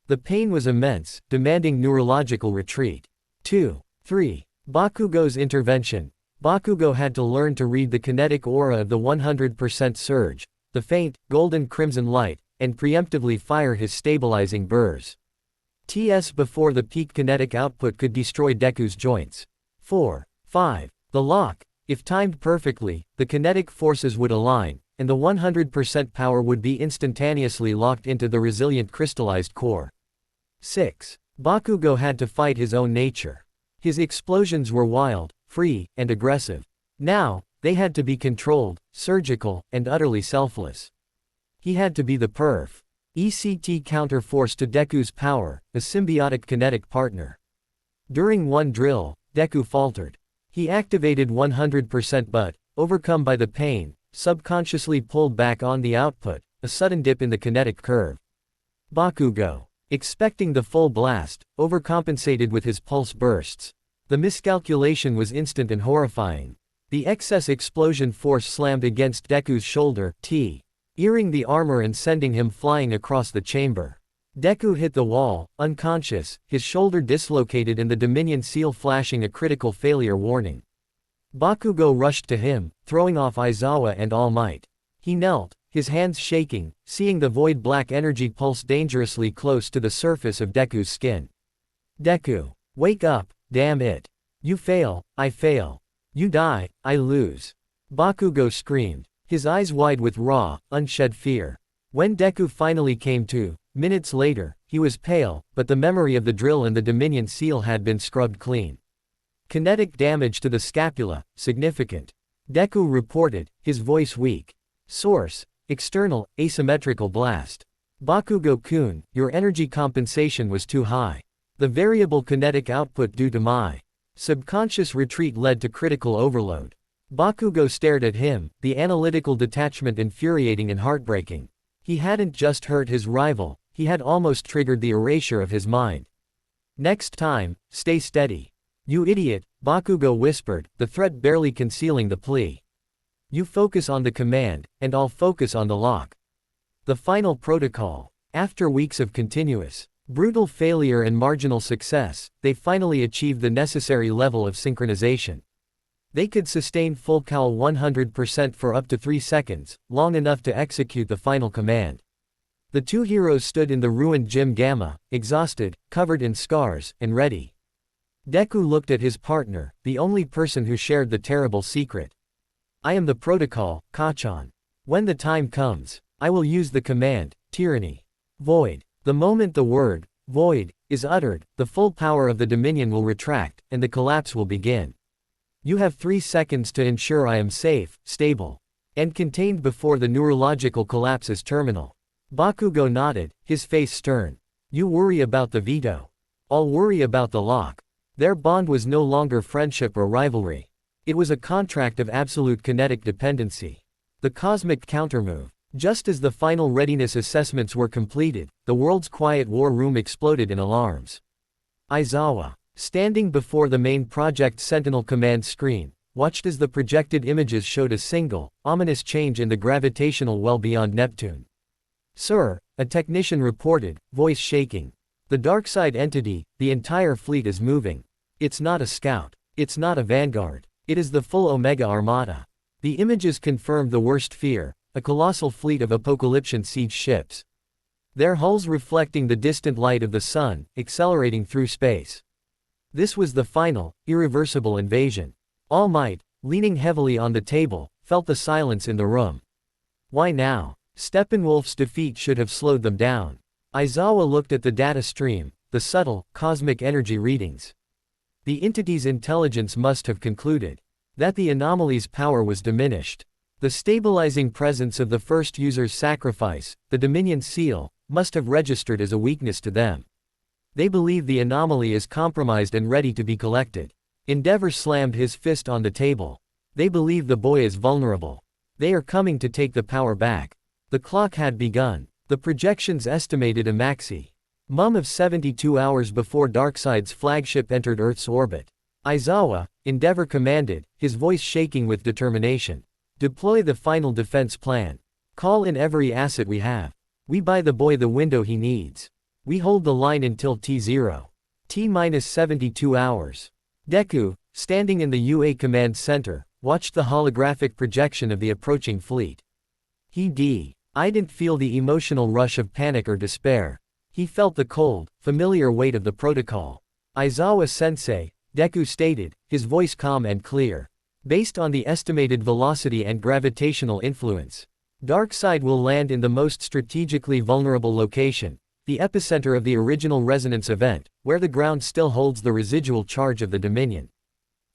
The pain was immense, demanding neurological retreat. 2. 3. Bakugo's intervention. Bakugo had to learn to read the kinetic aura of the 100% surge, the faint, golden crimson light, and preemptively fire his stabilizing burrs. Before the peak kinetic output could destroy Deku's joints. 4. 5. The lock. If timed perfectly, the kinetic forces would align, and the 100% power would be instantaneously locked into the resilient crystallized core. 6. Bakugo had to fight his own nature. His explosions were wild, free, and aggressive. Now, they had to be controlled, surgical, and utterly selfless. He had to be the ECT counterforce to Deku's power, a symbiotic kinetic partner. During one drill, Deku faltered. He activated 100% but, overcome by the pain, subconsciously pulled back on the output, a sudden dip in the kinetic curve. Bakugo, expecting the full blast, overcompensated with his pulse bursts. The miscalculation was instant and horrifying. The excess explosion force slammed against Deku's shoulder, earing the armor and sending him flying across the chamber. Deku hit the wall, unconscious, his shoulder dislocated and the Dominion seal flashing a critical failure warning. Bakugo rushed to him, throwing off Aizawa and All Might. He knelt, his hands shaking, seeing the void black energy pulse dangerously close to the surface of Deku's skin. Deku, wake up, damn it. You fail, I fail. You die, I lose. Bakugo screamed, his eyes wide with raw, unshed fear. When Deku finally came to, minutes later, he was pale, but the memory of the drill and the Dominion seal had been scrubbed clean. Kinetic damage to the scapula, significant. Deku reported, his voice weak. Source: external, asymmetrical blast. Bakugo-kun, your energy compensation was too high. The variable kinetic output due to my subconscious retreat led to critical overload. Bakugo stared at him, the analytical detachment infuriating and heartbreaking. He hadn't just hurt his rival, he had almost triggered the erasure of his mind. Next time, stay steady. You idiot, Bakugo whispered, the threat barely concealing the plea. You focus on the command, and I'll focus on the lock. The final protocol. After weeks of continuous, brutal failure and marginal success, they finally achieved the necessary level of synchronization. They could sustain full cal 100% for up to 3 seconds, long enough to execute the final command. The two heroes stood in the ruined Gym Gamma, exhausted, covered in scars, and ready. Deku looked at his partner, the only person who shared the terrible secret. I am the protocol, Kachan. When the time comes, I will use the command, tyranny. Void. The moment the word, void, is uttered, the full power of the Dominion will retract, and the collapse will begin. You have 3 seconds to ensure I am safe, stable, and contained before the neurological collapse is terminal. Bakugo nodded, his face stern. You worry about the veto. I'll worry about the lock. Their bond was no longer friendship or rivalry. It was a contract of absolute kinetic dependency. The cosmic countermove. Just as the final readiness assessments were completed, the world's quiet war room exploded in alarms. Aizawa, standing before the main Project Sentinel command screen, watched as the projected images showed a single, ominous change in the gravitational well beyond Neptune. Sir, a technician reported, voice shaking. The Darkseid entity, the entire fleet is moving. It's not a scout. It's not a vanguard. It is the full Omega Armada. The images confirmed the worst fear. a colossal fleet of apocalyptic siege ships. Their hulls reflecting the distant light of the sun, accelerating through space. This was the final, irreversible invasion. All Might, leaning heavily on the table, felt the silence in the room. Why now? Steppenwolf's defeat should have slowed them down. Aizawa looked at the data stream, the subtle, cosmic energy readings. The entity's intelligence must have concluded that the anomaly's power was diminished. The stabilizing presence of the first user's sacrifice, the Dominion seal, must have registered as a weakness to them. They believe the anomaly is compromised and ready to be collected. Endeavor slammed his fist on the table. They believe the boy is vulnerable. They are coming to take the power back. The clock had begun. The projections estimated a maximum of 72 hours before DARKSEID'S flagship entered Earth's orbit. Aizawa, Endeavor commanded, his voice shaking with determination. Deploy the final defense plan. Call in every asset we have. We buy the boy the window he needs. We hold the line until T0. T-72 hours. Deku, standing in the UA command center, watched the holographic projection of the approaching fleet. I didn't feel the emotional rush of panic or despair. He felt the cold, familiar weight of the protocol. Aizawa-sensei, Deku stated, his voice calm and clear. Based on the estimated velocity and gravitational influence, DARKSEID will land in the most strategically vulnerable location, the epicenter of the original resonance event, where the ground still holds the residual charge of the Dominion.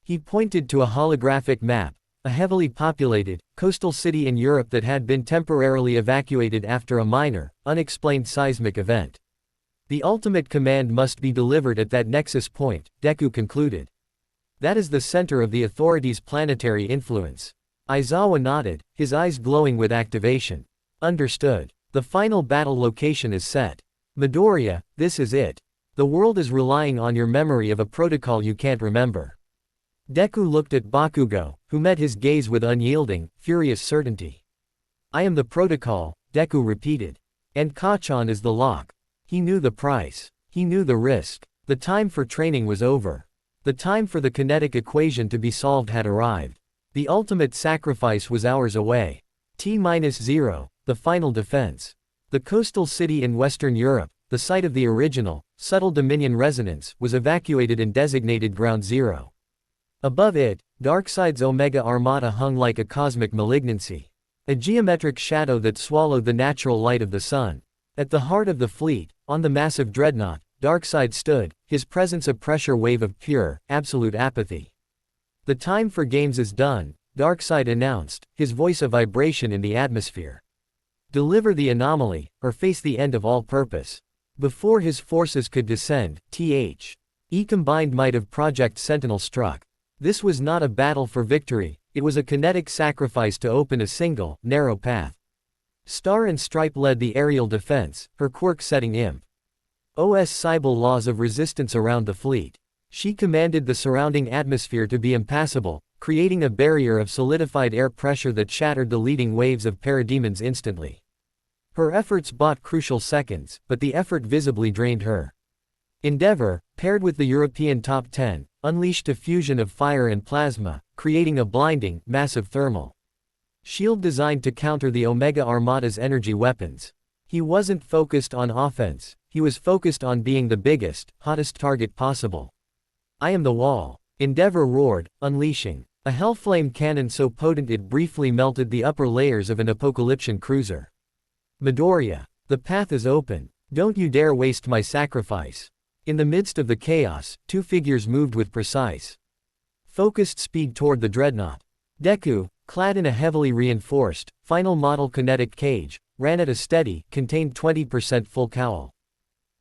He pointed to a holographic map, a heavily populated, coastal city in Europe that had been temporarily evacuated after a minor, unexplained seismic event. The ultimate command must be delivered at that nexus point, Deku concluded. That is the center of the authorities' planetary influence. Aizawa nodded, his eyes glowing with activation. Understood. The final battle location is set. Midoriya, this is it. The world is relying on your memory of a protocol you can't remember. Deku looked at Bakugo, who met his gaze with unyielding, furious certainty. I am the protocol, Deku repeated. And Kachan is the lock. He knew the price. He knew the risk. The time for training was over. The time for the kinetic equation to be solved had arrived. The ultimate sacrifice was hours away. T-0, the final defense. The coastal city in Western Europe, the site of the original, subtle Dominion resonance, was evacuated and designated Ground Zero. Above it, DARKSEID'S Omega Armada hung like a cosmic malignancy. A geometric shadow that swallowed the natural light of the sun. At the heart of the fleet, on the massive dreadnought, DARKSEID stood, his presence a pressure wave of pure, absolute apathy. The time for games is done, DARKSEID announced, his voice a vibration in the atmosphere. Deliver the anomaly, or face the end of all purpose. Before his forces could descend, the combined might of Project Sentinel struck. This was not a battle for victory, it was a kinetic sacrifice to open a single, narrow path. Star and Stripe led the aerial defense, her quirk setting imp. Os Cybele laws of resistance around the fleet. She commanded the surrounding atmosphere to be impassable, creating a barrier of solidified air pressure that shattered the leading waves of parademons instantly. Her efforts bought crucial seconds, but the effort visibly drained her. Endeavor, paired with the European top 10, unleashed a fusion of fire and plasma, creating a blinding, massive thermal shield designed to counter the Omega Armada's energy weapons. He wasn't focused on offense, he was focused on being the biggest, hottest target possible. I am the wall. Endeavor roared, unleashing a hellflame cannon so potent it briefly melted the upper layers of an apocalyptic cruiser. Midoriya, the path is open. Don't you dare waste my sacrifice. In the midst of the chaos, two figures moved with precise, focused speed toward the dreadnought. Deku, clad in a heavily reinforced, final model kinetic cage, ran at a steady, contained 20% full cowl.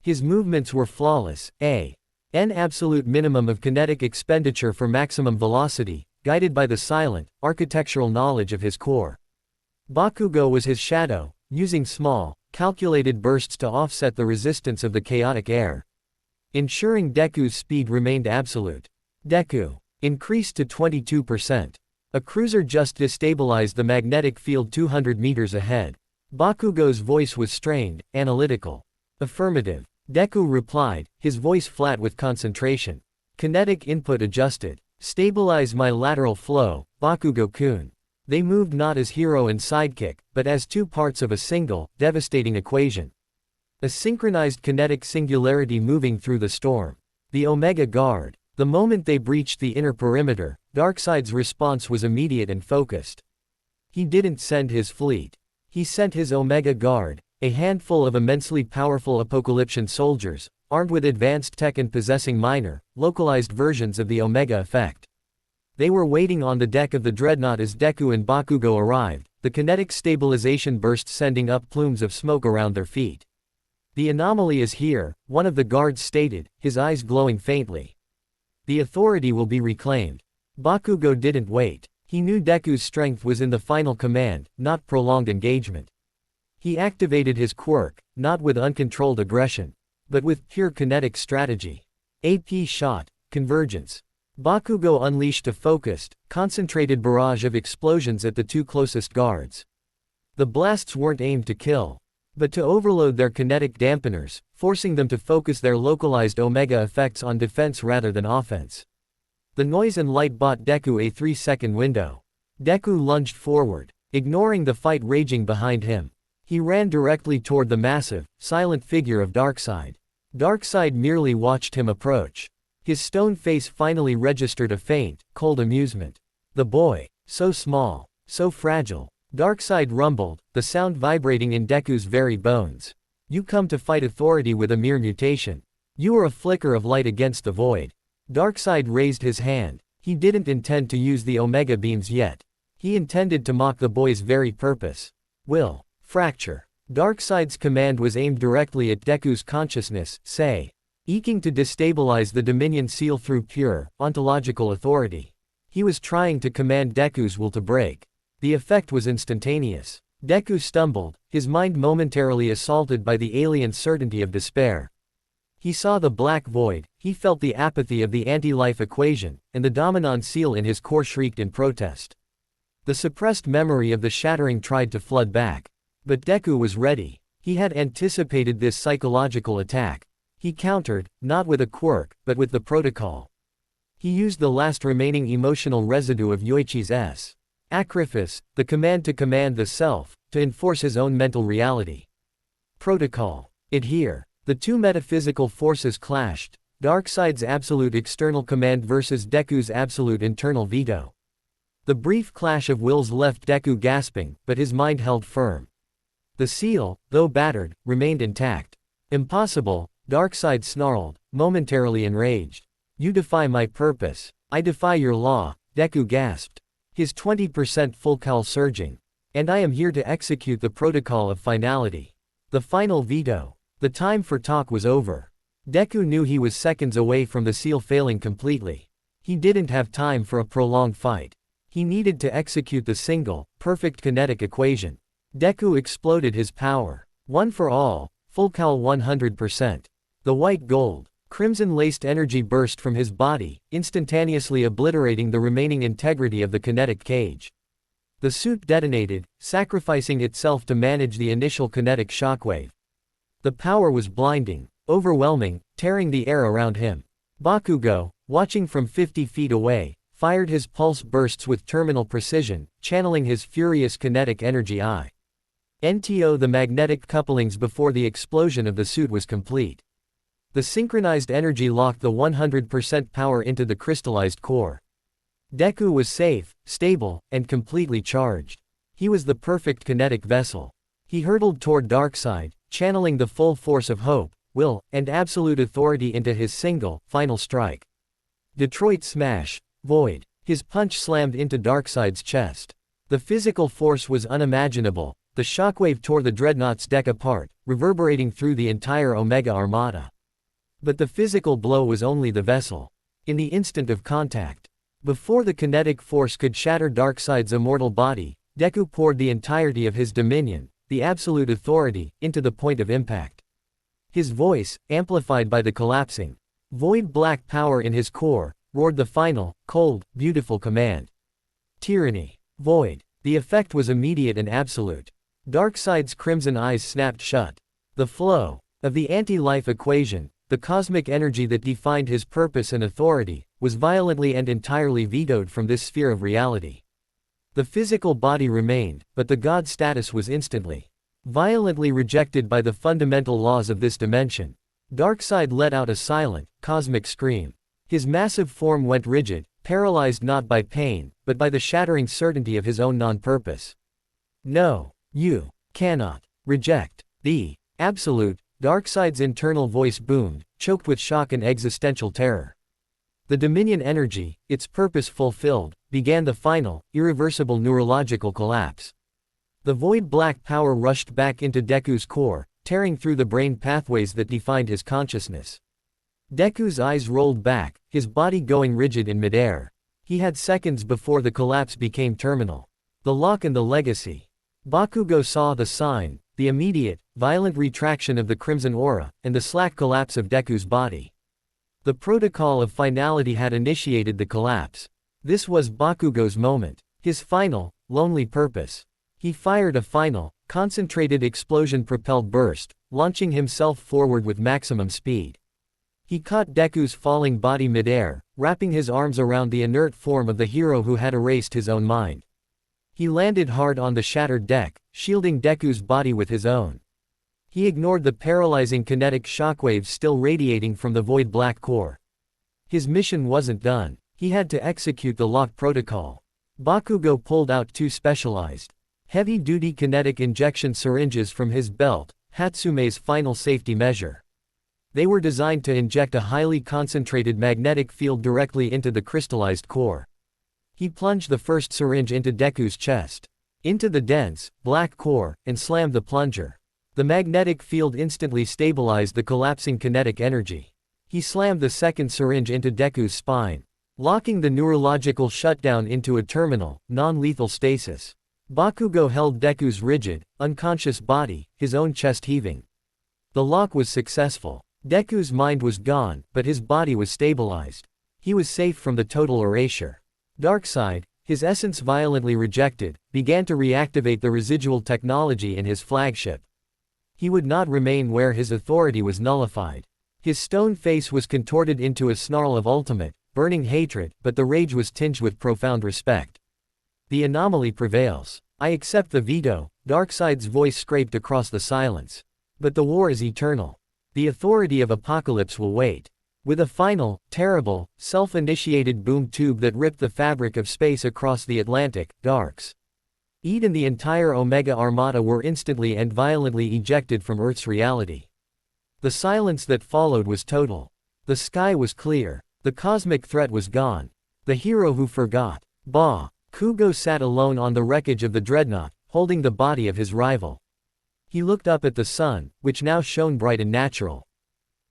His movements were flawless, an absolute minimum of kinetic expenditure for maximum velocity, guided by the silent, architectural knowledge of his core. Bakugo was his shadow, using small, calculated bursts to offset the resistance of the chaotic air, ensuring Deku's speed remained absolute. Deku increased to 22%. A cruiser just destabilized the magnetic field 200 meters ahead. Bakugo's voice was strained, analytical. Affirmative. Deku replied, his voice flat with concentration. Kinetic input adjusted. Stabilize my lateral flow, Bakugo-kun. They moved not as hero and sidekick, but as two parts of a single, devastating equation. A synchronized kinetic singularity moving through the storm. The Omega Guard. The moment they breached the inner perimeter, Darkseid's response was immediate and focused. He didn't send his fleet. He sent his Omega Guard, a handful of immensely powerful Apocalyptian soldiers, armed with advanced tech and possessing minor, localized versions of the Omega effect. They were waiting on the deck of the dreadnought as Deku and Bakugo arrived, the kinetic stabilization burst sending up plumes of smoke around their feet. "The anomaly is here," one of the guards stated, his eyes glowing faintly. "The authority will be reclaimed." Bakugo didn't wait. He knew Deku's strength was in the final command, not prolonged engagement. He activated his quirk, not with uncontrolled aggression, but with pure kinetic strategy. AP shot, convergence. Bakugo unleashed a focused, concentrated barrage of explosions at the two closest guards. The blasts weren't aimed to kill, but to overload their kinetic dampeners, forcing them to focus their localized Omega effects on defense rather than offense. The noise and light bought Deku a 3-second window. Deku lunged forward, ignoring the fight raging behind him. He ran directly toward the massive, silent figure of Darkseid. Darkseid merely watched him approach. His stone face finally registered a faint, cold amusement. The boy, so small, so fragile. Darkseid rumbled, the sound vibrating in Deku's very bones. "You come to fight authority with a mere mutation. You are a flicker of light against the void." Darkseid raised his hand. He didn't intend to use the Omega beams yet. He intended to mock the boy's very purpose. Will. Fracture. Darkseid's command was aimed directly at Deku's consciousness, eking to destabilize the Dominion seal through pure, ontological authority. He was trying to command Deku's will to break. The effect was instantaneous. Deku stumbled, his mind momentarily assaulted by the alien certainty of despair. He saw the black void, he felt the apathy of the anti-life equation, and the Dominon seal in his core shrieked in protest. The suppressed memory of the shattering tried to flood back. But Deku was ready. He had anticipated this psychological attack. He countered, not with a quirk, but with the protocol. He used the last remaining emotional residue of Yoichi's Acrifis, the command to command the self, to enforce his own mental reality. Protocol. Adhere. The two metaphysical forces clashed, Darkseid's absolute external command versus Deku's absolute internal veto. The brief clash of wills left Deku gasping, but his mind held firm. The seal, though battered, remained intact. "Impossible," Darkseid snarled, momentarily enraged. "You defy my purpose. I defy your law," Deku gasped. His 20% full cal surging. "And I am here to execute the protocol of finality. The final veto." The time for talk was over. Deku knew he was seconds away from the seal failing completely. He didn't have time for a prolonged fight. He needed to execute the single, perfect kinetic equation. Deku exploded his power. One for all, full cal 100%. The white gold, crimson-laced energy burst from his body, instantaneously obliterating the remaining integrity of the kinetic cage. The suit detonated, sacrificing itself to manage the initial kinetic shockwave. The power was blinding, overwhelming, tearing the air around him. Bakugo, watching from 50 feet away, fired his pulse bursts with terminal precision, channeling his furious kinetic energy into the magnetic couplings before the explosion of the suit was complete. The synchronized energy locked the 100% power into the crystallized core. Deku was safe, stable, and completely charged. He was the perfect kinetic vessel. He hurtled toward Darkseid, channeling the full force of hope, will, and absolute authority into his single, final strike. Detroit smash, void. His punch slammed into Darkseid's chest. The physical force was unimaginable. The shockwave tore the dreadnought's deck apart, reverberating through the entire Omega Armada. But the physical blow was only the vessel. In the instant of contact, before the kinetic force could shatter Darkseid's immortal body, Deku poured the entirety of his dominion, the absolute authority, into the point of impact. His voice, amplified by the collapsing, void black power in his core, roared the final, cold, beautiful command. Tyranny. Void. The effect was immediate and absolute. Darkseid's crimson eyes snapped shut. The flow of the anti-life equation, the cosmic energy that defined his purpose and authority, was violently and entirely vetoed from this sphere of reality. The physical body remained, but the god status was instantly, violently rejected by the fundamental laws of this dimension. Darkseid let out a silent, cosmic scream. His massive form went rigid, paralyzed not by pain, but by the shattering certainty of his own non-purpose. No, you cannot reject the absolute. Darkseid's internal voice boomed, choked with shock and existential terror. The Dominion energy, its purpose fulfilled, began the final, irreversible neurological collapse. The void black power rushed back into Deku's core, tearing through the brain pathways that defined his consciousness. Deku's eyes rolled back, his body going rigid in midair. He had seconds before the collapse became terminal. The lock and the legacy. Bakugo saw the sign, the immediate, violent retraction of the crimson aura, and the slack collapse of Deku's body. The protocol of finality had initiated the collapse. This was Bakugo's moment, his final, lonely purpose. He fired a final, concentrated explosion-propelled burst, launching himself forward with maximum speed. He caught Deku's falling body midair, wrapping his arms around the inert form of the hero who had erased his own mind. He landed hard on the shattered deck, shielding Deku's body with his own. He ignored the paralyzing kinetic shockwaves still radiating from the void black core. His mission wasn't done. He had to execute the lock protocol. Bakugo pulled out two specialized, heavy-duty kinetic injection syringes from his belt, Hatsume's final safety measure. They were designed to inject a highly concentrated magnetic field directly into the crystallized core. He plunged the first syringe into Deku's chest, into the dense, black core, and slammed the plunger. The magnetic field instantly stabilized the collapsing kinetic energy. He slammed the second syringe into Deku's spine, locking the neurological shutdown into a terminal, non-lethal stasis. Bakugo held Deku's rigid, unconscious body, his own chest heaving. The lock was successful. Deku's mind was gone, but his body was stabilized. He was safe from the total erasure. Darkseid, his essence violently rejected, began to reactivate the residual technology in his flagship. He would not remain where his authority was nullified. His stone face was contorted into a snarl of ultimate, burning hatred, but the rage was tinged with profound respect. The anomaly prevails. I accept the veto, Darkseid's voice scraped across the silence. But the war is eternal. The authority of Apocalypse will wait. With a final, terrible, self-initiated boom tube that ripped the fabric of space across the Atlantic, Darks. Ed and the entire Omega Armada were instantly and violently ejected from Earth's reality. The silence that followed was total. The sky was clear. The cosmic threat was gone. The hero who forgot. Bakugo sat alone on the wreckage of the dreadnought, holding the body of his rival. He looked up at the sun, which now shone bright and natural.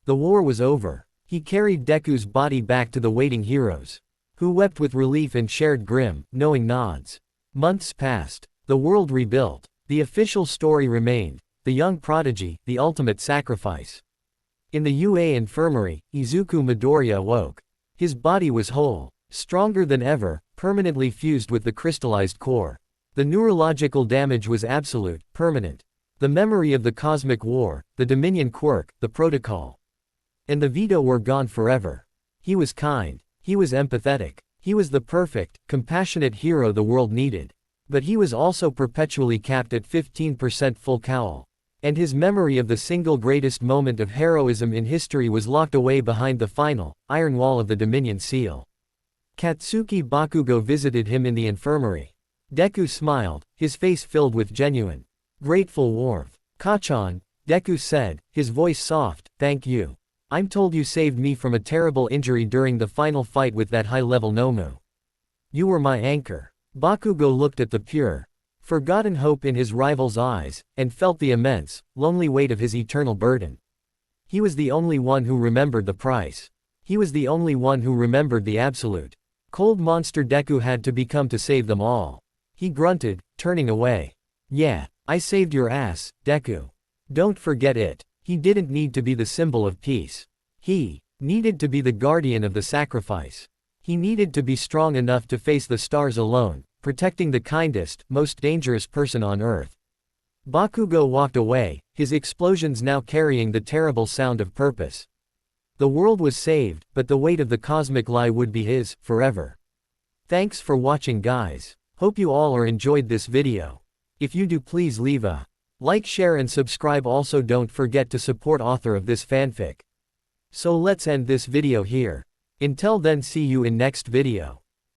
The war was over. He carried Deku's body back to the waiting heroes, who wept with relief and shared grim, knowing nods. Months passed. The world rebuilt. The official story remained. The young prodigy, the ultimate sacrifice. In the UA infirmary, Izuku Midoriya awoke. His body was whole, stronger than ever, permanently fused with the crystallized core. The neurological damage was absolute, permanent. The memory of the cosmic war, the Dominion quirk, the protocol, and the veto were gone forever. He was kind. He was empathetic. He was the perfect, compassionate hero the world needed. But he was also perpetually capped at 15% full cowl. And his memory of the single greatest moment of heroism in history was locked away behind the final, iron wall of the Dominion seal. Katsuki Bakugo visited him in the infirmary. Deku smiled, his face filled with genuine, grateful warmth. Kachan, Deku said, his voice soft, thank you. I'm told you saved me from a terrible injury during the final fight with that high-level Nomu. You were my anchor. Bakugo looked at the pure, forgotten hope in his rival's eyes, and felt the immense, lonely weight of his eternal burden. He was the only one who remembered the price. He was the only one who remembered the absolute. Cold monster Deku had to become to save them all. He grunted, turning away. Yeah, I saved your ass, Deku. Don't forget it. He didn't need to be the symbol of peace. He needed to be the guardian of the sacrifice. He needed to be strong enough to face the stars alone, protecting the kindest, most dangerous person on Earth. Bakugo walked away, his explosions now carrying the terrible sound of purpose. The world was saved, but the weight of the cosmic lie would be his, forever. Thanks for watching, guys. Hope you all are enjoyed this video. If you do, please leave a like, share and subscribe. Also don't forget to support author of this fanfic. So let's end this video here. Until then, see you in next video.